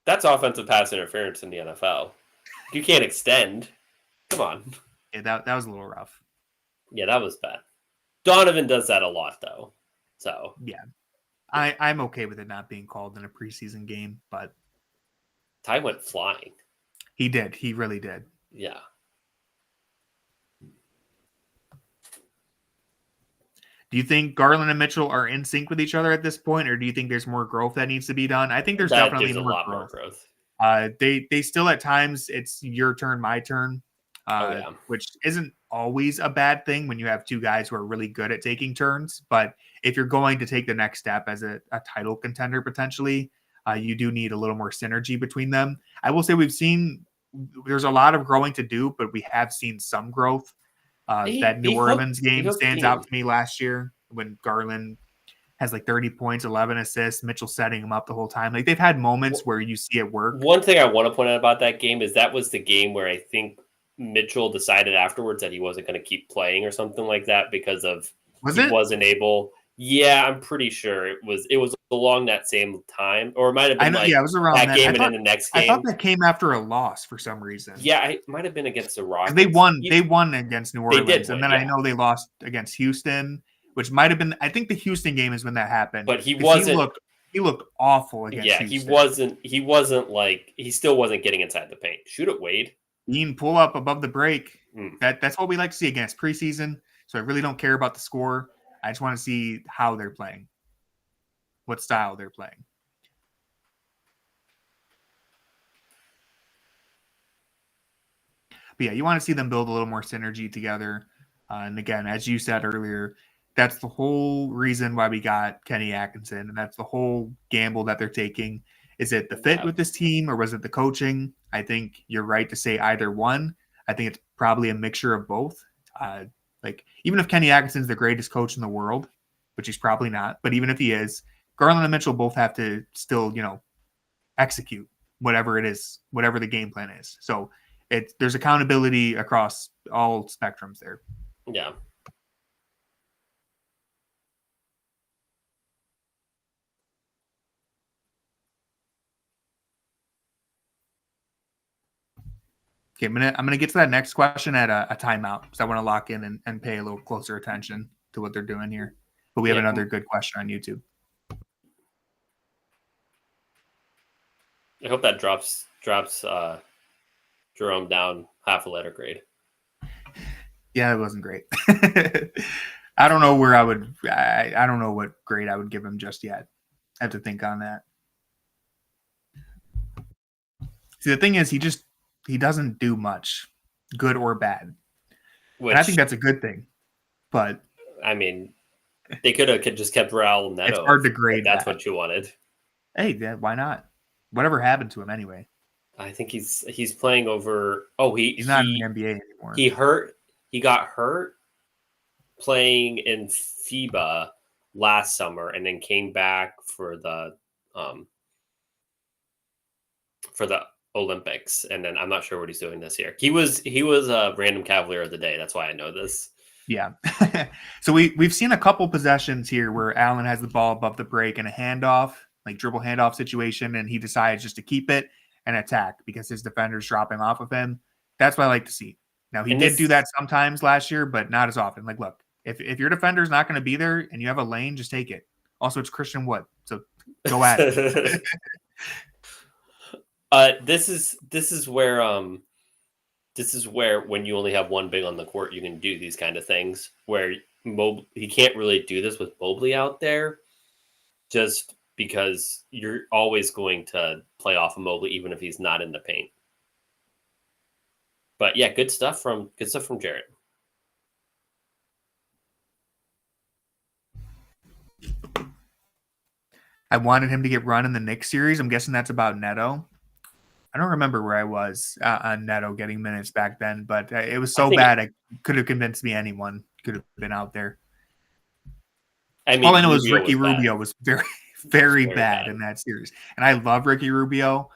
S2: That's offensive pass interference in the NFL. You can't extend. Come on.
S1: Yeah, that was a little rough.
S2: Yeah, that was bad. Donovan does that a lot, though. So
S1: yeah, I'm okay with it not being called in a preseason game, but
S2: Ty went flying.
S1: He did. He really did.
S2: Yeah.
S1: Do you think Garland and Mitchell are in sync with each other at this point, or do you think there's more growth that needs to be done? I think there's definitely more growth. They still at times it's your turn, my turn, which isn't always a bad thing when you have two guys who are really good at taking turns. But if you're going to take the next step as a title contender potentially, you do need a little more synergy between them. I will say there's a lot of growing to do, but we have seen some growth. That New Orleans game stands out to me last year when Garland has like 30 points, 11 assists, Mitchell setting him up the whole time. Like they've had moments where you see it work.
S2: One thing I want to point out about that game is that was the game where I think Mitchell decided afterwards that he wasn't going to keep playing or something like that because of wasn't able. Yeah, I'm pretty sure it was along that same time, or it might have been
S1: it was around
S2: that game and then the next game.
S1: I thought that came after a loss for some reason.
S2: Yeah, it might have been against the Rockets.
S1: They won against New Orleans, and then I know they lost against Houston, which might have been. I think the Houston game is when that happened.
S2: But he wasn't.
S1: He looked awful against.
S2: Yeah,
S1: Houston.
S2: He wasn't like he still wasn't getting inside the paint. Shoot it, Wade.
S1: Dean pull up above the break. That's what we like to see against preseason. So I really don't care about the score. I just want to see how they're playing, what style they're playing. But yeah, you want to see them build a little more synergy together. And again, as you said earlier, that's the whole reason why we got Kenny Atkinson, and that's the whole gamble that they're taking. Is it the fit with this team, or was it the coaching? I think you're right to say either one. I think it's probably a mixture of both. Even if Kenny Atkinson's the greatest coach in the world, which he's probably not, but even if he is, Garland and Mitchell both have to still, execute whatever it is, whatever the game plan is. So there's accountability across all spectrums there. Yeah. Okay, I'm gonna get to that next question at a timeout because I want to lock in and pay a little closer attention to what they're doing here. But we have another good question on YouTube.
S2: I hope that drops Jerome down half a letter grade.
S1: Yeah, it wasn't great. I don't know where I would. I don't know what grade I would give him just yet. I have to think on that. See, the thing is, he doesn't do much, good or bad, and I think that's a good thing. But
S2: I mean, they could have just kept Raul Neto.
S1: It's hard to grade.
S2: That's what you wanted.
S1: Hey, yeah, why not? Whatever happened to him anyway?
S2: I think he's playing over. Oh, he's
S1: not in the NBA anymore.
S2: He got hurt playing in FIBA last summer, and then came back for the Olympics, and then I'm not sure what he's doing this year. He was a random Cavalier of the day. That's why I know this.
S1: Yeah. So we've seen a couple possessions here where Allen has the ball above the break in a handoff, like dribble handoff situation, and he decides just to keep it and attack because his defender's dropping off of him. That's what I like to see. Now, he did do that sometimes last year, but not as often. Like, look, if your defender's not going to be there and you have a lane, just take it. Also, it's Christian Wood, so go at it.
S2: This is where when you only have one big on the court, you can do these kind of things where he can't really do this with Mobley out there, just because you're always going to play off of Mobley even if he's not in the paint. But yeah, good stuff from Jarrett.
S1: I wanted him to get run in the Knicks series. I'm guessing that's about Neto. I don't remember where I was on Neto getting minutes back then, but it was so bad. I could have convinced me anyone could have been out there. I mean, all I know is Ricky Rubio was very, very bad in that series. And I love Ricky Rubio,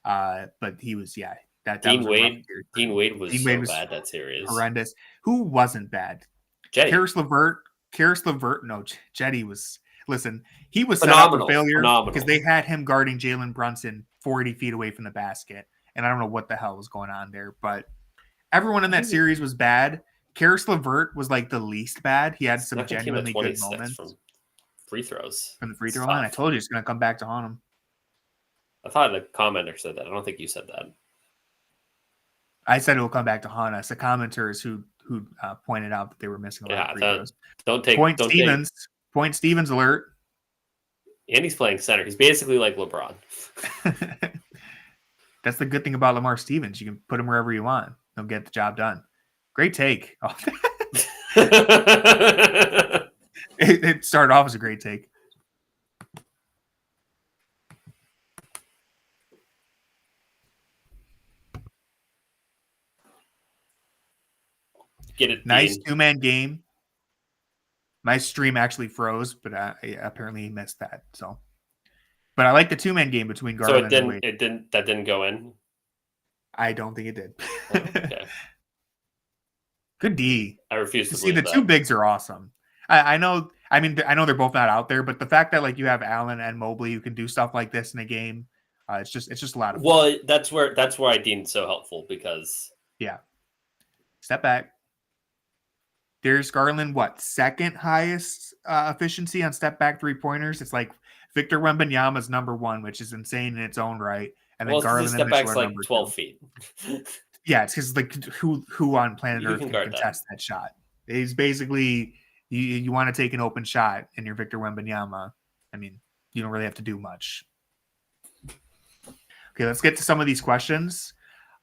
S1: but he was, Dean
S2: Wade was bad that series.
S1: Horrendous. Who wasn't bad?
S2: Jetty.
S1: Karis LeVert. No, Jetty was, listen, he was set up for failure because they had him guarding Jalen Brunson 40 feet away from the basket. And I don't know what the hell was going on there, but everyone in that series was bad. Karis LeVert was like the least bad. He had some genuinely good moments.
S2: From free throws.
S1: From the free throw line? I told you it's going to come back to haunt him.
S2: I thought the commenter said that. I don't think you said that.
S1: I said it will come back to haunt us. The commenters who pointed out that they were missing a lot of free throws. Point Stevens alert.
S2: And he's playing center. He's basically like LeBron.
S1: That's the good thing about Lamar Stevens. You can put him wherever you want. He'll get the job done. Great take. Oh. It started off as a great take.
S2: Get it.
S1: Nice two-man game. My stream actually froze, but I apparently missed that. So, but I like the two-man game between Garland and Wade.
S2: That didn't go in.
S1: I don't think it did.
S2: Oh, okay.
S1: Good D.
S2: I refuse to
S1: see the two bigs are awesome. I know. I mean, I know they're both not out there, but the fact that like you have Allen and Mobley who can do stuff like this in a game, it's just a lot of fun.
S2: Well, that's where I deemed so helpful because
S1: step back. There's Garland, second highest efficiency on step back 3-pointers? It's like Victor Wembanyama's number 1, which is insane in its own right. And then Garland
S2: step back's like 12 feet.
S1: Yeah, it's because like who on planet Earth can contest that shot? It's basically you want to take an open shot and you're Victor Wembanyama. I mean, you don't really have to do much. Okay, let's get to some of these questions.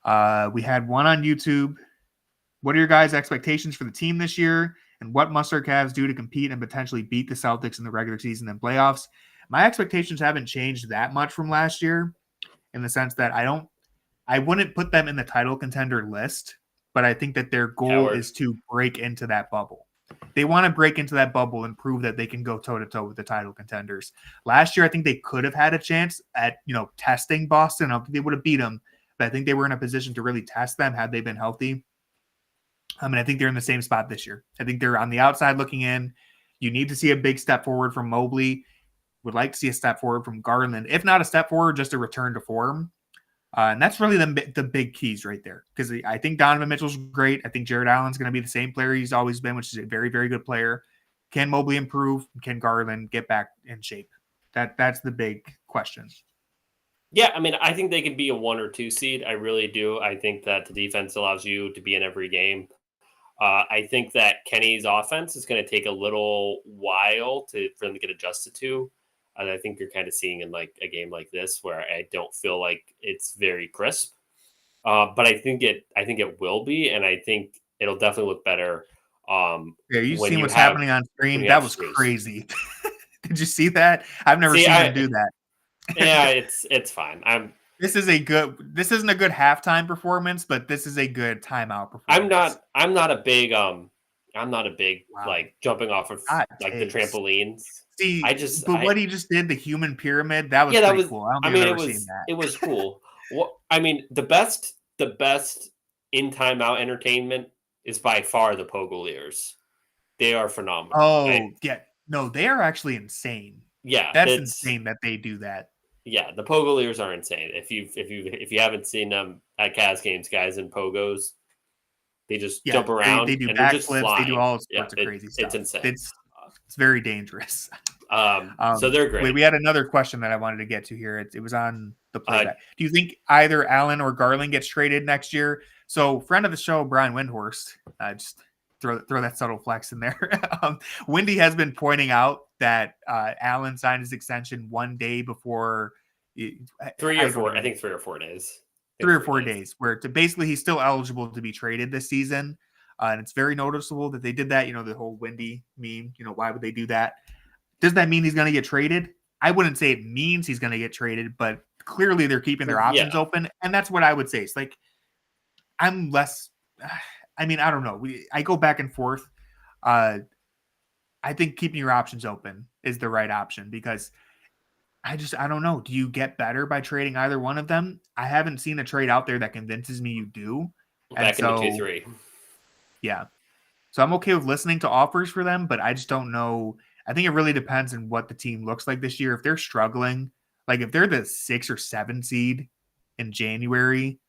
S1: We had one on YouTube. What are your guys' expectations for the team this year? And what must our Cavs do to compete and potentially beat the Celtics in the regular season and playoffs? My expectations haven't changed that much from last year in the sense that I wouldn't put them in the title contender list, but I think that their goal is to break into that bubble. They want to break into that bubble and prove that they can go toe-to-toe with the title contenders. Last year, I think they could have had a chance at, testing Boston. I don't think they would have beat them, but I think they were in a position to really test them had they been healthy. I think they're in the same spot this year. I think they're on the outside looking in. You need to see a big step forward from Mobley. Would like to see a step forward from Garland. If not a step forward, just a return to form. And that's really the big keys right there. Because I think Donovan Mitchell's great. I think Jared Allen's going to be the same player he's always been, which is a very, very good player. Can Mobley improve? Can Garland get back in shape? That's the big question.
S2: Yeah, I mean, I think they could be a 1 or 2 seed. I really do. I think that the defense allows you to be in every game. I think that Kenny's offense is going to take a little while for them to get adjusted to. And I think you're kind of seeing in like a game like this where I don't feel like it's very crisp. But I think it will be, and I think it'll definitely look better.
S1: You've seen what's happening on screen. That was crazy. Did you see that? I've never seen him do that.
S2: Yeah, it's fine.
S1: This isn't a good halftime performance, but this is a good timeout performance.
S2: I'm not a big like jumping off of like the trampolines.
S1: See, what he just did, the human pyramid, that was pretty cool.
S2: It was cool. I mean, the best in timeout entertainment is by far the Pogoliers. They are phenomenal.
S1: Oh, yeah. No, they are actually insane.
S2: Yeah,
S1: that's insane that they do that.
S2: Yeah, the Pogoliers are insane. If you haven't seen them at Cavs games, guys in pogos, they just jump around.
S1: They do backflips. They do all sorts of crazy stuff.
S2: It's insane.
S1: It's very dangerous.
S2: So they're great.
S1: Wait, we had another question that I wanted to get to here. It was on the playback. Do you think either Allen or Garland gets traded next year? So, friend of the show, Brian Windhorst, just throw that subtle flex in there. Windy has been pointing out that Allen signed his extension one day before
S2: 3 or 4 days.
S1: 3 or 4 days, where basically he's still eligible to be traded this season. And it's very noticeable that they did that. The whole Windy meme, why would they do that? Does that mean he's going to get traded? I wouldn't say it means he's going to get traded, but clearly they're keeping their options open. And that's what I would say. It's like, I'm less, I don't know. I go back and forth. I think keeping your options open is the right option because I don't know. Do you get better by trading either one of them? I haven't seen a trade out there that convinces me you do.
S2: Back in the 2-3.
S1: Yeah. So I'm okay with listening to offers for them, but I just don't know. I think it really depends on what the team looks like this year. If they're struggling, like if they're the 6 or 7 seed in January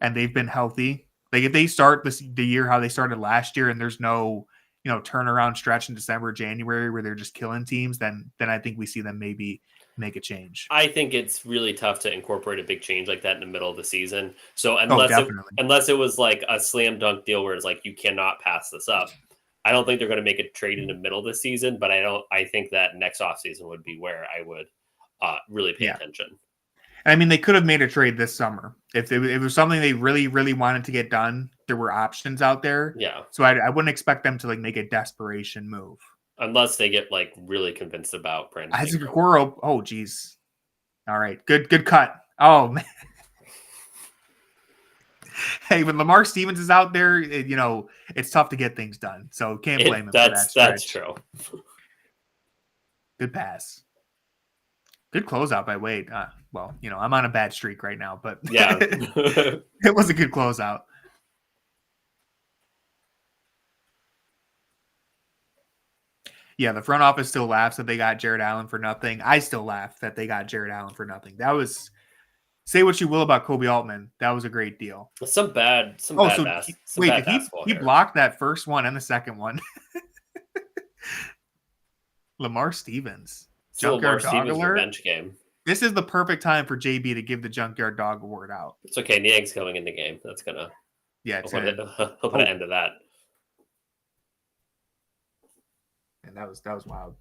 S1: and they've been healthy, like if they start the year how they started last year and there's no, turnaround stretch in December, January where they're just killing teams, then I think we see them maybe make a change.
S2: I think it's really tough to incorporate a big change like that in the middle of the season. So unless it was like a slam dunk deal where it's like you cannot pass this up, I don't think they're going to make a trade in the middle of the season. But I think that next offseason would be where I would really pay attention.
S1: I mean, they could have made a trade this summer if it was something they really, really wanted to get done. There were options out there.
S2: Yeah.
S1: So I wouldn't expect them to like make a desperation move.
S2: Unless they get like really convinced about Brandon.
S1: Isaac Okoro. Oh, geez. All right. Good cut. Oh, man. Hey, when Lamar Stevens is out there, it's tough to get things done. So can't blame him for that stretch.
S2: That's true.
S1: Good pass. Good closeout by Wade. I'm on a bad streak right now, but
S2: yeah,
S1: it was a good closeout. Yeah, the front office still laughs that they got Jared Allen for nothing. I still laugh that they got Jared Allen for nothing. That was, say what you will about Kobe Altman, that was a great deal.
S2: Some bad
S1: he blocked that first one and the second one. Lamar Stevens.
S2: Junkyard Dog alert. Revenge game.
S1: This is the perfect time for JB to give the Junkyard Dog award out.
S2: It's okay. Niang's coming in the game. That's gonna.
S1: Yeah,
S2: he'll put an end to that.
S1: And that was wild.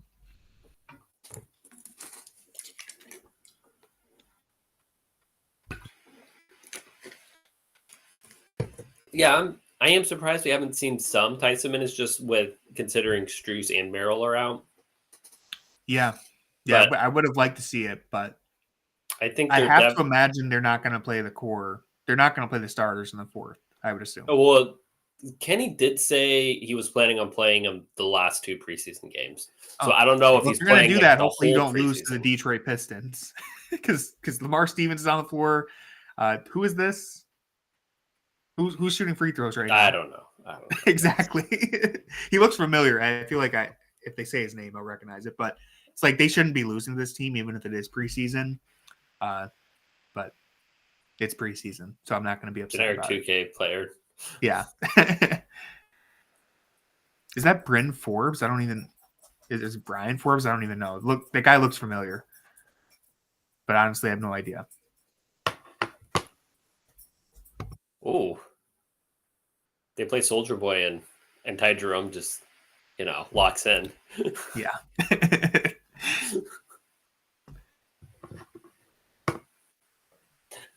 S2: Yeah, I am surprised we haven't seen some Tyson minutes just with considering Strus and Merrill are out.
S1: Yeah. Yeah, I would have liked to see it, but
S2: I think
S1: I have to imagine they're not going to play the core. They're not going to play the starters in the fourth, I would assume.
S2: Well, Kenny did say he was planning on playing them the last 2 preseason games. So I don't know if he's
S1: going to do that. Hopefully you don't lose to the Detroit Pistons because Lamar Stevens is on the floor. Who is this? Who's shooting free throws right now?
S2: I don't know.
S1: Exactly. He looks familiar. I feel like if they say his name, I'll recognize it. But it's like they shouldn't be losing to this team, even if it is preseason. But It's preseason, so I'm not going to be upset
S2: Generic
S1: about
S2: 2K
S1: it.
S2: player.
S1: Yeah. Is that Bryn Forbes? I don't even. Is it Brian Forbes? I don't even know. Look, that guy looks familiar, but honestly, I have no idea.
S2: Ooh. They play Soldier Boy and Ty Jerome just, locks in.
S1: Yeah.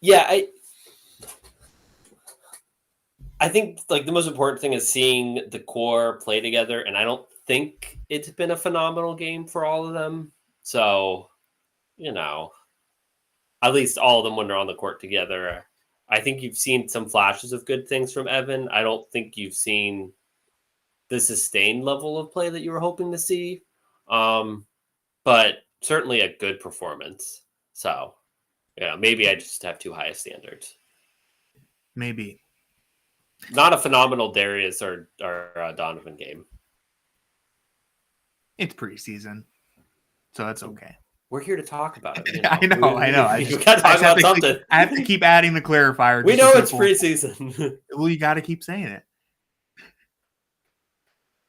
S2: Yeah, I think like the most important thing is seeing the core play together, and I don't think it's been a phenomenal game for all of them. So, at least all of them when they're on the court together. I think you've seen some flashes of good things from Evan. I don't think you've seen the sustained level of play that you were hoping to see, but certainly a good performance. So, maybe I just have too high standards.
S1: Maybe.
S2: Not a phenomenal Darius or Donovan game.
S1: It's preseason, so that's okay.
S2: We're here to talk about it.
S1: I know.
S2: You got to talk about something.
S1: I have to keep adding the clarifier.
S2: We know it's preseason.
S1: Well, you got to keep saying it.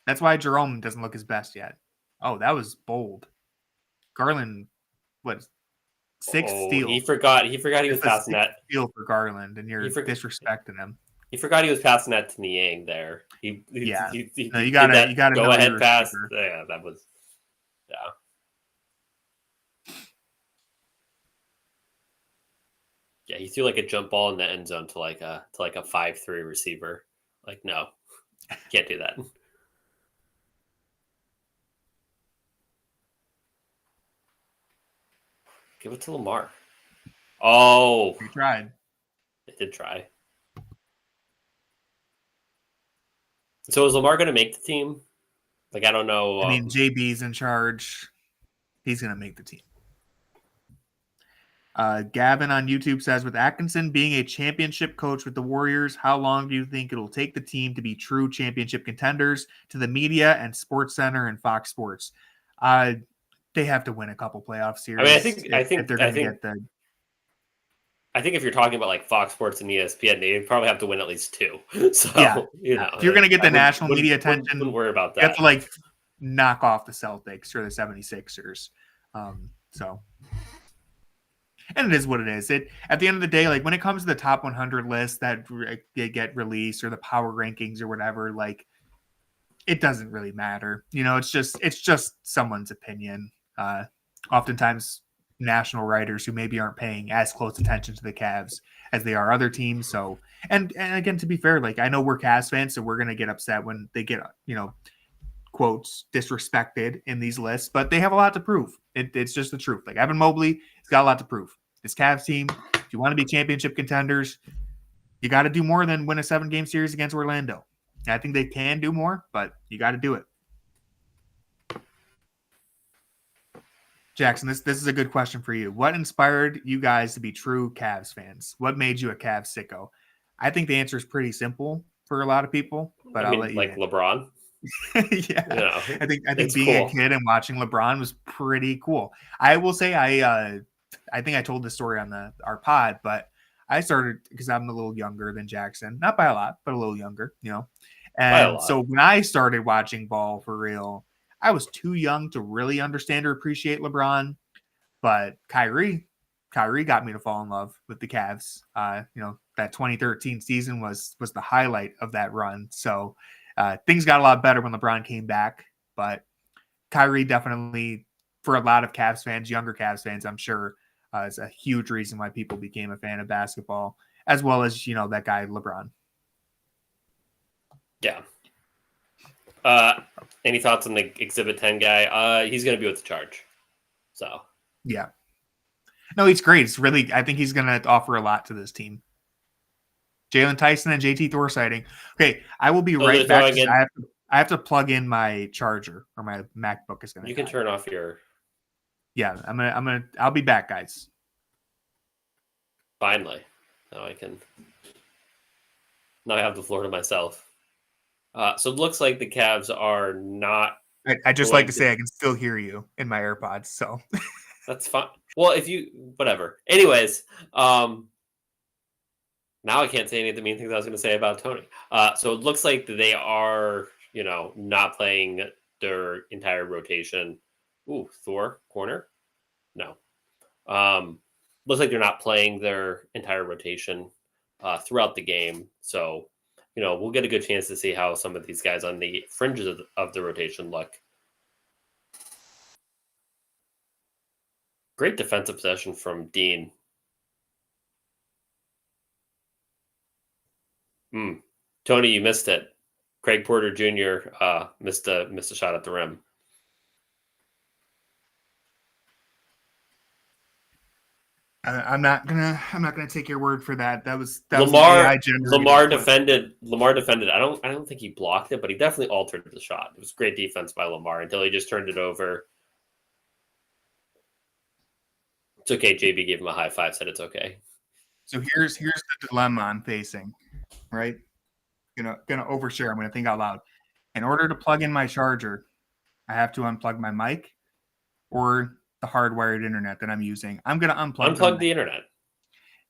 S1: That's why Jerome doesn't look his best yet. Oh, that was bold. Garland, what? 6 steals.
S2: He forgot he was passing that
S1: steal for Garland, and you're disrespecting him.
S2: He forgot he was passing that to Niang there. You
S1: gotta
S2: go ahead pass. Yeah, that was Yeah, he threw like a jump ball in the end zone to like a 5-3 receiver. Like, no, can't do that. Give it to Lamar. Oh,
S1: he tried.
S2: They did try. So is Lamar going to make the team? Like, I don't know.
S1: I mean, JB's in charge. He's going to make the team. Gavin on YouTube says, with Atkinson being a championship coach with the Warriors, how long do you think it'll take the team to be true championship contenders to the media and Sports Center and Fox Sports? They have to win a couple playoff series.
S2: I mean, I think
S1: they're going to get the.
S2: I think if you're talking about like Fox Sports and ESPN, they probably have to win at least 2. So
S1: if you're going to get the national media attention,
S2: wouldn't worry about that.
S1: You have to like knock off the Celtics or the 76ers. And it is what it is. At the end of the day, like when it comes to the top 100 list that get released or the power rankings or whatever, like it doesn't really matter. It's just someone's opinion. Oftentimes national writers who maybe aren't paying as close attention to the Cavs as they are other teams. So, and again, to be fair, like I know we're Cavs fans, so we're going to get upset when they get, quotes disrespected in these lists, but they have a lot to prove. It's just the truth. Like Evan Mobley has got a lot to prove. This Cavs team, if you want to be championship contenders, you got to do more than win a 7-game series against Orlando. And I think they can do more, but you got to do it. Jackson, this is a good question for you. What inspired you guys to be true Cavs fans? What made you a Cavs sicko? I think the answer is pretty simple for a lot of people, but I'll let you
S2: like in. LeBron.
S1: Yeah, I think being a kid and watching LeBron was pretty cool. I will say I think I told this story on our pod, but I started because I'm a little younger than Jackson, not by a lot, but a little younger, And so when I started watching ball for real, I was too young to really understand or appreciate LeBron, but Kyrie got me to fall in love with the Cavs. That 2013 season was the highlight of that run. So things got a lot better when LeBron came back, but Kyrie definitely, for a lot of Cavs fans, younger Cavs fans, I'm sure, is a huge reason why people became a fan of basketball, as well as, that guy LeBron.
S2: Yeah. Any thoughts on the Exhibit 10 guy? He's going to be with the Charge. So.
S1: Yeah. No, he's great. It's really, I think he's going to offer a lot to this team. Jalen Tyson and JT Thor sighting. Okay, I will be right back. I have to plug in my charger, or my MacBook is going to.
S2: You can turn off your.
S1: Yeah, I'll be back, guys.
S2: Finally, now I have the floor to myself. So it looks like the Cavs are not.
S1: I just like to say I can still hear you in my AirPods, so
S2: that's fine. Well, whatever. Anyways, Now I can't say any of the mean things I was going to say about Tony. So it looks like they are, not playing their entire rotation. Ooh, Thor corner? No. Looks like they're not playing their entire rotation throughout the game. So, we'll get a good chance to see how some of these guys on the fringes of the rotation look. Great defensive possession from Dean. Tony, you missed it. Craig Porter Jr. Missed a shot at the rim.
S1: I'm not gonna take your word for that. That was
S2: Lamar.
S1: AI generated
S2: Lamar
S1: clip.
S2: defended. I don't think he blocked it, but he definitely altered the shot. It was great defense by Lamar until he just turned it over. It's okay. JB gave him a high five. Said it's okay.
S1: So here's the dilemma I'm facing. Right, gonna overshare. I'm gonna think out loud. In order to plug in my charger, I have to unplug my mic or the hardwired internet that I'm using. I'm gonna
S2: unplug the internet.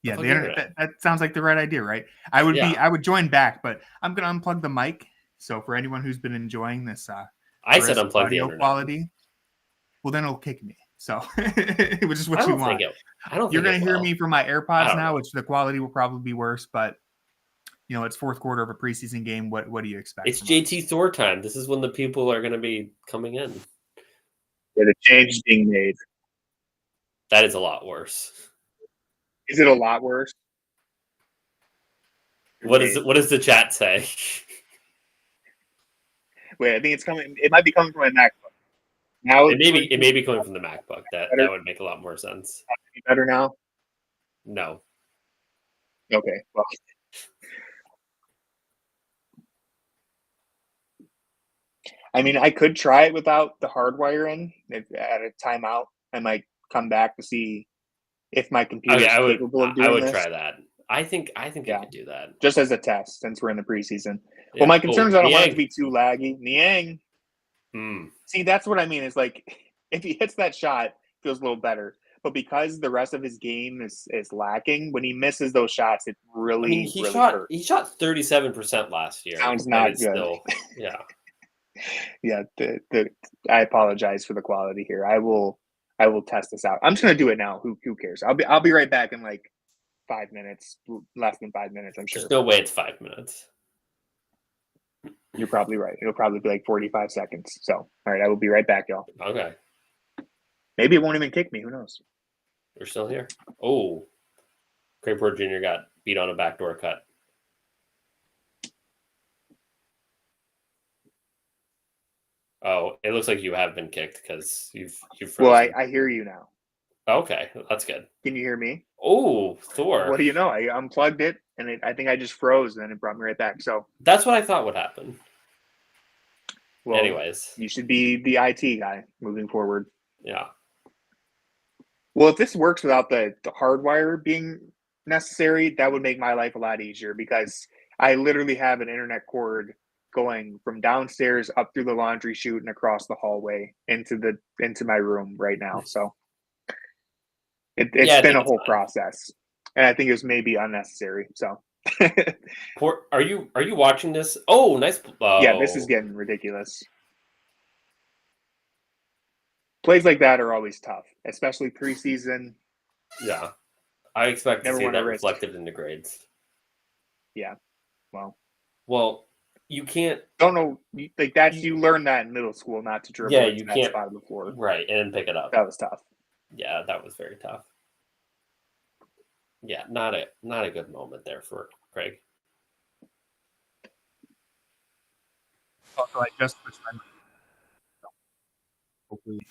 S1: Yeah, the internet. That sounds like the right idea, right? I would join back, but I'm gonna unplug the mic. So for anyone who's been enjoying this,
S2: I said unplug
S1: audio
S2: the internet.
S1: Quality. Well, then it'll kick me. So which is what you want. You're gonna hear me from my AirPods now, which the quality will probably be worse, but it's fourth quarter of a preseason game. What do you expect?
S2: It's JT Thor time. This is when the people are going to be coming in.
S3: Yeah, the change is being made.
S2: That is a lot worse.
S3: Is it a lot worse?
S2: What does the chat say?
S3: Wait, I think it's coming. It might be coming from my MacBook. Now
S2: it may be coming from the MacBook. That would make a lot more sense.
S3: Any better now?
S2: No.
S3: Okay. Well. I mean, I could try it without the hardwire in. If at a timeout, I might come back to see if my computer is capable of doing this.
S2: I would try that. I think you could do that.
S3: Just as a test, since we're in the preseason. Yeah. Well, my concern is I don't want it to be too laggy. Niang. See, that's what I mean. Is like if he hits that shot, it feels a little better. But because the rest of his game is lacking, when he misses those shots, it really
S2: he
S3: really
S2: shot
S3: hurts.
S2: He shot 37% last year.
S3: Sounds not good.
S2: Still, yeah.
S3: Yeah, I apologize for the quality here. I will test this out. I'm just gonna do it now. Who cares? I'll be right back in like 5 minutes, less than 5 minutes. I'm sure.
S2: There's no way it's 5 minutes.
S3: You're probably right. It'll probably be like 45 seconds. So, all right, I will be right back, y'all.
S2: Okay.
S3: Maybe it won't even kick me. Who knows?
S2: We're still here. Oh, Craig Porter Jr. got beat on a backdoor cut. Oh, it looks like you have been kicked because you've frozen.
S3: Well, I hear you now.
S2: Okay, that's good.
S3: Can you hear me?
S2: Oh, Thor.
S3: What do you know? I unplugged it, and I think I just froze, and then it brought me right back. So
S2: that's what I thought would happen.
S3: Well,
S2: anyways.
S3: You should be the IT guy moving forward.
S2: Yeah.
S3: Well, if this works without the hardwire being necessary, that would make my life a lot easier because I literally have an internet cord going from downstairs up through the laundry chute and across the hallway into my room right now. So it's been a whole process, and I think it was maybe unnecessary. So,
S2: are you watching this? Oh, nice. Oh.
S3: Yeah, this is getting ridiculous. Plays like that are always tough, especially preseason.
S2: Yeah, I expect to see that reflected in the grades.
S3: Yeah,
S2: well. You can't.
S3: Don't know like that. You learn that in middle school, not to dribble.
S2: Yeah, you can't
S3: spot on the floor.
S2: Right, and pick it up.
S3: That was tough.
S2: Yeah, that was very tough. Yeah, not a good moment there for Craig.
S1: Also, I just switched my mic. Hopefully,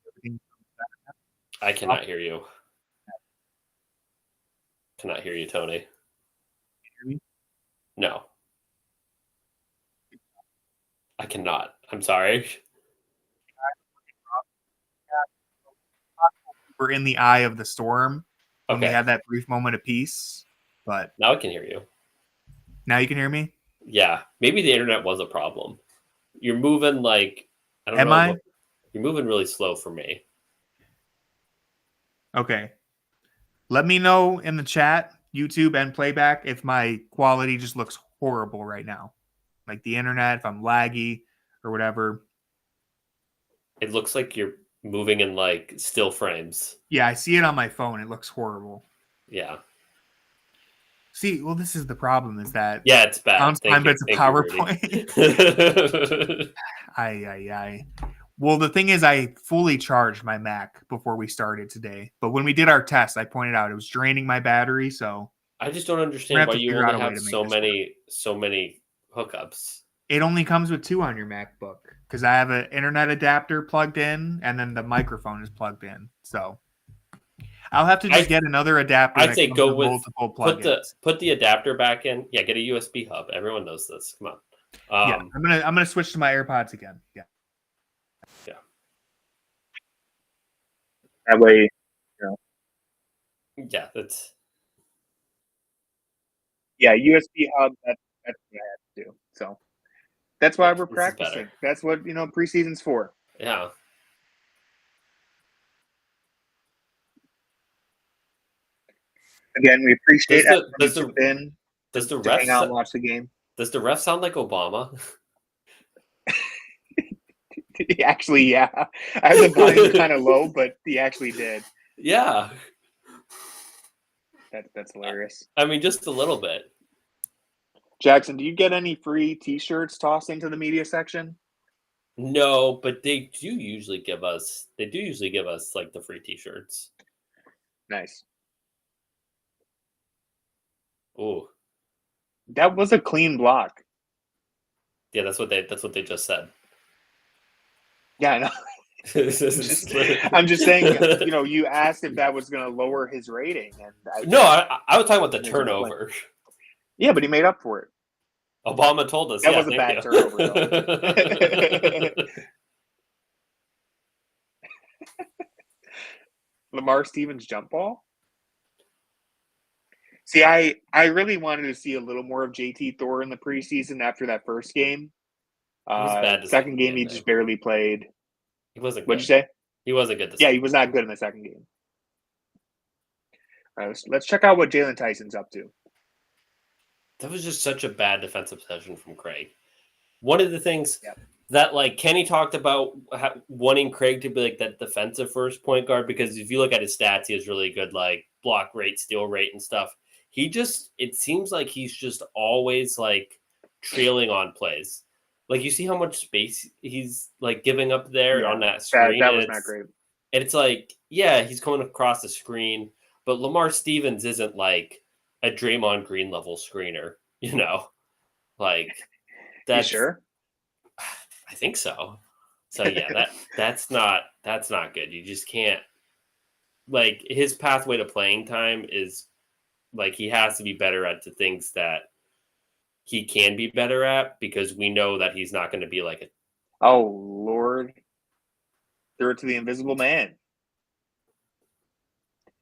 S1: everything comes back.
S2: I cannot hear you. Cannot hear you, Tony.
S1: Can you hear me?
S2: No. I cannot. I'm sorry.
S1: We're in the eye of the storm. When we
S2: Okay.
S1: had that brief moment of peace, but
S2: Now I can hear you.
S1: now you can hear me?
S2: Yeah. Maybe the internet was a problem. You're moving like I don't
S1: Am
S2: know.
S1: I?
S2: You're moving really slow for me.
S1: Okay. Let me know in the chat YouTube and playback if my quality just looks horrible right now. Like the internet, if I'm laggy or whatever.
S2: It looks like you're moving in like still frames.
S1: Yeah, I see it on my phone. It looks horrible.
S2: Yeah.
S1: See, well, this is the problem is that
S2: Yeah, it's bad.
S1: Thank you. It's a PowerPoint. Aye. Well, the thing is, I fully charged my Mac before we started today. But when we did our test, I pointed out it was draining my battery. So
S2: I just don't understand why you
S1: figure out
S2: only
S1: a way
S2: have
S1: to make
S2: so
S1: this
S2: many hookups.
S1: it only comes with 2 on your MacBook because I have an internet adapter plugged in and then the microphone is plugged in. So I'll have to just get another adapter.
S2: I'd say go with
S1: multiple plugins.
S2: put the adapter back in. Yeah, get a USB hub. Everyone knows this. Come on.
S1: Yeah, I'm gonna switch to my AirPods again. Yeah.
S3: That way,
S2: Yeah, that's.
S3: Yeah, USB hub. That's what I have to do. So that's why we're practicing. That's what preseason's for.
S2: Yeah.
S3: Again, we appreciate
S2: does the ref
S3: hang out and watch the game.
S2: Does the ref sound like Obama?
S3: Actually, yeah. I have the volume kind of low, but he actually did.
S2: Yeah.
S3: That's hilarious.
S2: I mean, just a little bit.
S3: Jackson, do you get any free T-shirts tossed into the media section?
S2: No, but they do usually give us like the free T-shirts.
S3: Nice.
S2: Ooh.
S3: That was a clean block.
S2: Yeah, that's what they just said.
S3: Yeah, I know. I'm just saying, you asked if that was going to lower his rating, and
S2: I was talking about the turnover.
S3: Yeah, but he made up for it.
S2: Obama told us
S3: that was a bad turnover. Though. Lamar Stevens jump ball. See, I really wanted to see a little more of JT Thor in the preseason after that first game. Second game, he just barely played.
S2: He wasn't good.
S3: What'd you say?
S2: He wasn't good.
S3: He was not good in the second game. All right, let's check out what Jalen Tyson's up to.
S2: That was just such a bad defensive possession from Craig. One of the things that Kenny talked about wanting Craig to be like that defensive first point guard, because if you look at his stats, he has really good block rate, steal rate, and stuff. It seems like he's just always trailing on plays. You see how much space he's giving up there on that screen.
S3: That was not great.
S2: And it's he's coming across the screen, but Lamar Stevens isn't a Draymond Green level screener,
S3: That's sure.
S2: I think so. So yeah, that's not good. You just can't his pathway to playing time is he has to be better at the things that he can be better at, because we know that he's not going to be
S3: oh Lord, throw it to the invisible man.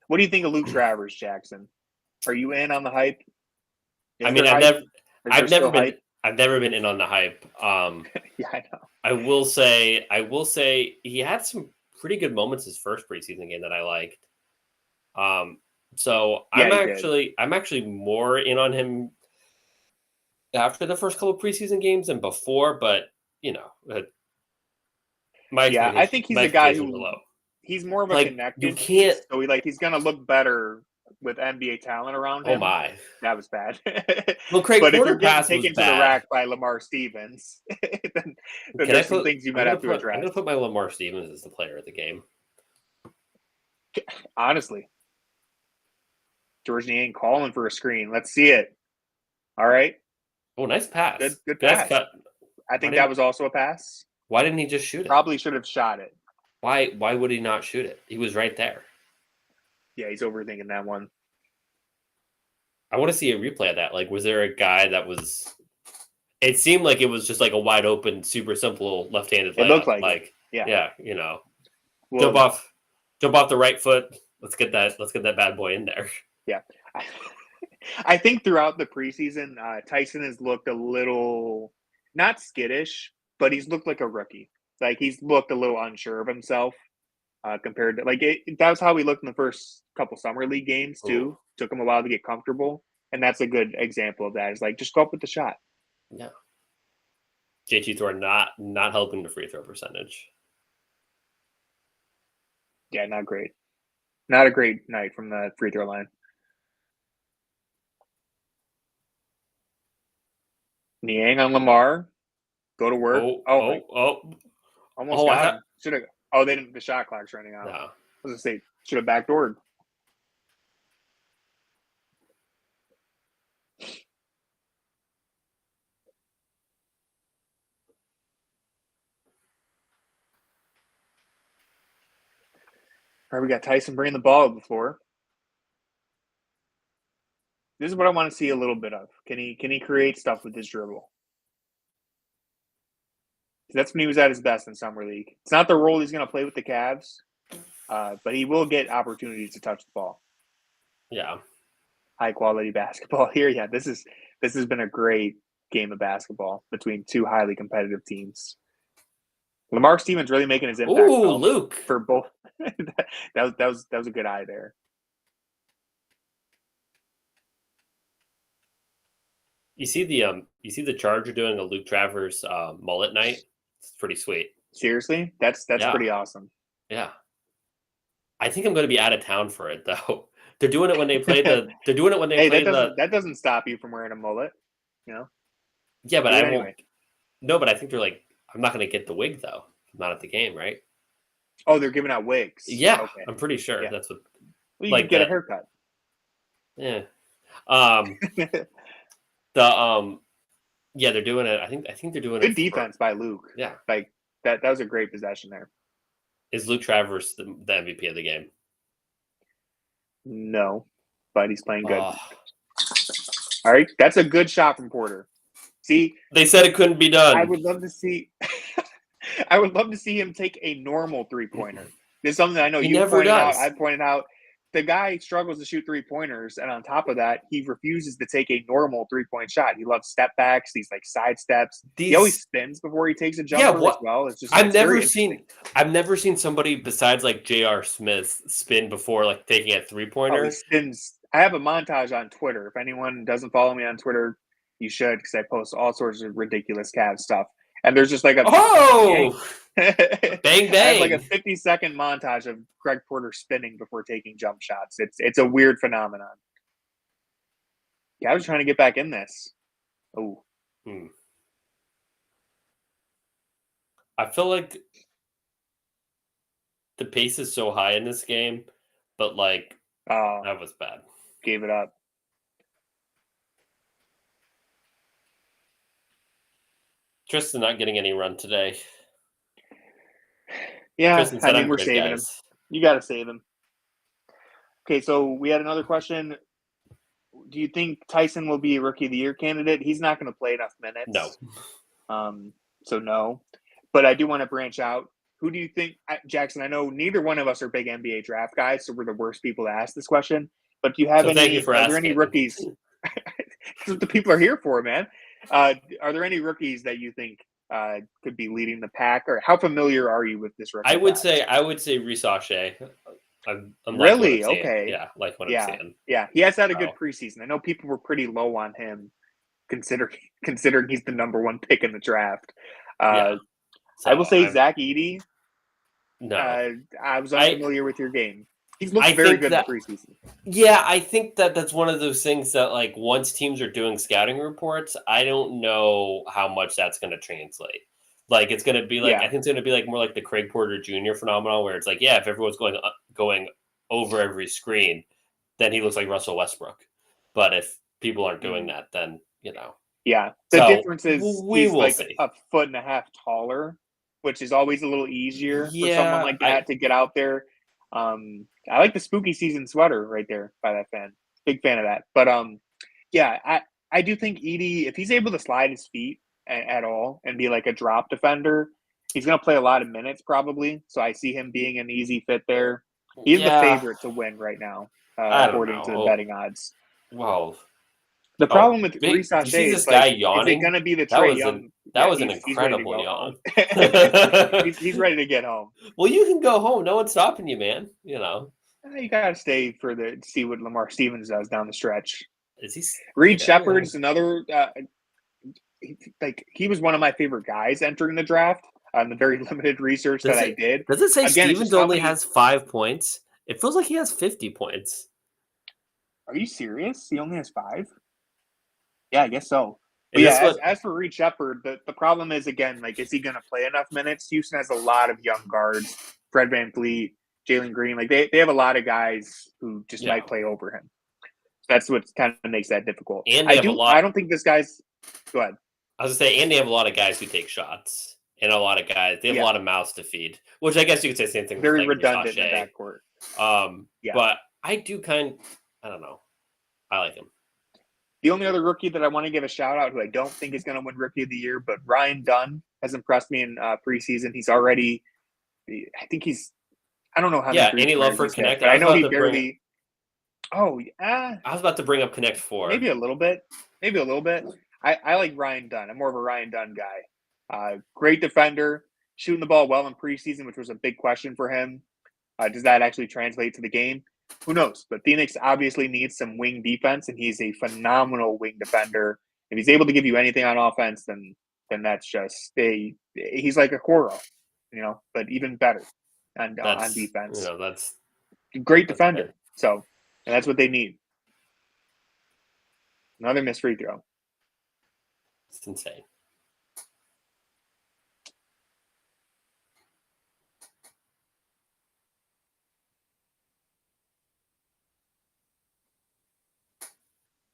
S3: What do you think of Luke Travers, Jackson? Are you in on the hype?
S2: I've never been in on the hype.
S3: Yeah, I know.
S2: I will say he had some pretty good moments his first preseason game that I liked. So I'm actually more in on him after the first couple of preseason games than before, but
S3: I think he's a guy who he's more of a connector.
S2: You can't.
S3: So he's gonna look better with NBA talent around him.
S2: Oh my,
S3: that was bad.
S2: Well, Craig,
S3: but if you're getting taken to the rack by Lamar Stevens, then there's some things you might have to address.
S2: I'm gonna put my Lamar Stevens as the player of the game.
S3: Honestly, Georgie ain't calling for a screen. Let's see it. All right.
S2: Oh, nice pass.
S3: Good pass.
S2: Cut.
S3: I think that was also a pass.
S2: Why didn't he just shoot it?
S3: Probably should have shot it.
S2: Why would he not shoot it? He was right there.
S3: Yeah, he's overthinking that one.
S2: I want to see a replay of that. Was there a guy that was... It seemed like it was just a wide open, super simple left-handed layup.
S3: It looked like
S2: yeah, jump off the right foot. Let's get that bad boy in there.
S3: Yeah. I think throughout the preseason, Tyson has looked a little, not skittish, but he's looked like a rookie. He's looked a little unsure of himself compared to, that was how he looked in the first couple summer league games too. took him a while to get comfortable. And that's a good example of that. It's like, just go up with the shot.
S2: Yeah. JT Thor not helping the free throw percentage.
S3: Yeah, not great. Not a great night from the free throw line. Niang on Lamar. Go to work. Almost got him. Should have. Oh, they didn't. The shot clock's running out.
S2: No.
S3: I was gonna say should have backdoored. All right, we got Tyson bringing the ball to the floor. This is what I want to see a little bit of. Can he create stuff with his dribble? That's when he was at his best in summer league. It's not the role he's going to play with the Cavs, but he will get opportunities to touch the ball.
S2: Yeah,
S3: high quality basketball here. Yeah, this has been a great game of basketball between two highly competitive teams. Lamar Stevens really making his impact.
S2: Ooh, Luke
S3: for both. that was a good eye there.
S2: You see the Charger doing a Luke Travers mullet night. It's pretty sweet.
S3: Seriously, that's pretty awesome.
S2: Yeah, I think I'm going to be out of town for it though. They're doing it when they play the. They're doing it when they play
S3: that doesn't stop you from wearing a mullet, you know.
S2: Yeah, but I won't. No, but I think they're like, I'm not going to get the wig though. I'm not at the game, right?
S3: Oh, they're giving out wigs.
S2: Yeah,
S3: okay.
S2: I'm pretty sure that's what.
S3: Well, you can get a haircut.
S2: Yeah. Yeah, they're doing it. I think they're doing
S3: good
S2: it.
S3: Good defense by Luke.
S2: Yeah,
S3: like that was a great possession there.
S2: Is Luke Travers the MVP of the game?
S3: No, but he's playing good.
S2: Oh.
S3: All right, that's a good shot from Porter. See,
S2: they said it couldn't be done.
S3: I would love to see. I would love to see him take a normal 3-pointer. This is something I know you pointed out. I pointed out. The guy struggles to shoot 3-pointers, and on top of that, he refuses to take a normal 3-point shot. He loves step backs, these like side steps. He always spins before he takes a jumper as well. It's just
S2: I've never seen somebody besides like J.R. Smith spin before like taking a 3-pointer.
S3: He spins. I have a montage on Twitter. If anyone doesn't follow me on Twitter, you should, because I post all sorts of ridiculous Cavs stuff. And there's just like a
S2: bang bang.
S3: I have like a 50-second montage of Greg Porter spinning before taking jump shots. It's a weird phenomenon. Yeah, I was trying to get back in this. Oh,
S2: I feel like the pace is so high in this game, but like that was bad.
S3: Gave it up.
S2: Tristan not getting any run today.
S3: Yeah, I think we're saving him. You got to save him. Okay, so we had another question. Do you think Tyson will be a Rookie of the Year candidate? He's not going to play enough minutes.
S2: No.
S3: So no. But I do want to branch out. Who do you think, Jackson? I know neither one of us are big NBA draft guys, so we're the worst people to ask this question. But do you have any? Are there any rookies? That's what the people are here for, man. Are there any rookies that you think could be leading the pack, or how familiar are you with this rookie?
S2: I would say Risache. I'm
S3: really okay.
S2: Yeah, like what I'm saying.
S3: Yeah, he has had a good preseason. I know people were pretty low on him, considering he's the number one pick in the draft. So I will say Zach Edey.
S2: No,
S3: I was unfamiliar with your game. He's looked very good in the preseason.
S2: Yeah, I think that's one of those things that, like, once teams are doing scouting reports, I don't know how much that's going to translate. Like, it's going to be like, I think it's going to be like more like the Craig Porter Jr. phenomenon, where it's like, yeah, if everyone's going over every screen, then he looks like Russell Westbrook. But if people aren't doing that, then
S3: Yeah, the difference is he's like a foot and a half taller, which is always a little easier for someone like that to get out there. I like the spooky season sweater right there by that fan. Big fan of that. But I do think Edey, if he's able to slide his feet at all and be like a drop defender, he's going to play a lot of minutes probably. So I see him being an easy fit there. He's the favorite to win right now, according to the betting odds.
S2: Wow.
S3: The problem with Risache
S2: is guy yawning?
S3: Is it going to be the Trae Young?
S2: That was an incredible yawn.
S3: He's ready to get home.
S2: Well, you can go home. No one's stopping you, man.
S3: You got to stay to see what Lamar Stevens does down the stretch.
S2: Is he?
S3: Reed Shepard's another. He was one of my favorite guys entering the draft on the very limited research that I did.
S2: Does it say Stevens only has 5 points? It feels like he has 50 points.
S3: Are you serious? He only has 5? Yeah, I guess so. But yeah, as for Reed Shepard, the problem is, again, like, is he going to play enough minutes? Houston has a lot of young guards. Fred VanVleet, Jalen Green. Like, they have a lot of guys who just might play over him. That's what kind of makes that difficult.
S2: And
S3: I don't think this guy's – go ahead.
S2: I was going to say, and they have a lot of guys who take shots. And a lot of guys. They have a lot of mouths to feed. Which I guess you could say the same thing
S3: Very
S2: with, like,
S3: redundant in the backcourt.
S2: But I do I don't know. I like him.
S3: The only other rookie that I want to give a shout out, who I don't think is going to win Rookie of the Year, but Ryan Dunn has impressed me in preseason. He's already, I think he's, I don't know how many.
S2: Yeah, any love for Connect?
S3: I know he barely. I
S2: was about to bring up Connect 4.
S3: Maybe a little bit. I like Ryan Dunn. I'm more of a Ryan Dunn guy. Great defender, shooting the ball well in preseason, which was a big question for him. Does that actually translate to the game? Who knows? But Phoenix obviously needs some wing defense, and he's a phenomenal wing defender. If he's able to give you anything on offense, then that's just he's like a Coro, but even better on defense.
S2: That's
S3: great defender. Good. So, and that's what they need. Another missed free throw.
S2: It's insane.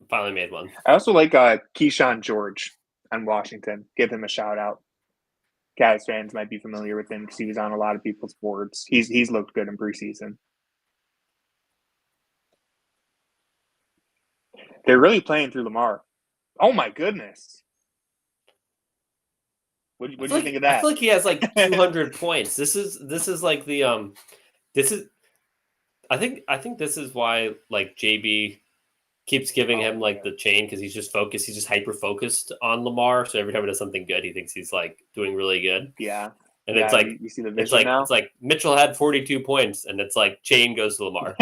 S2: Finally made one.
S3: I also like Keyshawn George on Washington. Give him a shout out. Cavs fans might be familiar with him because he was on a lot of people's boards. He's looked good in preseason. They're really playing through Lamar. Oh my goodness! What do you think of that?
S2: I feel like he has like 200 points. This is like the This is. I think this is why like JB keeps giving him like the chain, because he's just focused. He's just hyper focused on Lamar. So every time he does something good, he thinks he's like doing really good.
S3: Yeah.
S2: And it's like
S3: you see the vision now?
S2: It's like Mitchell had 42 points, and it's like chain goes to Lamar.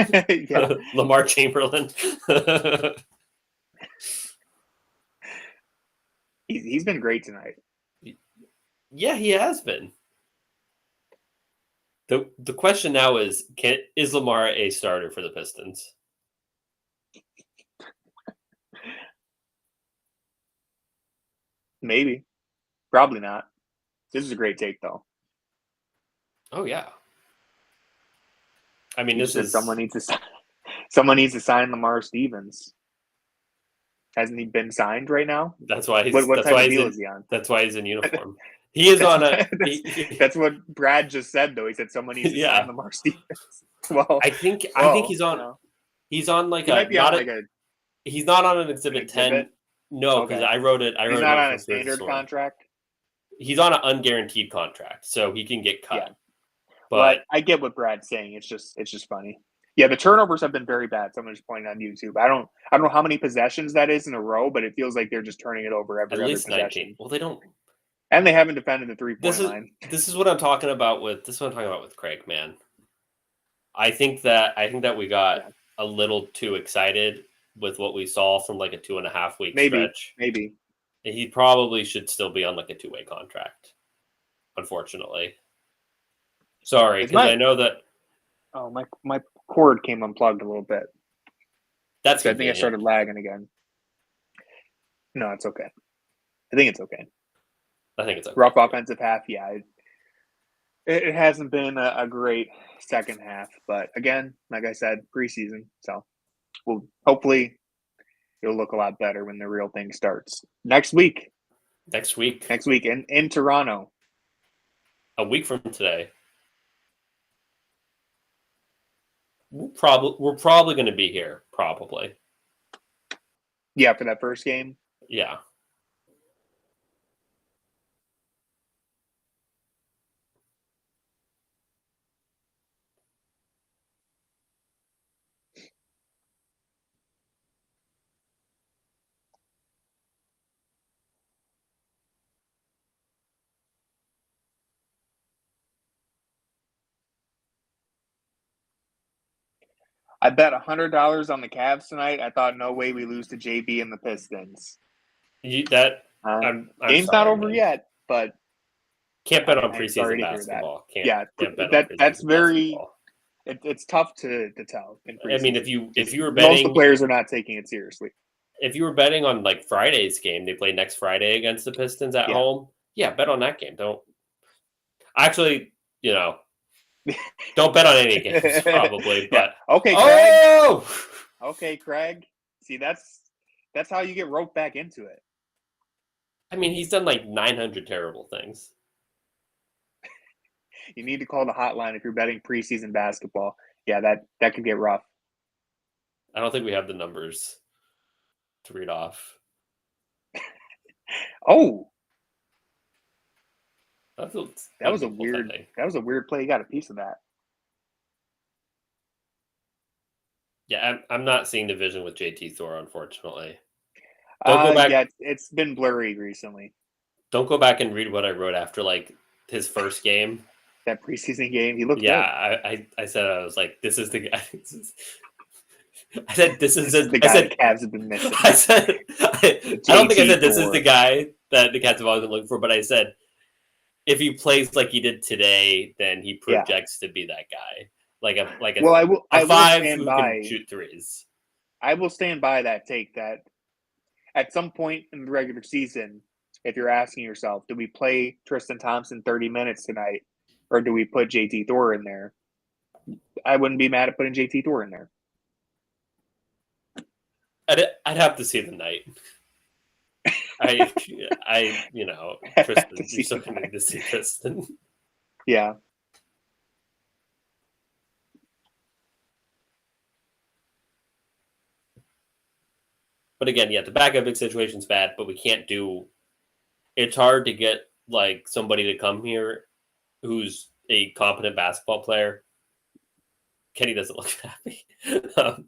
S2: Lamar Chamberlain.
S3: He's been great tonight.
S2: Yeah, he has been. The question now is Lamar a starter for the Pistons?
S3: Maybe. Probably not. This is a great take, though.
S2: Oh, yeah. I mean,
S3: someone needs to sign Lamar Stevens. Hasn't he been signed right now?
S2: That's why he's.
S3: What type of deal is he on?
S2: That's why he's in uniform. He is on a.
S3: That's what Brad just said, though. He said someone needs to sign Lamar Stevens. Well,
S2: I think he's on. He's on like he's not on an Exhibit 10. No, because I wrote it.
S3: He's not on a standard contract.
S2: He's on an unguaranteed contract, so he can get cut.
S3: Yeah. But I get what Brad's saying. It's just funny. Yeah, the turnovers have been very bad. Someone just pointed on YouTube. I don't know how many possessions that is in a row, but it feels like they're just turning it over every other possession. 19.
S2: Well, they don't.
S3: And they haven't defended the 3-point line.
S2: This is what I'm talking about with Craig, man. I think that we got a little too excited with what we saw from like a 2.5 week stretch.
S3: Maybe.
S2: He probably should still be on like a 2-way contract, unfortunately. Sorry, because I know that.
S3: Oh, my cord came unplugged a little bit.
S2: That's
S3: so I think I started lagging again. No, it's okay. I think it's okay. Rough offensive half, yeah. It hasn't been a great second half, but again, like I said, preseason. So hopefully it'll look a lot better when the real thing starts. Next week in Toronto.
S2: A week from today. We're probably going to be here, probably.
S3: Yeah, for that first game?
S2: Yeah.
S3: I bet $100 on the Cavs tonight. I thought no way we lose to JB and the Pistons.
S2: I'm
S3: game's
S2: sorry,
S3: not over
S2: man.
S3: yet, but
S2: can't bet on preseason basketball. Can't bet on
S3: that's very.
S2: basketball.
S3: It's tough to tell.
S2: I mean, if you were
S3: betting, most of
S2: betting,
S3: the players are not taking it seriously.
S2: If you were betting on like Friday's game, they play next Friday against the Pistons at home. Yeah, bet on that game. Don't actually, don't bet on any games probably. But
S3: okay,
S2: Craig.
S3: Okay, Craig. See, that's how you get roped back into it.
S2: I mean, he's done like 900 terrible things.
S3: You need to call the hotline if you're betting preseason basketball. Yeah, that could get rough.
S2: I don't think we have the numbers to read off.
S3: Oh,
S2: that
S3: was a weird play. You got a piece of that.
S2: Yeah, I'm not seeing the vision with JT Thor, unfortunately. Don't go back.
S3: Yeah, it's been blurry recently.
S2: Don't go back and read what I wrote after like his first game.
S3: That preseason game, he looked.
S2: Yeah, I said I was like, this is the guy. I said this is
S3: the guy the Cavs have been missing.
S2: I don't think I said this is the guy that the Cavs have always been looking for, but I said if he plays like he did today, then he projects to be that guy. I will five who can shoot threes.
S3: I will stand by that take that at some point in the regular season, if you're asking yourself, do we play Tristan Thompson 30 minutes tonight, or do we put JT Thor in there? I wouldn't be mad at putting JT Thor in there.
S2: I'd have to see the night. Tristan, you still need to see Tristan.
S3: Yeah.
S2: But again, the backup big situation's bad, but we can't do. It's hard to get like somebody to come here who's a competent basketball player. Kenny doesn't look happy.
S3: Well,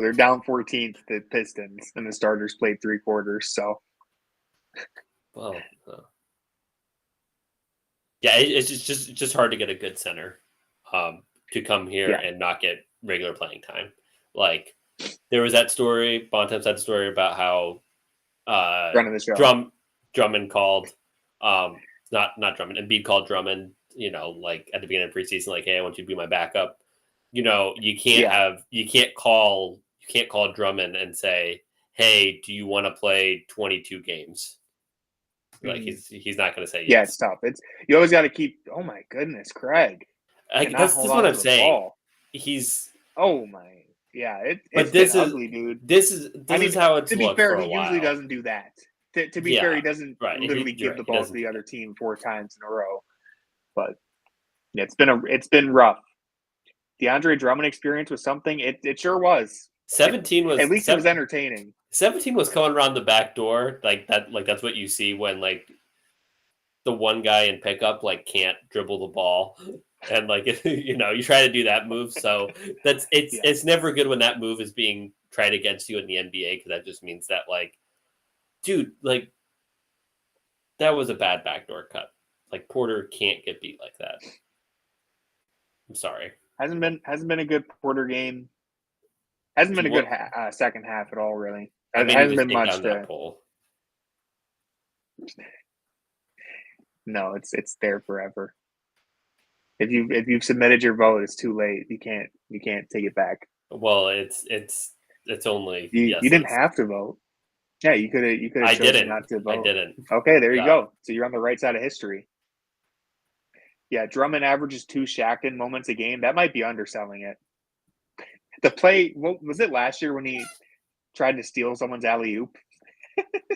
S3: they're down 14 to the Pistons, and the starters played 3 quarters. So,
S2: it's just hard to get a good center to come here and not get regular playing time. Like there was that story. Bontemps had a story about how Drummond called not Drummond. Embiid called Drummond. Like at the beginning of preseason, like, hey, I want you to be my backup. You can't call Drummond and say, hey, do you want to play 22 games? Like he's not going to say yes.
S3: Yeah, it's tough. You always got to keep. Oh my goodness, Craig.
S2: That's what I'm saying. He's.
S3: Oh my. Yeah, it's ugly, dude.
S2: This is how it's.
S3: To be fair, he usually doesn't do that. To be fair, he doesn't literally give the ball to the other team 4 times in a row. But yeah, it's been rough. The Andre Drummond experience was something. It sure was.
S2: 17 was
S3: at least it was entertaining.
S2: 17 was coming around the back door like that. Like that's what you see when like the one guy in pickup like can't dribble the ball, and like you try to do that move. So it's never good when that move is being tried against you in the NBA because that just means that like, dude, like that was a bad backdoor cut. Like Porter can't get beat like that. I'm sorry.
S3: Hasn't been a good Porter game. Hasn't been a good second half at all, really. Hasn't been much to. No, it's there forever. If you've submitted your vote, it's too late. You can't take it back.
S2: Well, it's only
S3: you didn't have to vote. Yeah, you could have.
S2: I didn't.
S3: Not to vote.
S2: I didn't.
S3: Okay, there you go. So you're on the right side of history. Yeah, Drummond averages 2 Shackton moments a game. That might be underselling it. The play, what was it last year when he tried to steal someone's alley-oop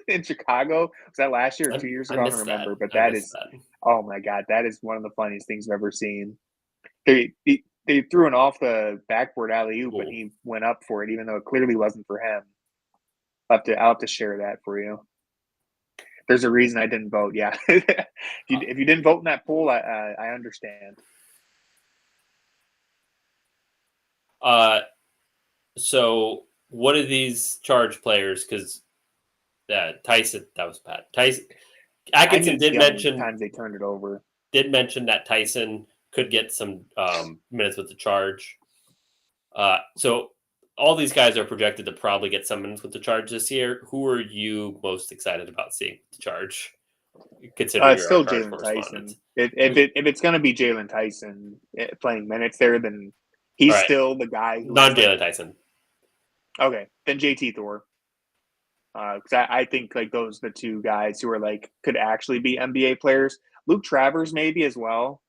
S3: in Chicago? Was that last year or 2 years ago? I don't remember. But that is, oh my God, that is one of the funniest things I've ever seen. They threw an off the backboard alley-oop, but he went up for it, even though it clearly wasn't for him. I'll have to share that for you. There's a reason I didn't vote. Yeah, if you didn't vote in that poll, I understand.
S2: So what are these charge players? Because Tyson, that was bad. Tyson Atkinson did mention
S3: times they turned it over.
S2: Did mention that Tyson could get some minutes with the charge. So all these guys are projected to probably get some minutes with the Charge this year. Who are you most excited about seeing with the Charge? Considering you're
S3: Still
S2: our Charge
S3: Jalen
S2: correspondent.
S3: Tyson. If it's going to be Jalen Tyson playing minutes there, then he's
S2: Right.
S3: still the guy who
S2: Not Jalen Tyson.
S3: Okay, then JT Thor. Because I think like those are the two guys who are like could actually be NBA players. Luke Travers maybe as well.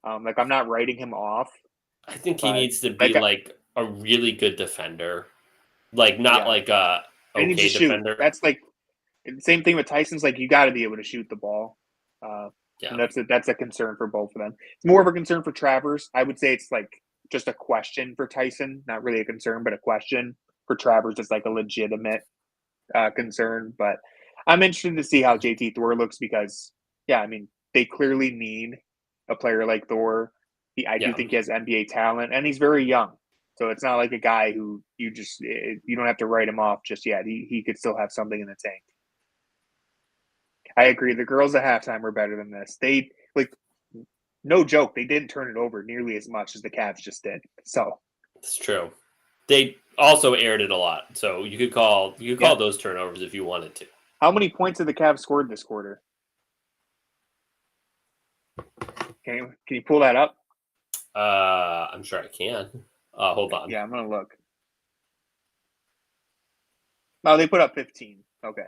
S3: Like I'm not writing him off.
S2: I think he needs to be like a really good defender, like not like a okay defender.
S3: That's like the same thing with Tyson's. Like you got to be able to shoot the ball. And that's a concern for both of them. It's more of a concern for Travers. I would say it's like just a question for Tyson, not really a concern, but a question for Travers. It's like a legitimate concern. But I'm interested to see how JT Thor looks because, yeah, I mean they clearly need a player like Thor. I do think he has NBA talent, and he's very young. So it's not like a guy who you don't have to write him off just yet. He could still have something in the tank. I agree. The girls at halftime were better than this. They no joke. They didn't turn it over nearly as much as the Cavs just did. So
S2: it's true. They also aired it a lot, so you could call those turnovers if you wanted to.
S3: How many points have the Cavs scored this quarter? Can you pull that up?
S2: I'm sure I can. Hold on.
S3: Yeah, I'm gonna look. Oh, they put up 15. Okay.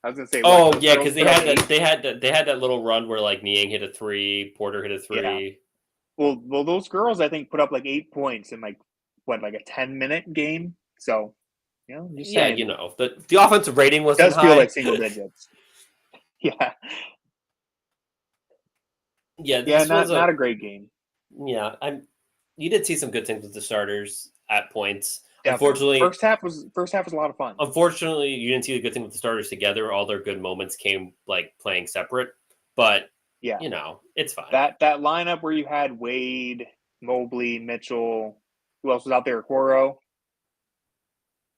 S3: I was gonna say.
S2: Oh yeah, because they had that little run where like Niang hit a 3, Porter hit a 3.
S3: Yeah. Well, those girls I think put up like 8 points in like a 10-minute game. So, just saying.
S2: The offensive rating wasn't high.
S3: Does feel like single digits. Yeah.
S2: Yeah.
S3: Not a great game.
S2: Yeah, you did see some good things with the starters at points.
S3: Definitely. Unfortunately, first half was a lot of fun.
S2: Unfortunately, you didn't see the good thing with the starters together. All their good moments came like playing separate. But yeah, it's fine.
S3: That lineup where you had Wade, Mobley, Mitchell, who else was out there? Okoro.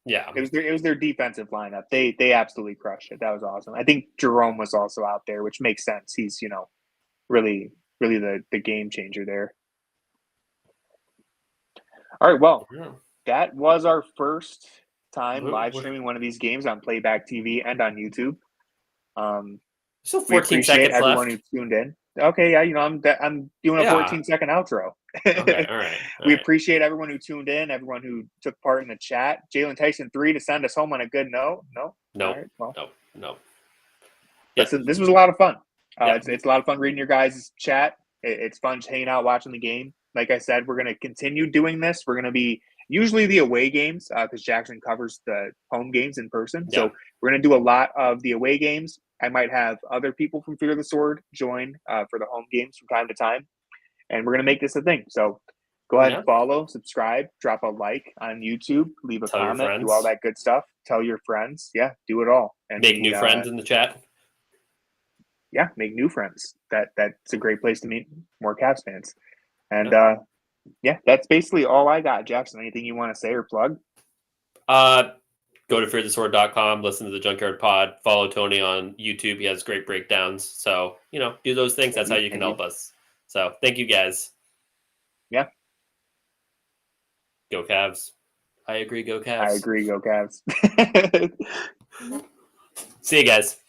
S2: Yeah,
S3: it was their defensive lineup. They absolutely crushed it. That was awesome. I think Jerome was also out there, which makes sense. He's really the game changer there. All right, well. Yeah. That was our first time live streaming one of these games on Playback TV and on YouTube.
S2: So 14 seconds
S3: everyone
S2: left.
S3: who tuned in. Okay, yeah, I'm doing a 14-second outro.
S2: Okay, all right.
S3: We appreciate everyone who tuned in, everyone who took part in the chat. Jalen Tyson 3 to send us home on a good note. No.
S2: Right, well. No.
S3: This was a lot of fun. It's a lot of fun reading your guys' chat. It's fun hanging out, watching the game. Like I said, we're going to continue doing this. We're going to be usually the away games because Jackson covers the home games in person. Yeah. So we're going to do a lot of the away games. I might have other people from Fear the Sword join for the home games from time to time. And we're going to make this a thing. So go ahead and follow, subscribe, drop a like on YouTube, leave a comment, do all that good stuff. Tell your friends. Yeah, do it all. And
S2: make new friends in the chat.
S3: Yeah, make new friends. That's a great place to meet more Cavs fans. And that's basically all I got. Jackson, anything you want to say or plug?
S2: Go to fearthesword.com, listen to the Junkyard Pod, follow Tony on YouTube. He has great breakdowns. So, do those things. That's how you can help us. So thank you guys.
S3: Yeah.
S2: Go Cavs. I agree. Go Cavs.
S3: I agree. Go Cavs.
S2: See you guys.